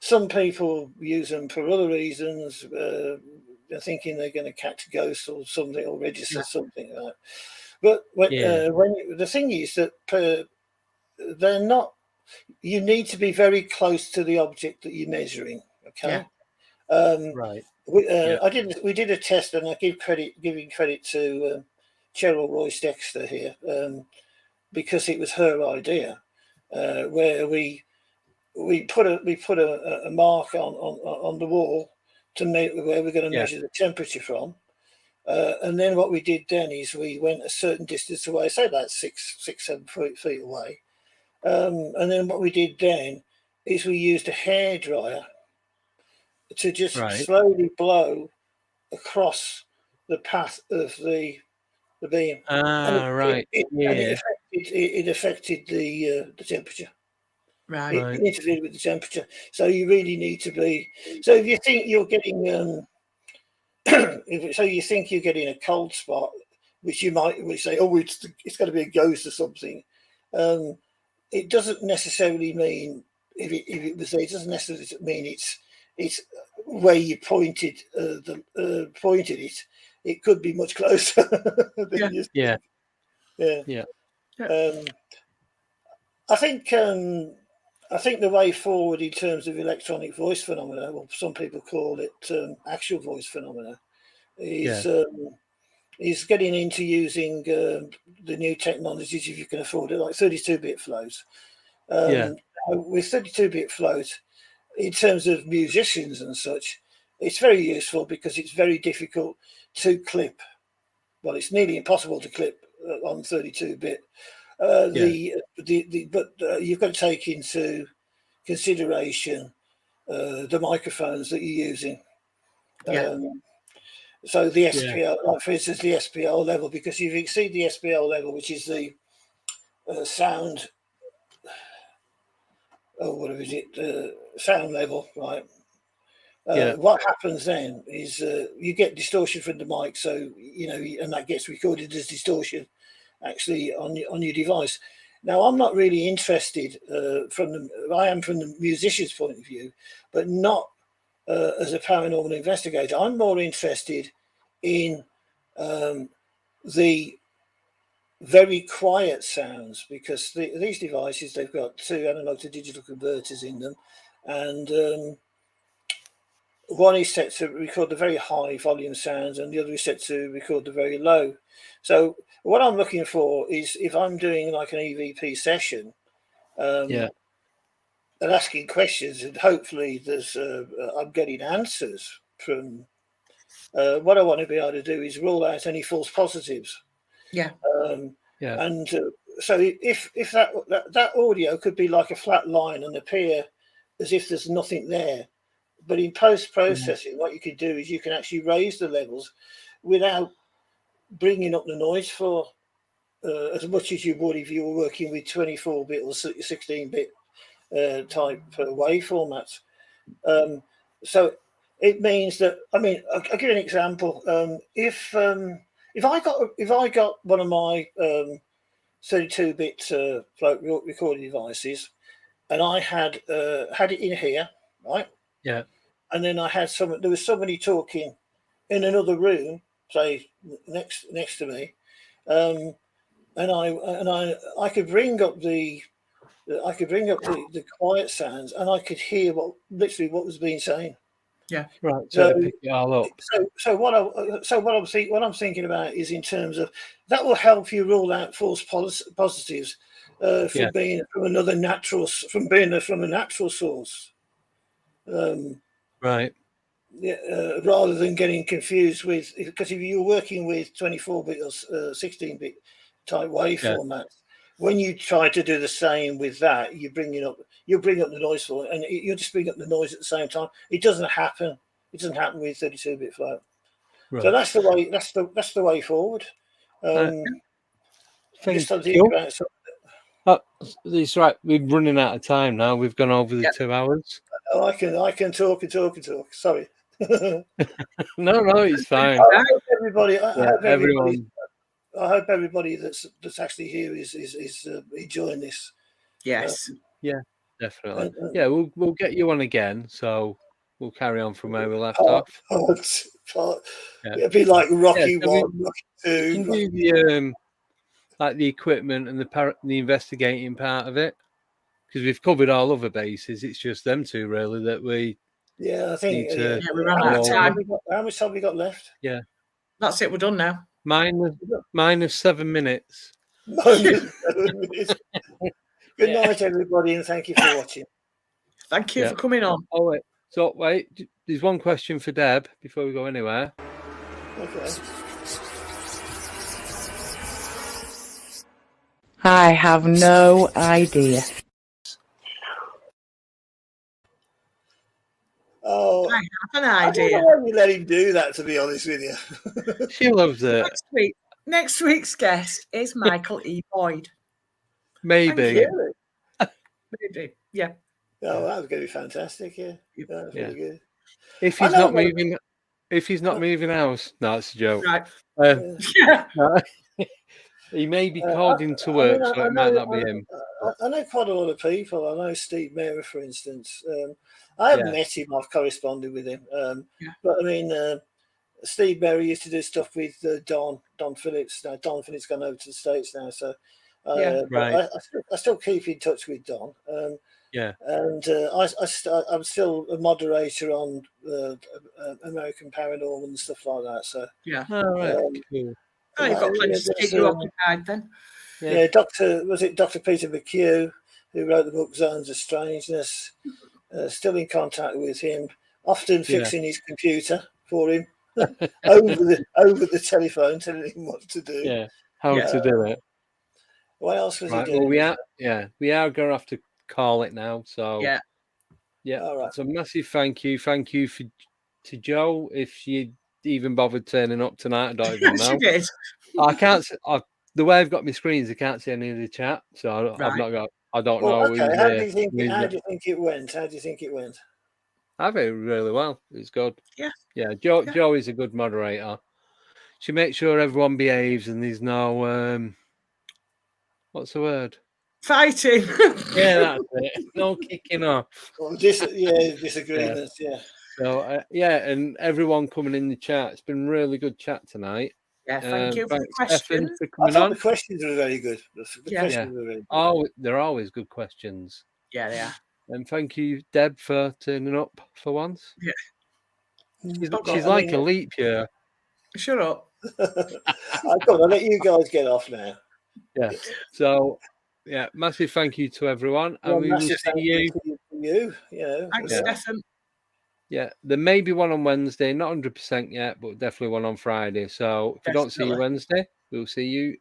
[SPEAKER 3] Some people use them for other reasons. They're thinking they're going to catch ghosts or something, or register something like that. But the thing is that they're not. You need to be very close to the object that you're measuring. Okay.
[SPEAKER 1] Right.
[SPEAKER 3] We did a test, and I giving credit to Cheryl Royce Dexter here, because it was her idea, where we put a mark on the wall to make where we're going to measure the temperature from, and then what we did then is we went a certain distance away, say about 7 feet away, and then what we did then is we used a hairdryer to just slowly blow across the path of the beam. It affected the temperature.
[SPEAKER 2] Right.
[SPEAKER 3] It interfered with the temperature. So you really need to be. So if you think you're getting, a cold spot, which you might say, oh, it's got to be a ghost or something. It doesn't necessarily mean if it was there. It doesn't necessarily mean it's where you pointed it. It could be much closer. Than
[SPEAKER 1] Yeah.
[SPEAKER 3] I think the way forward in terms of electronic voice phenomena, well, some people call it actual voice phenomena, is getting into using the new technologies, if you can afford it, like 32-bit flows. With 32-bit flows, in terms of musicians and such, it's very useful because it's very difficult to clip. Well, it's nearly impossible to clip on 32-bit. But you've got to take into consideration the microphones that you're using. So the SPL, like for instance, the SPL level, because if you exceed the SPL level, which is the sound, sound level, right? What happens then is you get distortion from the mic, so and that gets recorded as distortion actually on your device. Now, I'm not really interested I am from the musician's point of view, but not as a paranormal investigator. I'm more interested in the very quiet sounds, because these devices, they've got 2 analog to digital converters in them, and one is set to record the very high volume sounds and the other is set to record the very low. So what I'm looking for is, if I'm doing like an EVP session, and asking questions, and hopefully I'm getting answers from what I want to be able to do is rule out any false positives. And so if that audio could be like a flat line and appear as if there's nothing there, but in post-processing, what you can do is you can actually raise the levels without bringing up the noise for as much as you would if you were working with 24-bit or 16-bit type wave formats. So it means that, I mean, I'll give you an example. If I got one of my 32-bit float recording devices, and I had it in here, right?
[SPEAKER 1] Yeah.
[SPEAKER 3] And then I had there was somebody talking in another room, say next to me, and I could bring up the quiet sounds, and I could hear literally what was being said.
[SPEAKER 2] Yeah.
[SPEAKER 1] Right. So pick it all up.
[SPEAKER 3] So what I'm thinking about is in terms of that will help you rule out false positives from being from a natural source.
[SPEAKER 1] Right.
[SPEAKER 3] Rather than getting confused with, because if you're working with 24-bit or 16-bit type wave formats, when you try to do the same with that, you'll bring up the noise for it, and you'll just bring up the noise at the same time. It doesn't happen. It doesn't happen with 32-bit float.
[SPEAKER 1] Right.
[SPEAKER 3] So that's the way. That's the way forward. Just to think about something.
[SPEAKER 1] It's right. We're running out of time now. We've gone over the 2 hours.
[SPEAKER 3] Oh, I can talk and talk and talk. Sorry.
[SPEAKER 1] No, it's fine.
[SPEAKER 3] I hope everybody. I hope everybody that's actually here is enjoying this.
[SPEAKER 2] Yes.
[SPEAKER 1] Yeah, definitely. We'll get you on again. So we'll carry on from where we left off.
[SPEAKER 3] It'd be like Rocky 1, Rocky 2.
[SPEAKER 1] Can do the like the equipment and the investigating part of it, because we've covered all other bases. It's just them two really that we.
[SPEAKER 3] Yeah, I think.
[SPEAKER 2] We ran out of time.
[SPEAKER 3] How much time have we got left?
[SPEAKER 2] Yeah, that's it. We're done now.
[SPEAKER 1] Minus 7 minutes.
[SPEAKER 3] Good night, everybody, and thank you for watching.
[SPEAKER 2] Thank you for coming on.
[SPEAKER 1] Oh wait, there's one question for Deb before we go anywhere.
[SPEAKER 3] Okay.
[SPEAKER 2] I have no idea.
[SPEAKER 3] Oh,
[SPEAKER 2] I have an idea.
[SPEAKER 3] I don't know why we let him do that, to be honest with you.
[SPEAKER 1] She loves it.
[SPEAKER 2] Next week's guest is Michael E. Boyd.
[SPEAKER 1] Maybe.
[SPEAKER 2] Maybe. Yeah.
[SPEAKER 3] Oh, that was going to be fantastic. Yeah. That's really good.
[SPEAKER 1] If he's not moving, house, no, it's a joke.
[SPEAKER 2] Right.
[SPEAKER 1] He may be called into work, so it might not be him.
[SPEAKER 3] I know quite a lot of people. I know Steve Mera, for instance. I haven't met him. I've corresponded with him. But I mean, Steve Mera used to do stuff with Don Phillips. Now Don Phillips gone over to the States now, so I still keep in touch with Don. And I'm still a moderator on American Paranormal and stuff like that. So
[SPEAKER 1] cool.
[SPEAKER 2] Oh, you've got plenty to keep you occupied then.
[SPEAKER 3] Yeah, Dr. Peter McCue, who wrote the book Zones of Strangeness. Still in contact with him, often fixing his computer for him over the telephone, telling him what to do.
[SPEAKER 1] Yeah, how to do it.
[SPEAKER 3] What else was he doing?
[SPEAKER 1] Well, we are going to have to call it now. So yeah.
[SPEAKER 3] All right.
[SPEAKER 1] So massive thank you to Joe, if she even bothered turning up tonight. I don't even know.
[SPEAKER 2] She did.
[SPEAKER 1] I can't. The way I've got my screens, I can't see any of the chat, so I've not got. I don't know.
[SPEAKER 3] Okay. How do you think it went? I think
[SPEAKER 1] it really well. It's good.
[SPEAKER 2] Yeah.
[SPEAKER 1] Joe is a good moderator. She makes sure everyone behaves and there's no what's the word?
[SPEAKER 2] Fighting.
[SPEAKER 1] Yeah, that's it. No kicking off.
[SPEAKER 3] Disagreements. Yeah.
[SPEAKER 1] So and everyone coming in the chat. It's been really good chat tonight.
[SPEAKER 2] Yeah, thank you for the
[SPEAKER 1] questions.
[SPEAKER 2] questions.
[SPEAKER 1] For coming on.
[SPEAKER 3] The questions were very good. Questions were very good.
[SPEAKER 1] Oh, they're always good questions.
[SPEAKER 2] Yeah, they are.
[SPEAKER 1] And thank you, Deb, for turning up for once.
[SPEAKER 2] Yeah.
[SPEAKER 1] She's like a leap year.
[SPEAKER 2] Shut up.
[SPEAKER 3] I'll let you guys get off now.
[SPEAKER 1] Yeah. So, massive thank you to everyone. And we will see you.
[SPEAKER 2] Thanks, Stefan.
[SPEAKER 1] Yeah, there may be one on Wednesday, not 100% yet, but definitely one on Friday. So if we don't see you Wednesday, we'll see you.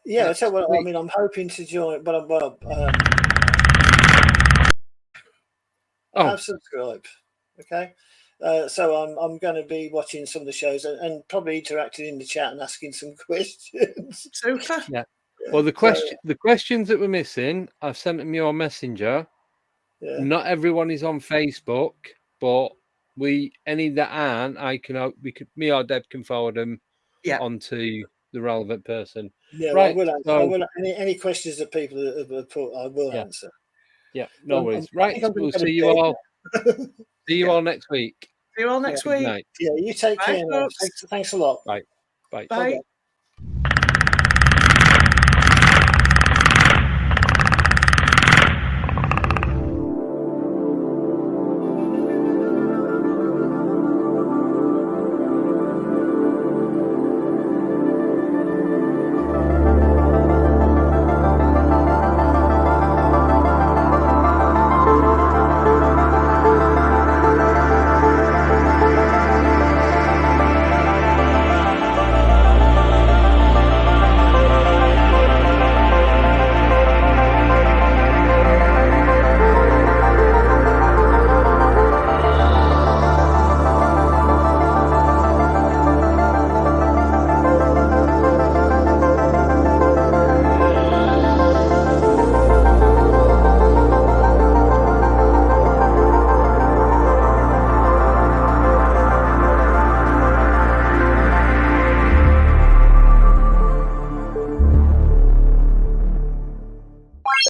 [SPEAKER 3] Yeah. So I mean, I'm hoping to join, but I've subscribed. Okay. So I'm going to be watching some of the shows and probably interacting in the chat and asking some questions.
[SPEAKER 2] Super.
[SPEAKER 1] Yeah. Well, the questions that we're missing, I've sent them your messenger. Not everyone is on Facebook, but any that aren't, me or Deb can forward them onto the relevant person.
[SPEAKER 3] Yeah,
[SPEAKER 1] right.
[SPEAKER 3] I will answer. I will, any questions that people have put, I will answer.
[SPEAKER 1] Yeah, no worries.
[SPEAKER 3] I think I'm
[SPEAKER 1] we'll
[SPEAKER 3] gonna
[SPEAKER 1] see you all. See you
[SPEAKER 2] Yeah.
[SPEAKER 1] all next week.
[SPEAKER 2] See you all next
[SPEAKER 1] Good
[SPEAKER 2] week.
[SPEAKER 1] night.
[SPEAKER 3] Yeah, you take
[SPEAKER 2] Bye,
[SPEAKER 3] care now.
[SPEAKER 2] folks.
[SPEAKER 3] Thanks a lot.
[SPEAKER 1] Bye. Bye.
[SPEAKER 2] Bye.